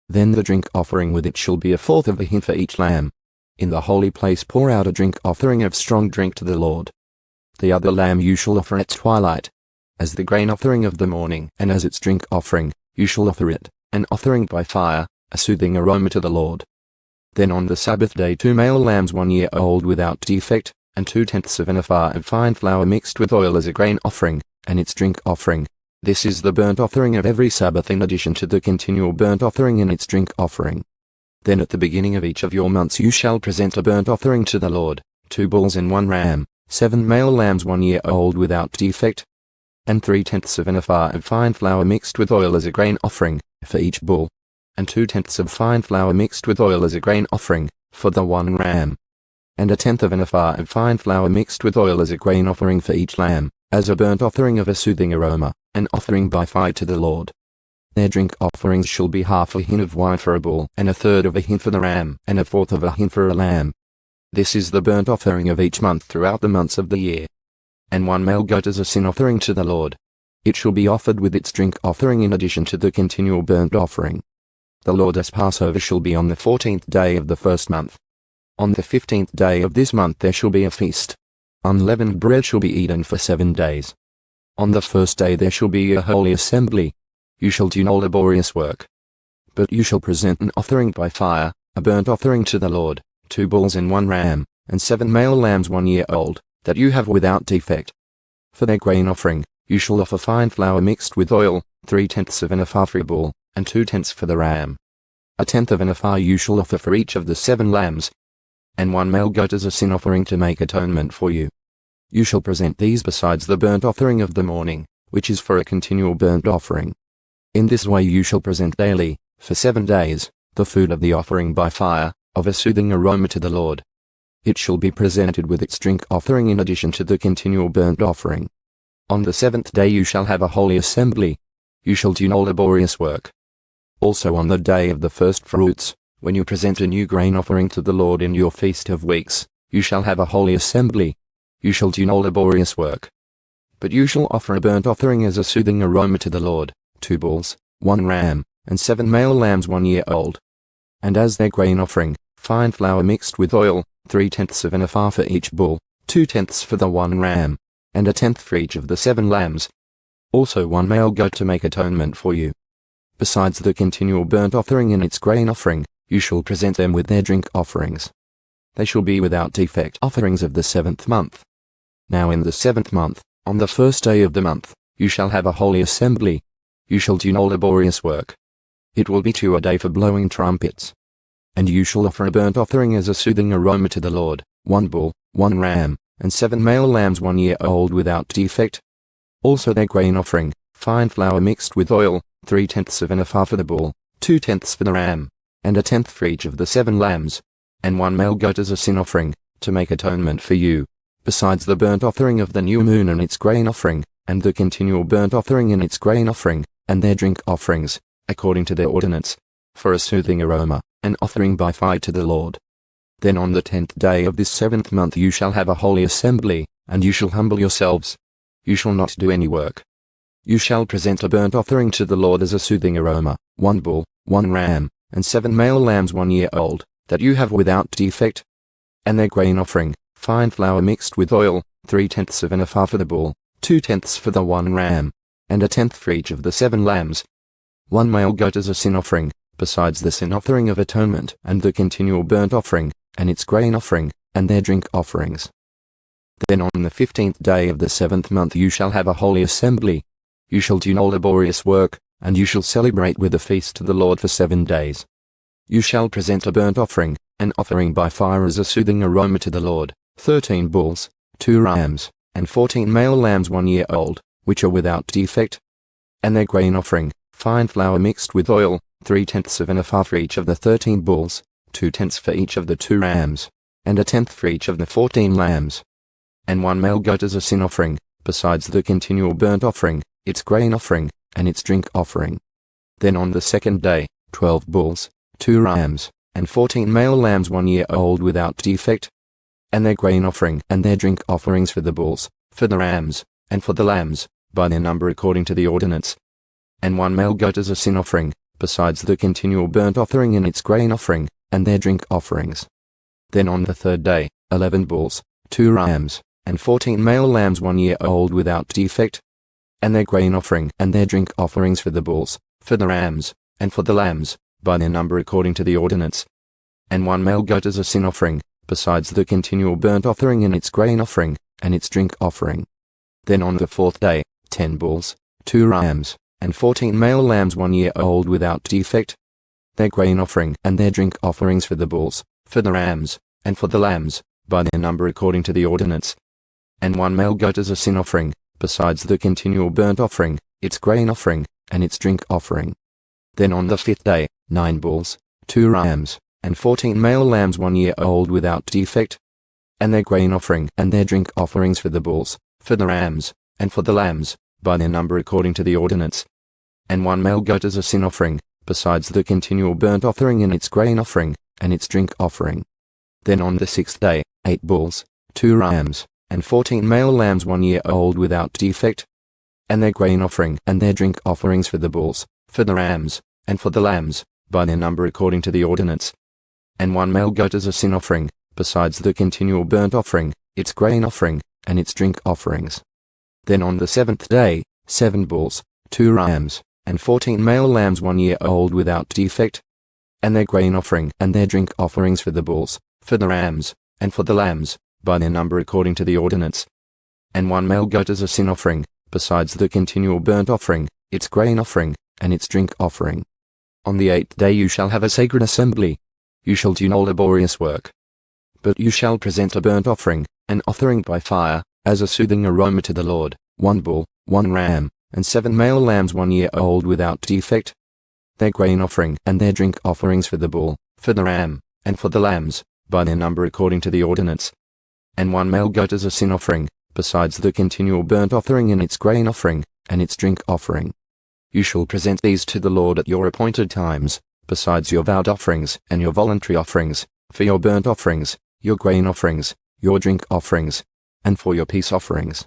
Then the drink offering with it shall be 1/4 of a hin for each lamb. In the holy place pour out a drink offering of strong drink to the Lord. The other lamb you shall offer at twilight. As the grain offering of the morning and as its drink offering, you shall offer it, an offering by fire, a soothing aroma to the Lord. Then on the Sabbath day 2 male lambs 1 year old without defect, and 2/10 of an ephah of fine flour mixed with oil as a grain offering, and its drink offering. This is the burnt offering of every Sabbath in addition to the continual burnt offering and its drink offering. Then at the beginning of each of your months you shall present a burnt offering to the Lord, 2 bulls and 1 ram, 7 male lambs 1 year old without defect, and 3/10 of an ephah of fine flour mixed with oil as a grain offering, for each bull, and 2/10 of fine flour mixed with oil as a grain offering, for the 1 ram, and 1/10 of an ephah of fine flour mixed with oil as a grain offering for each lamb, as a burnt offering of a soothing aroma, an offering by fire to the Lord. Their drink offerings shall be 1/2 a hin of wine for a bull, and 1/3 of a hin for the ram, and 1/4 of a hin for a lamb. This is the burnt offering of each month throughout the months of the year. And 1 male goat as a sin offering to the Lord. It shall be offered with its drink offering in addition to the continual burnt offering. The Lord's Passover shall be on the 14th day of the first month. On the 15th day of this month there shall be a feast. Unleavened bread shall be eaten for 7 days. On the first day there shall be a holy assembly. You shall do no laborious work. But you shall present an offering by fire, a burnt offering to the Lord, 2 bulls and 1 ram, and 7 male lambs 1 year old, that you have without defect. For their grain offering, you shall offer fine flour mixed with oil, 3/10 of an ephah for a bull, and 2/10 for the ram. 1/10 of an ephah you shall offer for each of the 7 lambs, and 1 male goat as a sin offering to make atonement for you. You shall present these besides the burnt offering of the morning, which is for a continual burnt offering. In this way you shall present daily, for 7 days, the food of the offering by fire, of a soothing aroma to the Lord. It shall be presented with its drink offering in addition to the continual burnt offering. On the 7th day you shall have a holy assembly. You shall do no laborious work. Also on the day of the first fruits, when you present a new grain offering to the Lord in your Feast of Weeks, you shall have a holy assembly. You shall do no laborious work. But you shall offer a burnt offering as a soothing aroma to the Lord, 2 bulls, 1 ram, and 7 male lambs 1 year old. And as their grain offering, fine flour mixed with oil, 3/10 of an ephah for each bull, 2/10 for the 1 ram, and 1/10 for each of the 7 lambs. Also 1 male goat to make atonement for you. Besides the continual burnt offering and its grain offering, you shall present them with their drink offerings. They shall be without defect offerings of the 7th month. Now in the 7th month, on the 1st day of the month, you shall have a holy assembly. You shall do no laborious work. It will be to you a day for blowing trumpets. And you shall offer a burnt offering as a soothing aroma to the Lord, 1 bull, 1 ram, and 7 male lambs 1 year old without defect. Also their grain offering, fine flour mixed with oil, 3/10 of an ephah for the bull, 2/10 for the ram, and 1/10 for each of the 7 lambs, and 1 male goat as a sin offering, to make atonement for you, besides the burnt offering of the new moon and its grain offering, and the continual burnt offering and its grain offering, and their drink offerings, according to their ordinance, for a soothing aroma, an offering by fire to the Lord. Then on the 10th day of this 7th month you shall have a holy assembly, and you shall humble yourselves. You shall not do any work. You shall present a burnt offering to the Lord as a soothing aroma, 1 bull, 1 ram, and 7 male lambs 1 year old, that you have without defect. And their grain offering, fine flour mixed with oil, 3/10 of an ephah for the bull, 2/10 for the 1 ram, and 1/10 for each of the 7 lambs. 1 male goat as a sin offering, besides the sin offering of atonement and the continual burnt offering, and its grain offering, and their drink offerings. Then on the 15th day of the 7th month you shall have a holy assembly. You shall do no laborious work, and you shall celebrate with a feast to the Lord for 7 days. You shall present a burnt offering, an offering by fire as a soothing aroma to the Lord, 13 bulls, 2 rams, and 14 male lambs 1 year old, which are without defect. And their grain offering, fine flour mixed with oil, 3/10 of an ephah for each of the 13 bulls, 2/10 for each of the 2 rams, and 1/10 for each of the 14 lambs. And 1 male goat as a sin offering, besides the continual burnt offering, its grain offering, and its drink offering. Then on the 2nd day, 12 bulls, 2 rams, and 14 male lambs 1 year old without defect. And their grain offering, and their drink offerings for the bulls, for the rams, and for the lambs, by their number according to the ordinance. And 1 male goat as a sin offering, besides the continual burnt offering and its grain offering, and their drink offerings. Then on the 3rd day, 11 bulls, 2 rams, and 14 male lambs 1 year old without defect. And their grain offering, and their drink offerings for the bulls, for the rams, and for the lambs, by their number according to the ordinance. And 1 male goat as a sin offering, besides the continual burnt offering and its grain offering, and its drink offering. Then on the 4th day, 10 bulls, 2 rams, and 14 male lambs 1 year old without defect. Their grain offering, and their drink offerings for the bulls, for the rams, and for the lambs, by their number according to the ordinance. And 1 male goat as a sin offering, besides the continual burnt offering, its grain offering, and its drink offering. Then on the 5th day, 9 bulls, 2 rams, and 14 male lambs 1 year old without defect. And their grain offering, and their drink offerings for the bulls, for the rams, and for the lambs, by their number according to the ordinance. And 1 male goat as a sin offering, besides the continual burnt offering and its grain offering, and its drink offering. Then on the 6th day, 8 bulls, 2 rams, and 14 male lambs 1 year old without defect. And their grain offering, and their drink offerings for the bulls, for the rams, and for the lambs, by their number according to the ordinance. And 1 male goat as a sin offering, besides the continual burnt offering, its grain offering, and its drink offerings. Then on the 7th day, 7 bulls, 2 rams, and 14 male lambs 1 year old without defect. And their grain offering, and their drink offerings for the bulls, for the rams, and for the lambs, by their number according to the ordinance. And 1 male goat as a sin offering, besides the continual burnt offering, its grain offering, and its drink offering. On the 8th day you shall have a sacred assembly. You shall do no laborious work. But you shall present a burnt offering, an offering by fire, as a soothing aroma to the Lord, 1 bull, 1 ram, and 7 male lambs 1 year old without defect. Their grain offering, and their drink offerings for the bull, for the ram, and for the lambs, by their number according to the ordinance. And 1 male goat as a sin offering, besides the continual burnt offering and its grain offering, and its drink offering. You shall present these to the Lord at your appointed times, besides your vowed offerings and your voluntary offerings, for your burnt offerings, your grain offerings, your drink offerings, and for your peace offerings.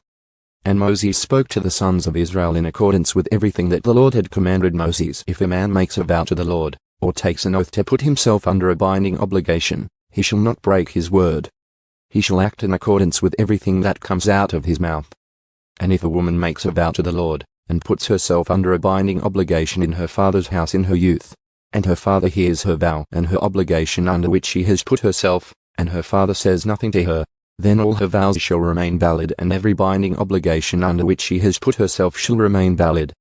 And Moses spoke to the sons of Israel in accordance with everything that the Lord had commanded Moses. If a man makes a vow to the Lord, or takes an oath to put himself under a binding obligation, he shall not break his word. He shall act in accordance with everything that comes out of his mouth. And if a woman makes a vow to the Lord, and puts herself under a binding obligation in her father's house in her youth, and her father hears her vow and her obligation under which she has put herself, and her father says nothing to her, then all her vows shall remain valid, and every binding obligation under which she has put herself shall remain valid.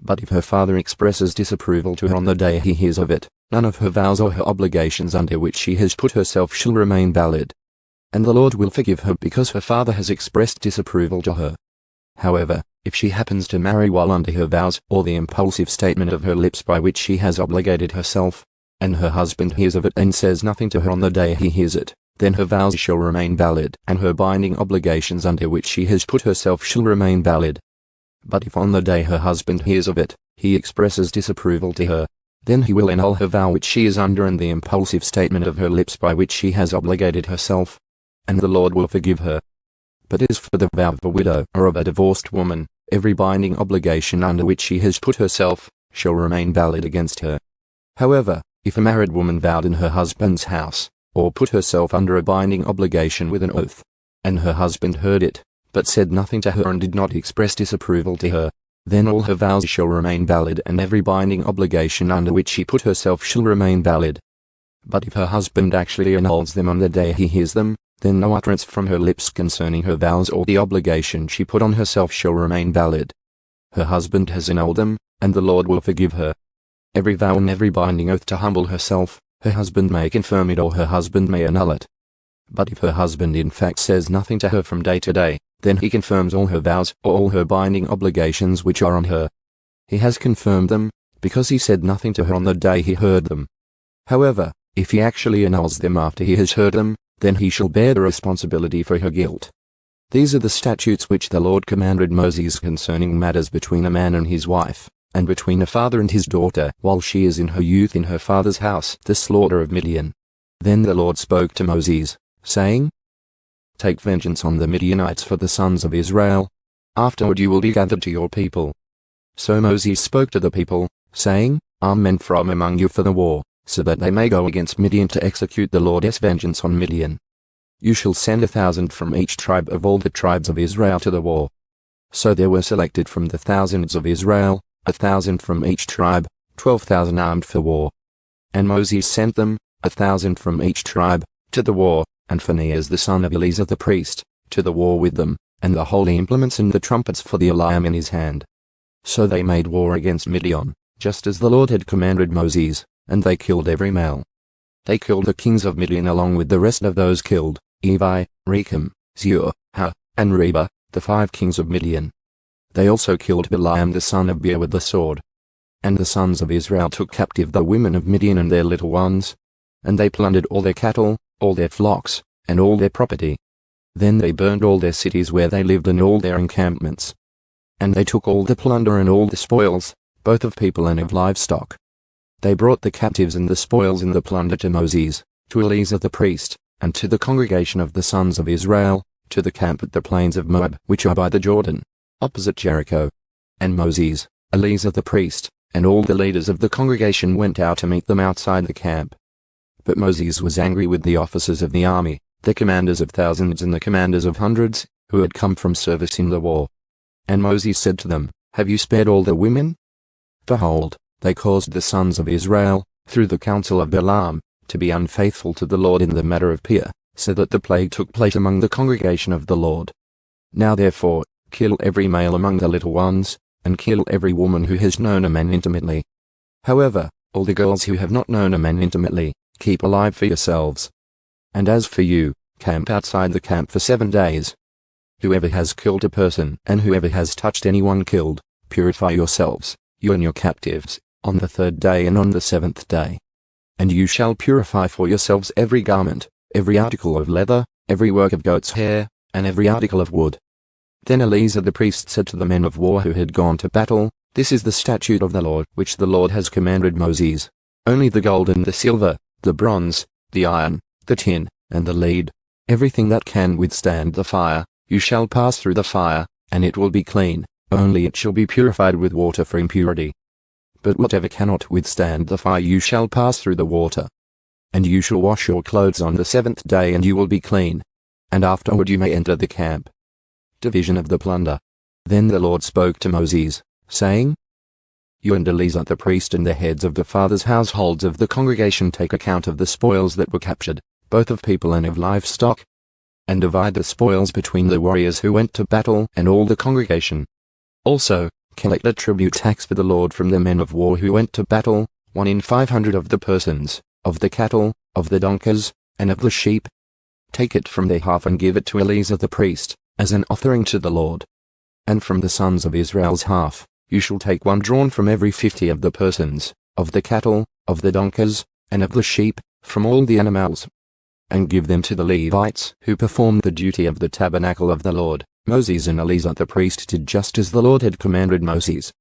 But if her father expresses disapproval to her on the day he hears of it, none of her vows or her obligations under which she has put herself shall remain valid. And the Lord will forgive her because her father has expressed disapproval to her. However, if she happens to marry while under her vows, or the impulsive statement of her lips by which she has obligated herself, and her husband hears of it and says nothing to her on the day he hears it, then her vows shall remain valid, and her binding obligations under which she has put herself shall remain valid. But if on the day her husband hears of it, he expresses disapproval to her, then he will annul her vow which she is under and the impulsive statement of her lips by which she has obligated herself, and the Lord will forgive her. But as for the vow of a widow or of a divorced woman, every binding obligation under which she has put herself shall remain valid against her. However, if a married woman vowed in her husband's house, or put herself under a binding obligation with an oath, and her husband heard it, but said nothing to her and did not express disapproval to her, then all her vows shall remain valid and every binding obligation under which she put herself shall remain valid. But if her husband actually annuls them on the day he hears them, then no utterance from her lips concerning her vows or the obligation she put on herself shall remain valid. Her husband has annulled them, and the Lord will forgive her. Every vow and every binding oath to humble herself, her husband may confirm it or her husband may annul it. But if her husband in fact says nothing to her from day to day, then he confirms all her vows or all her binding obligations which are on her. He has confirmed them, because he said nothing to her on the day he heard them. However, if he actually annuls them after he has heard them, then he shall bear the responsibility for her guilt. These are the statutes which the Lord commanded Moses concerning matters between a man and his wife, and between a father and his daughter, while she is in her youth in her father's house, the slaughter of Midian. Then the Lord spoke to Moses, saying, Take vengeance on the Midianites for the sons of Israel. Afterward you will be gathered to your people. So Moses spoke to the people, saying, Arm men from among you for the war, so that they may go against Midian to execute the Lord's vengeance on Midian. You shall send 1,000 from each tribe of all the tribes of Israel to the war. So there were selected from the thousands of Israel, 1,000 from each tribe, 12,000 armed for war. And Moses sent them, 1,000 from each tribe, to the war, and Phinehas the son of Eleazar the priest, to the war with them, and the holy implements and the trumpets for the Eliam in his hand. So they made war against Midian, just as the Lord had commanded Moses, and they killed every male. They killed the kings of Midian along with the rest of those killed, Evi, Rechem, Zur, Ha, and Reba, the 5 kings of Midian. They also killed Balaam the son of Beor with the sword. And the sons of Israel took captive the women of Midian and their little ones, and they plundered all their cattle, all their flocks, and all their property. Then they burned all their cities where they lived and all their encampments. And they took all the plunder and all the spoils, both of people and of livestock. They brought the captives and the spoils and the plunder to Moses, to Eleazar the priest, and to the congregation of the sons of Israel, to the camp at the plains of Moab, which are by the Jordan, opposite Jericho. And Moses, Eleazar the priest, and all the leaders of the congregation went out to meet them outside the camp. But Moses was angry with the officers of the army, the commanders of thousands and the commanders of hundreds, who had come from service in the war. And Moses said to them, Have you spared all the women? Behold, they caused the sons of Israel, through the counsel of Balaam, to be unfaithful to the Lord in the matter of Peor, so that the plague took place among the congregation of the Lord. Now therefore, kill every male among the little ones, and kill every woman who has known a man intimately. However, all the girls who have not known a man intimately, keep alive for yourselves. And as for you, camp outside the camp for 7 days. Whoever has killed a person and whoever has touched anyone killed, purify yourselves, you and your captives, on the 3rd day and on the 7th day. And you shall purify for yourselves every garment, every article of leather, every work of goat's hair, and every article of wood. Then Eleazar the priest said to the men of war who had gone to battle, This is the statute of the Lord which the Lord has commanded Moses. Only the gold and the silver, the bronze, the iron, the tin, and the lead, everything that can withstand the fire, you shall pass through the fire, and it will be clean, only it shall be purified with water for impurity. But whatever cannot withstand the fire you shall pass through the water. And you shall wash your clothes on the seventh day and you will be clean. And afterward you may enter the camp. Division of the plunder. Then the Lord spoke to Moses, saying, You and Eleazar the priest and the heads of the fathers' households of the congregation take account of the spoils that were captured, both of people and of livestock, and divide the spoils between the warriors who went to battle and all the congregation. Also, collect a tribute tax for the Lord from the men of war who went to battle, 1 in 500 of the persons, of the cattle, of the donkeys, and of the sheep. Take it from their half and give it to Eleazar the priest, as an offering to the Lord. And from the sons of Israel's half, you shall take 1 drawn from every 50 of the persons, of the cattle, of the donkeys, and of the sheep, from all the animals. And give them to the Levites who performed the duty of the tabernacle of the Lord. Moses and Eleazar the priest did just as the Lord had commanded Moses.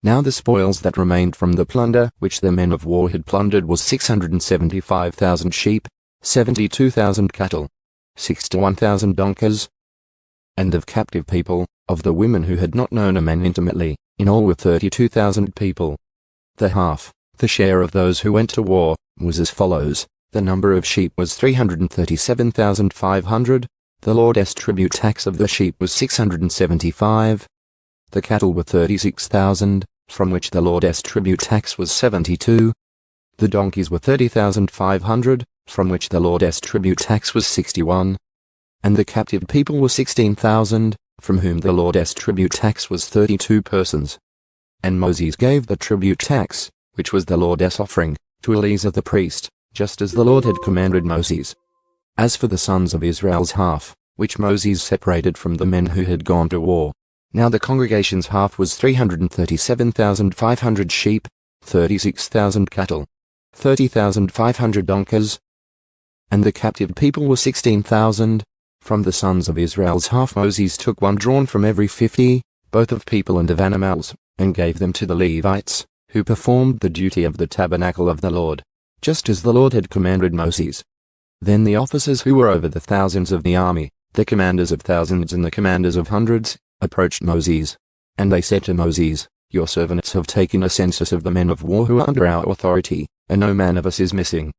Now the spoils that remained from the plunder which the men of war had plundered was 675,000 sheep, 72,000 cattle, 61,000 donkeys, and of captive people, of the women who had not known a man intimately, in all were 32,000 people. The half, the share of those who went to war, was as follows. The number of sheep was 337,500, the Lord's tribute tax of the sheep was 675. The cattle were 36,000, from which the Lord's tribute tax was 72. The donkeys were 30,500, from which the Lord's tribute tax was 61. And the captive people were 16,000, from whom the Lord's tribute tax was 32 persons. And Moses gave the tribute tax, which was the Lord's offering, to Eleazar the priest, just as the Lord had commanded Moses. As for the sons of Israel's half, which Moses separated from the men who had gone to war, now the congregation's half was 337,500 sheep, 36,000 cattle, 30,500 donkeys, and the captive people were 16,000. From the sons of Israel's half Moses took 1 drawn from every 50, both of people and of animals, and gave them to the Levites, who performed the duty of the tabernacle of the Lord, just as the Lord had commanded Moses. Then the officers who were over the thousands of the army, the commanders of thousands and the commanders of hundreds, approached Moses. And they said to Moses, Your servants have taken a census of the men of war who are under our authority, and no man of us is missing.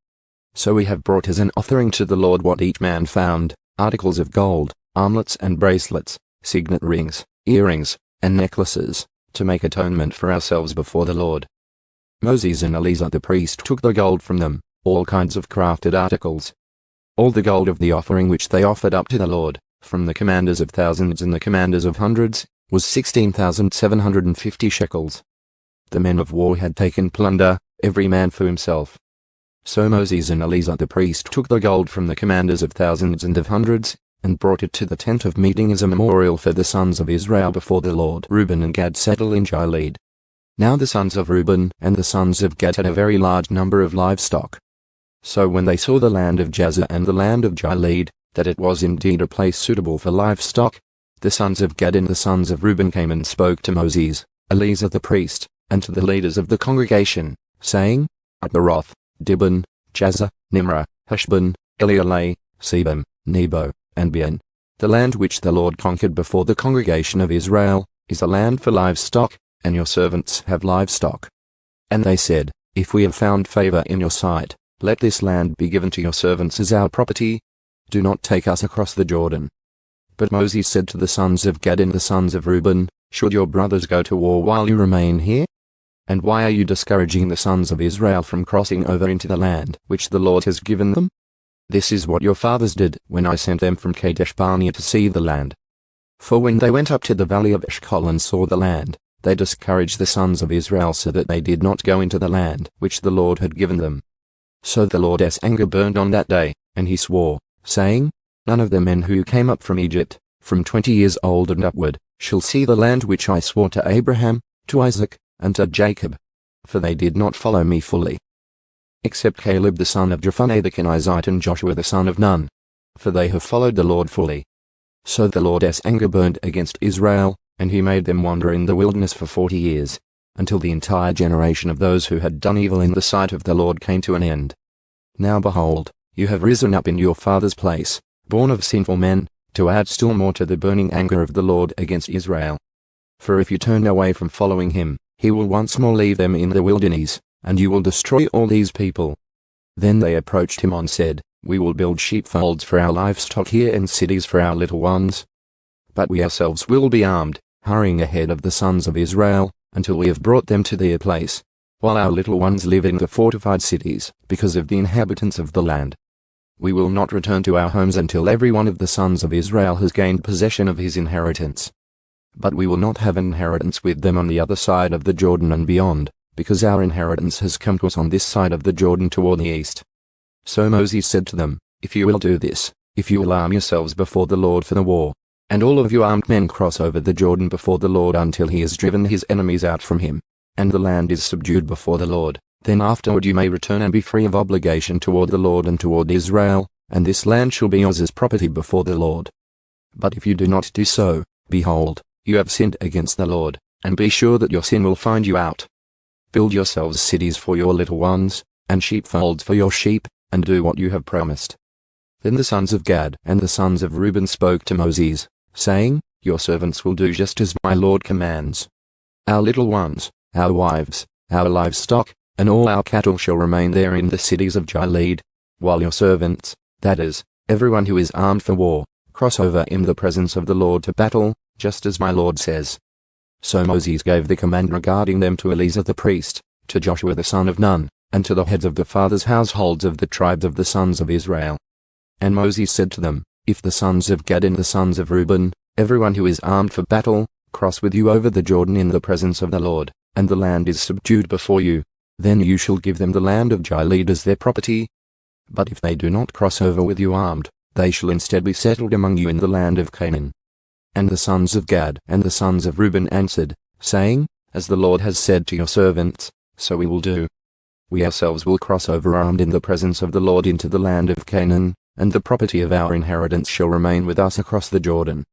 So we have brought as an offering to the Lord what each man found, articles of gold, armlets and bracelets, signet rings, earrings, and necklaces, to make atonement for ourselves before the Lord. Moses and Eleazar the priest took the gold from them, all kinds of crafted articles. All the gold of the offering which they offered up to the Lord, from the commanders of thousands and the commanders of hundreds, was 16,750 shekels. The men of war had taken plunder, every man for himself. So Moses and Eleazar the priest took the gold from the commanders of thousands and of hundreds, and brought it to the tent of meeting as a memorial for the sons of Israel before the Lord. Reuben and Gad settled in Gilead. Now the sons of Reuben and the sons of Gad had a very large number of livestock. So when they saw the land of Jazer and the land of Gilead, that it was indeed a place suitable for livestock, the sons of Gad and the sons of Reuben came and spoke to Moses, Eleazar the priest, and to the leaders of the congregation, saying, Ataroth, Dibon, Jazer, Nimrah, Heshbon, Elealeh, Sebam, Nebo, and Ben. The land which the Lord conquered before the congregation of Israel, is a land for livestock, and your servants have livestock. And they said, If we have found favor in your sight, let this land be given to your servants as our property. Do not take us across the Jordan. But Moses said to the sons of Gad and the sons of Reuben, Should your brothers go to war while you remain here? And why are you discouraging the sons of Israel from crossing over into the land which the Lord has given them? This is what your fathers did when I sent them from Kadesh Barnea to see the land. For when they went up to the valley of Eshcol and saw the land, they discouraged the sons of Israel so that they did not go into the land which the Lord had given them. So the Lord's anger burned on that day, and he swore, saying, None of the men who came up from Egypt, from 20 years old and upward, shall see the land which I swore to Abraham, to Isaac, and to Jacob. For they did not follow me fully. Except Caleb the son of Jephunneh the Kenizzite and Joshua the son of Nun. For they have followed the Lord fully. So the Lord's anger burned against Israel, and he made them wander in the wilderness for 40 years. until the entire generation of those who had done evil in the sight of the Lord came to an end. Now behold, you have risen up in your father's place, born of sinful men, to add still more to the burning anger of the Lord against Israel. For if you turn away from following him, he will once more leave them in the wilderness, and you will destroy all these people. Then they approached him and said, We will build sheepfolds for our livestock here and cities for our little ones. But we ourselves will be armed, hurrying ahead of the sons of Israel, until we have brought them to their place, while our little ones live in the fortified cities, because of the inhabitants of the land. We will not return to our homes until every one of the sons of Israel has gained possession of his inheritance. But we will not have an inheritance with them on the other side of the Jordan and beyond, because our inheritance has come to us on this side of the Jordan toward the east. So Moses said to them, If you will do this, if you will arm yourselves before the Lord for the war, and all of you armed men cross over the Jordan before the Lord until he has driven his enemies out from him, and the land is subdued before the Lord, then afterward you may return and be free of obligation toward the Lord and toward Israel, and this land shall be yours as property before the Lord. But if you do not do so, behold, you have sinned against the Lord, and be sure that your sin will find you out. Build yourselves cities for your little ones, and sheepfolds for your sheep, and do what you have promised. Then the sons of Gad and the sons of Reuben spoke to Moses, saying, Your servants will do just as my Lord commands. Our little ones, our wives, our livestock, and all our cattle shall remain there in the cities of Gilead, while your servants, that is, everyone who is armed for war, cross over in the presence of the Lord to battle, just as my Lord says. So Moses gave the command regarding them to Eleazar the priest, to Joshua the son of Nun, and to the heads of the fathers' households of the tribes of the sons of Israel. And Moses said to them, If the sons of Gad and the sons of Reuben, everyone who is armed for battle, cross with you over the Jordan in the presence of the Lord, and the land is subdued before you, then you shall give them the land of Gilead as their property. But if they do not cross over with you armed, they shall instead be settled among you in the land of Canaan. And the sons of Gad and the sons of Reuben answered, saying, As the Lord has said to your servants, so we will do. We ourselves will cross over armed in the presence of the Lord into the land of Canaan, and the property of our inheritance shall remain with us across the Jordan.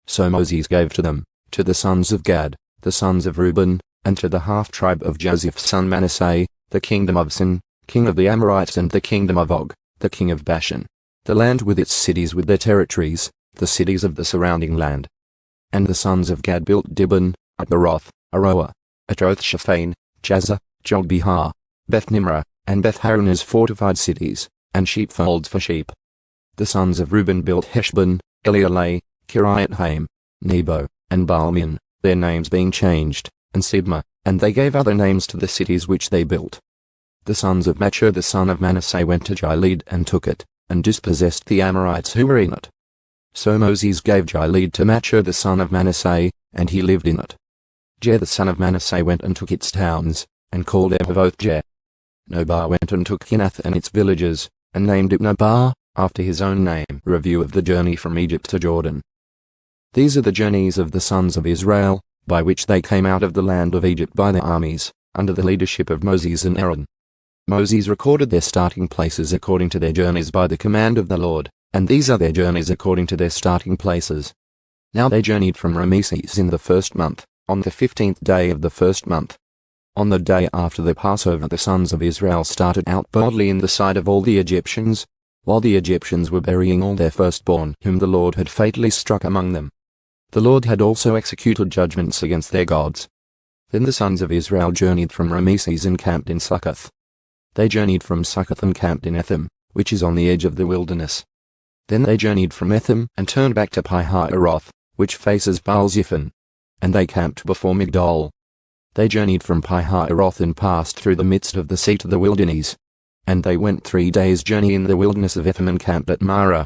So Moses gave to them, to the sons of Gad, the sons of Reuben, and to the half-tribe of Joseph's son Manasseh, the kingdom of Sin, king of the Amorites, and the kingdom of Og, the king of Bashan, the land with its cities with their territories, the cities of the surrounding land. And the sons of Gad built Dibon, Atbaroth, Aroah, Atroth-Shaphain, Jazer, Jogbehar, Beth-Nimrah, and Beth-Haran as fortified cities, and sheepfolds for sheep. The sons of Reuben built Heshbon, Elealeh, Kiriath-Haim, Nebo, and Baalmeon, their names being changed, and Sibmah, and they gave other names to the cities which they built. The sons of Machir the son of Manasseh went to Gilead and took it, and dispossessed the Amorites who were in it. So Moses gave Gilead to Machir the son of Manasseh, and he lived in it. Jer the son of Manasseh went and took its towns, and called them Havoth-Jer. Nobah went and took Kinath and its villages, and named it Nobah, after his own name. Review of the journey from Egypt to Jordan. These are the journeys of the sons of Israel, by which they came out of the land of Egypt by their armies, under the leadership of Moses and Aaron. Moses recorded their starting places according to their journeys by the command of the Lord, and these are their journeys according to their starting places. Now they journeyed from Rameses in the 1st month, on the 15th day of the 1st month. On the day after the Passover the sons of Israel started out boldly in the sight of all the Egyptians, while the Egyptians were burying all their firstborn whom the Lord had fatally struck among them. The Lord had also executed judgments against their gods. Then the sons of Israel journeyed from Rameses and camped in Succoth. They journeyed from Succoth and camped in Etham, which is on the edge of the wilderness. Then they journeyed from Etham and turned back to Pi-hahiroth, which faces Baal-zephon. And they camped before Migdol. They journeyed from Pi-hahiroth and passed through the midst of the sea to the wilderness. And they went 3 days' journey in the wilderness of Etham and camped at Marah.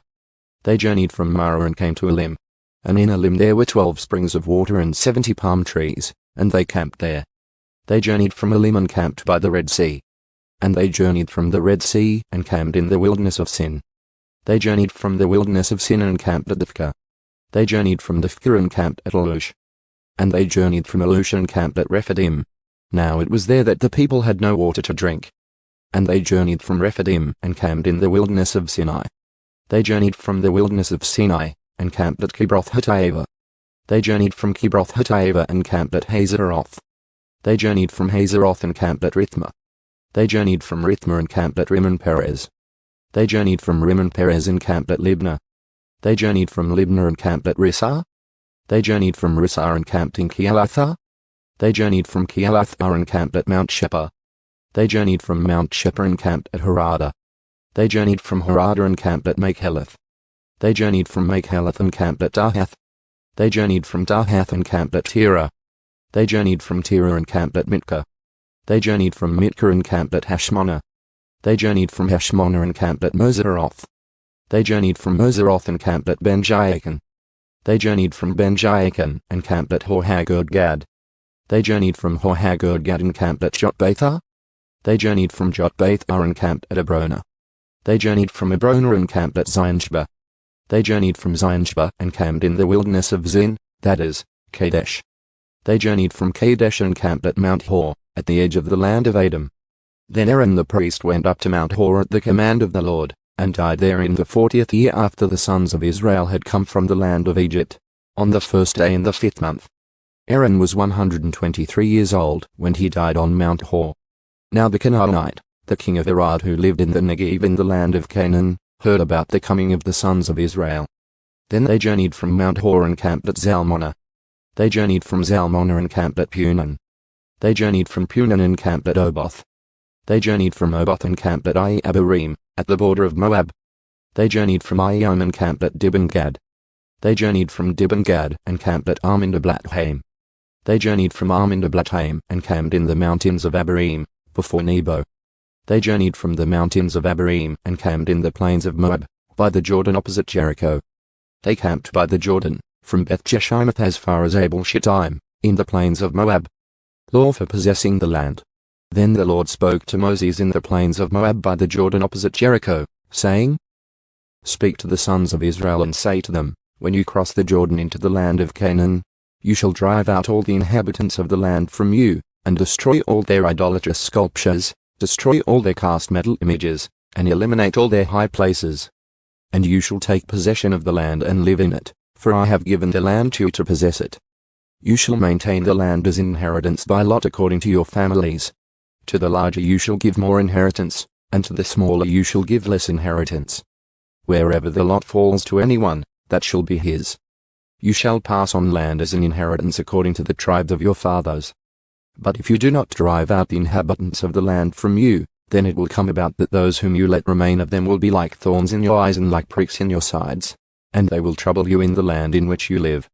They journeyed from Marah and came to Elim. And in Elim there were 12 springs of water and 70 palm trees, and they camped there. They journeyed from Elim and camped by the Red Sea. And they journeyed from the Red Sea and camped in the wilderness of Sin. They journeyed from the wilderness of Sin and camped at Dophkah. They journeyed from Dophkah and camped at Alush. And they journeyed from Alush and camped at Rephidim. Now it was there that the people had no water to drink. And they journeyed from Rephidim and camped in the wilderness of Sinai. They journeyed from the wilderness of Sinai and camped at Kibroth-Hattaavah. They journeyed from Kibroth-Hattaavah and camped at Hazeroth. They journeyed from Hazeroth and camped at Rithmah. They journeyed from Rithmah and camped at Rimmon Perez. They journeyed from Rimmon Perez and camped at Libnah. They journeyed from Libnah and camped at Rissah. They journeyed from Rissah and camped in Kealathah. They journeyed from Kealathah and camped at Mount Shepher. They journeyed from Mount Shepher and camped at Harada. They journeyed from Harada and camped at Makheleth. They journeyed from Makheleth and camped at Dahath. They journeyed from Dahath and camped at Terah. They journeyed from Terah and camped at Mitkah. They journeyed from Mitkah and camped at Hashmonah. They journeyed from Hashmonah and camped at Moseroth. They journeyed from Moseroth and camped at Ben-Jaakan. They journeyed from Ben-Jaakan and camped at Hor-Haggard-Gad. They journeyed from Hor-Haggard-Gad and camped at Jotbathah. They journeyed from Jotbathah and camped at Abrona. They journeyed from Abrona and camped at Zionshba. They journeyed from Zionshba and camped in the wilderness of Zin, that is, Kadesh. They journeyed from Kadesh and camped at Mount Hor, at the edge of the land of Edom. Then Aaron the priest went up to Mount Hor at the command of the Lord, and died there in the 40th year after the sons of Israel had come from the land of Egypt, on the 1st day in the 5th month. Aaron was 123 years old when he died on Mount Hor. Now the Canaanite, the king of Arad who lived in the Negev in the land of Canaan, heard about the coming of the sons of Israel. Then they journeyed from Mount Hor and camped at Zalmonah. They journeyed from Zalmonah and camped at Punon. They journeyed from Punon and camped at Oboth. They journeyed from Oboth and camped at Abarim, at the border of Moab. They journeyed from Iyyim and camped at Dibon-Gad. They journeyed from Dibon-Gad and camped at Armindablathaim. They journeyed from Armindablathaim and camped in the mountains of Abarim, before Nebo. They journeyed from the mountains of Abarim and camped in the plains of Moab, by the Jordan opposite Jericho. They camped by the Jordan, from Beth-Jeshimoth as far as Abel-Shittim, in the plains of Moab. Law for possessing the land. Then the Lord spoke to Moses in the plains of Moab by the Jordan opposite Jericho, saying, Speak to the sons of Israel and say to them, When you cross the Jordan into the land of Canaan, you shall drive out all the inhabitants of the land from you, and destroy all their idolatrous sculptures, destroy all their cast metal images, and eliminate all their high places. And you shall take possession of the land and live in it, for I have given the land to you to possess it. You shall maintain the land as inheritance by lot according to your families. To the larger you shall give more inheritance, and to the smaller you shall give less inheritance. Wherever the lot falls to anyone, that shall be his. You shall pass on land as an inheritance according to the tribes of your fathers. But if you do not drive out the inhabitants of the land from you, then it will come about that those whom you let remain of them will be like thorns in your eyes and like pricks in your sides, and they will trouble you in the land in which you live.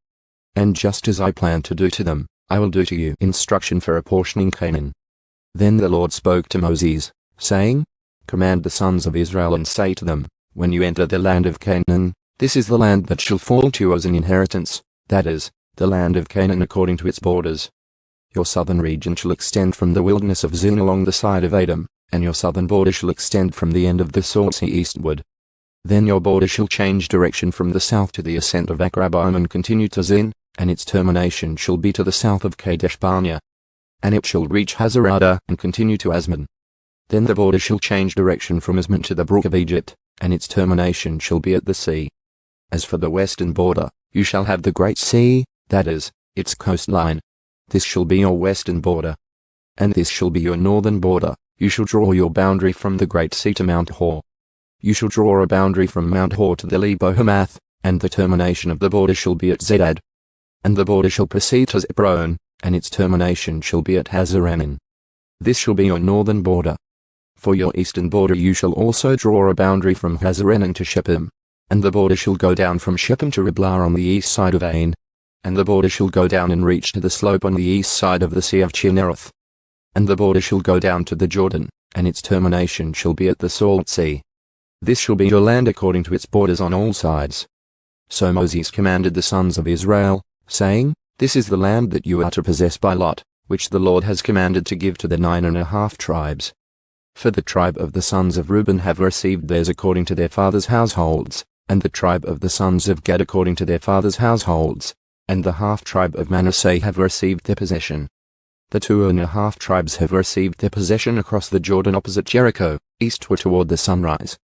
And just as I planned to do to them, I will do to you. Instruction for apportioning Canaan. Then the Lord spoke to Moses, saying, Command the sons of Israel and say to them, When you enter the land of Canaan, this is the land that shall fall to you as an inheritance, that is, the land of Canaan according to its borders. Your southern region shall extend from the wilderness of Zin along the side of Edom, and your southern border shall extend from the end of the Salt Sea eastward. Then your border shall change direction from the south to the ascent of Akrabbim and continue to Zin, and its termination shall be to the south of Kadesh Barnea. And it shall reach Hazarada and continue to Asman. Then the border shall change direction from Asman to the brook of Egypt, and its termination shall be at the sea. As for the western border, you shall have the great sea, that is, its coastline. This shall be your western border. And this shall be your northern border. You shall draw your boundary from the great sea to Mount Hor. You shall draw a boundary from Mount Hor to the Lebo Hamath, and the termination of the border shall be at Zedad. And the border shall proceed to Zebron, and its termination shall be at Hazaranan. This shall be your northern border. For your eastern border you shall also draw a boundary from Hazaranan to Shephem, and the border shall go down from Shephem to Riblah on the east side of Ain, and the border shall go down and reach to the slope on the east side of the Sea of Chinneroth. And the border shall go down to the Jordan, and its termination shall be at the Salt Sea. This shall be your land according to its borders on all sides. So Moses commanded the sons of Israel, saying, This is the land that you are to possess by lot, which the Lord has commanded to give to the 9½ tribes. For the tribe of the sons of Reuben have received theirs according to their fathers' households, and the tribe of the sons of Gad according to their fathers' households, and the half-tribe of Manasseh have received their possession. The 2½ tribes have received their possession across the Jordan opposite Jericho, eastward toward the sunrise.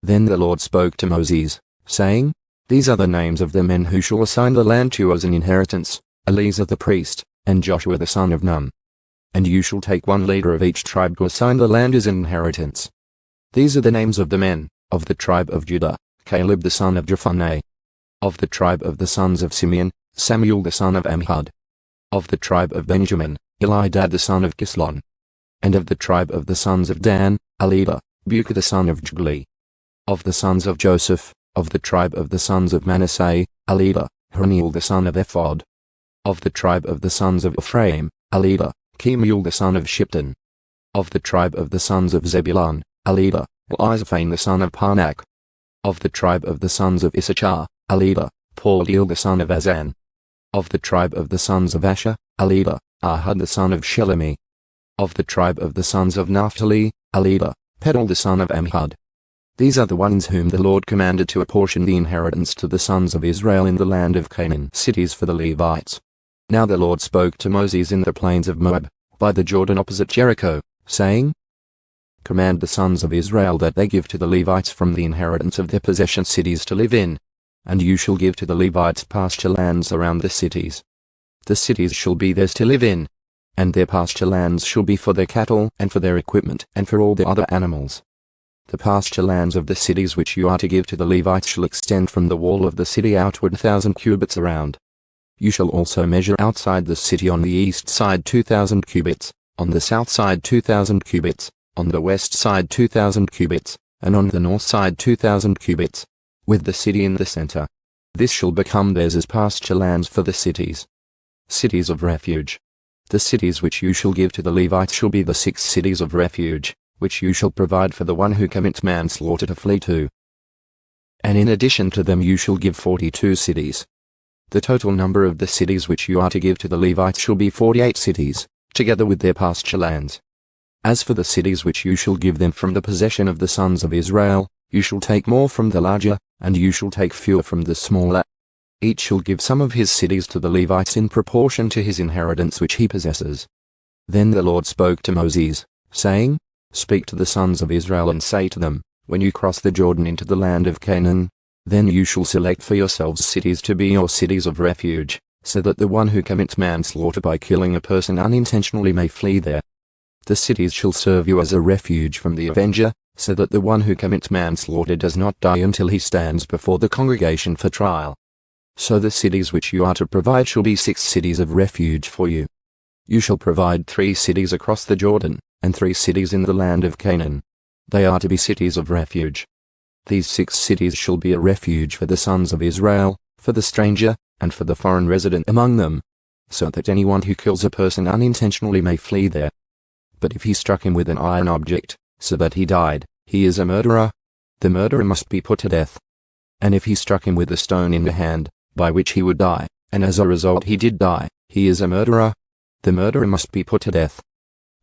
Then the Lord spoke to Moses, saying, These are the names of the men who shall assign the land to you as an inheritance, Eleazar the priest, and Joshua the son of Nun. and you shall take one leader of each tribe to assign the land as an inheritance. These are the names of the men, of the tribe of Judah, Caleb the son of Jephunneh. Of the tribe of the sons of Simeon, Samuel the son of Amhud. Of the tribe of Benjamin, Elidad the son of Kislon. And of the tribe of the sons of Dan, Elida, Buka the son of Jogli. Of the sons of Joseph, of the tribe of the sons of Manasseh, Elida, Haniel the son of Ephod. Of the tribe of the sons of Ephraim, Elida, Kemuel the son of Shipton. Of the tribe of the sons of Zebulun, Elida, Elizaphan the son of Parnak. Of the tribe of the sons of Issachar, Elida, Paltiel the son of Azan. Of the tribe of the sons of Asher, Elida, Ahud the son of Shelemi. Of the tribe of the sons of Naphtali, Elida, Pedal the son of Amhud. These are the ones whom the Lord commanded to apportion the inheritance to the sons of Israel in the land of Canaan, cities for the Levites. Now the Lord spoke to Moses in the plains of Moab, by the Jordan opposite Jericho, saying, Command the sons of Israel that they give to the Levites from the inheritance of their possession cities to live in. And you shall give to the Levites pasture lands around the cities. The cities shall be theirs to live in, and their pasture lands shall be for their cattle and for their equipment and for all their other animals. The pasture lands of the cities which you are to give to the Levites shall extend from the wall of the city outward 1,000 cubits around. You shall also measure outside the city on the east side 2,000 cubits, on the south side 2,000 cubits, on the west side 2,000 cubits, and on the north side 2,000 cubits. With the city in the center. This shall become theirs as pasture lands for the cities. Cities of refuge. The cities which you shall give to the Levites shall be the 6 cities of refuge, which you shall provide for the one who commits manslaughter to flee to. And in addition to them you shall give 42 cities. The total number of the cities which you are to give to the Levites shall be 48 cities, together with their pasture lands. As for the cities which you shall give them from the possession of the sons of Israel, you shall take more from the larger, and you shall take fewer from the smaller. Each shall give some of his cities to the Levites in proportion to his inheritance which he possesses. Then the Lord spoke to Moses, saying, Speak to the sons of Israel and say to them, When you cross the Jordan into the land of Canaan, then you shall select for yourselves cities to be your cities of refuge, so that the one who commits manslaughter by killing a person unintentionally may flee there. The cities shall serve you as a refuge from the avenger, so that the one who commits manslaughter does not die until he stands before the congregation for trial. So the cities which you are to provide shall be 6 cities of refuge for you. You shall provide 3 cities across the Jordan, and 3 cities in the land of Canaan. They are to be cities of refuge. These 6 cities shall be a refuge for the sons of Israel, for the stranger, and for the foreign resident among them, so that anyone who kills a person unintentionally may flee there. But if he struck him with an iron object, so that he died, he is a murderer. The murderer must be put to death. And if he struck him with a stone in the hand, by which he would die, and as a result he did die, he is a murderer. The murderer must be put to death.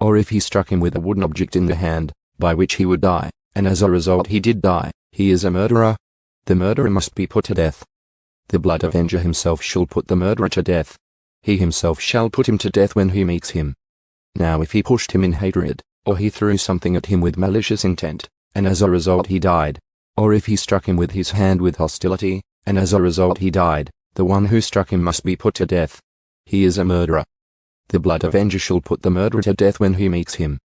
Or if he struck him with a wooden object in the hand, by which he would die, and as a result he did die, he is a murderer. The murderer must be put to death. The blood avenger himself shall put the murderer to death. He himself shall put him to death when he meets him. Now if he pushed him in hatred, or he threw something at him with malicious intent, and as a result he died, or if he struck him with his hand with hostility, and as a result he died, the one who struck him must be put to death. He is a murderer. The blood avenger shall put the murderer to death when he meets him.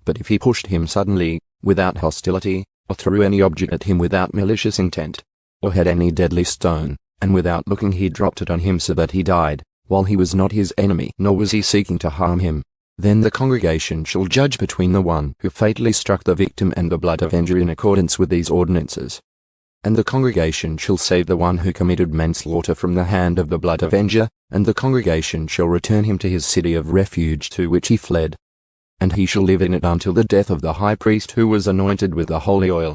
But if he pushed him suddenly, without hostility, or threw any object at him without malicious intent, or had any deadly stone, and without looking he dropped it on him so that he died, while he was not his enemy nor was he seeking to harm him, then the congregation shall judge between the one who fatally struck the victim and the blood avenger in accordance with these ordinances. And the congregation shall save the one who committed manslaughter from the hand of the blood avenger, and the congregation shall return him to his city of refuge to which he fled. And he shall live in it until the death of the high priest who was anointed with the holy oil.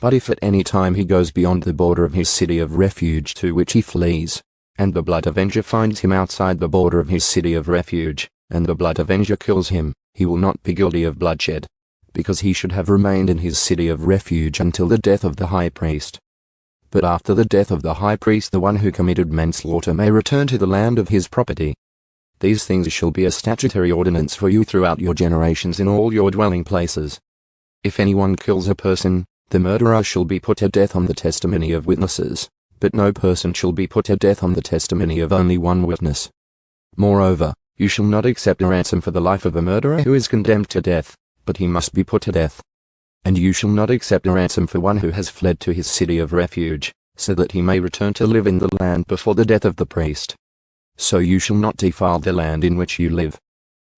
But if at any time he goes beyond the border of his city of refuge to which he flees, and the blood avenger finds him outside the border of his city of refuge, and the blood avenger kills him, he will not be guilty of bloodshed, because he should have remained in his city of refuge until the death of the high priest. But after the death of the high priest the one who committed manslaughter may return to the land of his property. These things shall be a statutory ordinance for you throughout your generations in all your dwelling places. If anyone kills a person, the murderer shall be put to death on the testimony of witnesses, but no person shall be put to death on the testimony of only one witness. Moreover, You shall not accept a ransom for the life of a murderer who is condemned to death, but he must be put to death. And you shall not accept a ransom for one who has fled to his city of refuge, so that he may return to live in the land before the death of the priest. So you shall not defile the land in which you live.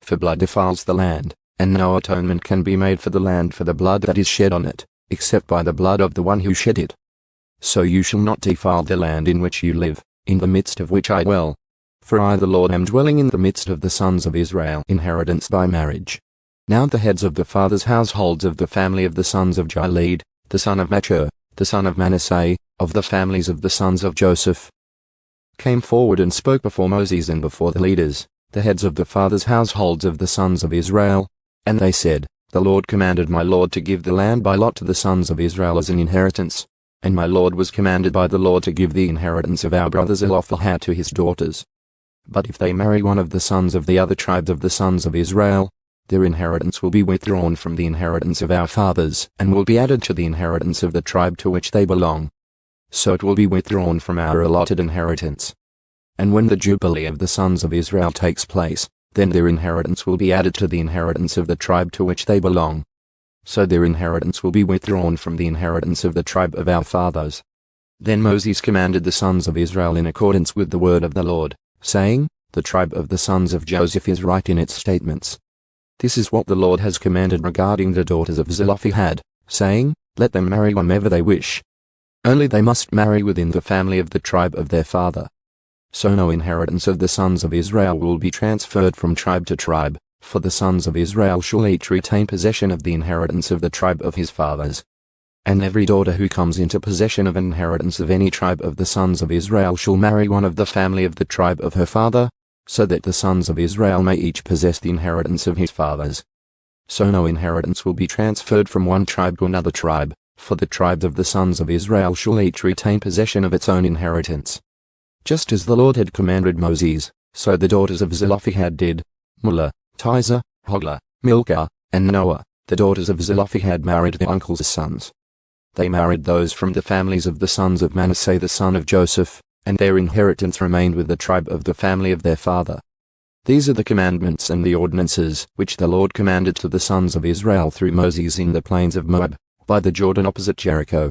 For blood defiles the land, and no atonement can be made for the land for the blood that is shed on it, except by the blood of the one who shed it. So you shall not defile the land in which you live, in the midst of which I dwell. For I the Lord am dwelling in the midst of the sons of Israel, inheritance by marriage. Now the heads of the fathers' households of the family of the sons of Gilead, the son of Machir, the son of Manasseh, of the families of the sons of Joseph, came forward and spoke before Moses and before the leaders, the heads of the fathers' households of the sons of Israel. And they said, The Lord commanded my Lord to give the land by lot to the sons of Israel as an inheritance, and my Lord was commanded by the Lord to give the inheritance of our brother Zelophehad to his daughters. But if they marry one of the sons of the other tribes of the sons of Israel, their inheritance will be withdrawn from the inheritance of our fathers, and will be added to the inheritance of the tribe to which they belong. So it will be withdrawn from our allotted inheritance. And when the Jubilee of the sons of Israel takes place, then their inheritance will be added to the inheritance of the tribe to which they belong. So their inheritance will be withdrawn from the inheritance of the tribe of our fathers. Then Moses commanded the sons of Israel in accordance with the word of the Lord, saying, The tribe of the sons of Joseph is right in its statements. This is what the Lord has commanded regarding the daughters of Zelophehad, saying, Let them marry whomever they wish. Only they must marry within the family of the tribe of their father. So no inheritance of the sons of Israel will be transferred from tribe to tribe, for the sons of Israel shall each retain possession of the inheritance of the tribe of his fathers. And every daughter who comes into possession of an inheritance of any tribe of the sons of Israel shall marry one of the family of the tribe of her father, so that the sons of Israel may each possess the inheritance of his fathers. So no inheritance will be transferred from one tribe to another tribe, for the tribes of the sons of Israel shall each retain possession of its own inheritance. Just as the Lord had commanded Moses, so the daughters of Zelophehad did. Mullah, Tirzah, Hoglah, Milcah, and Noah, the daughters of Zelophehad married their uncles' sons. They married those from the families of the sons of Manasseh the son of Joseph, and their inheritance remained with the tribe of the family of their father. These are the commandments and the ordinances which the Lord commanded to the sons of Israel through Moses in the plains of Moab, by the Jordan opposite Jericho,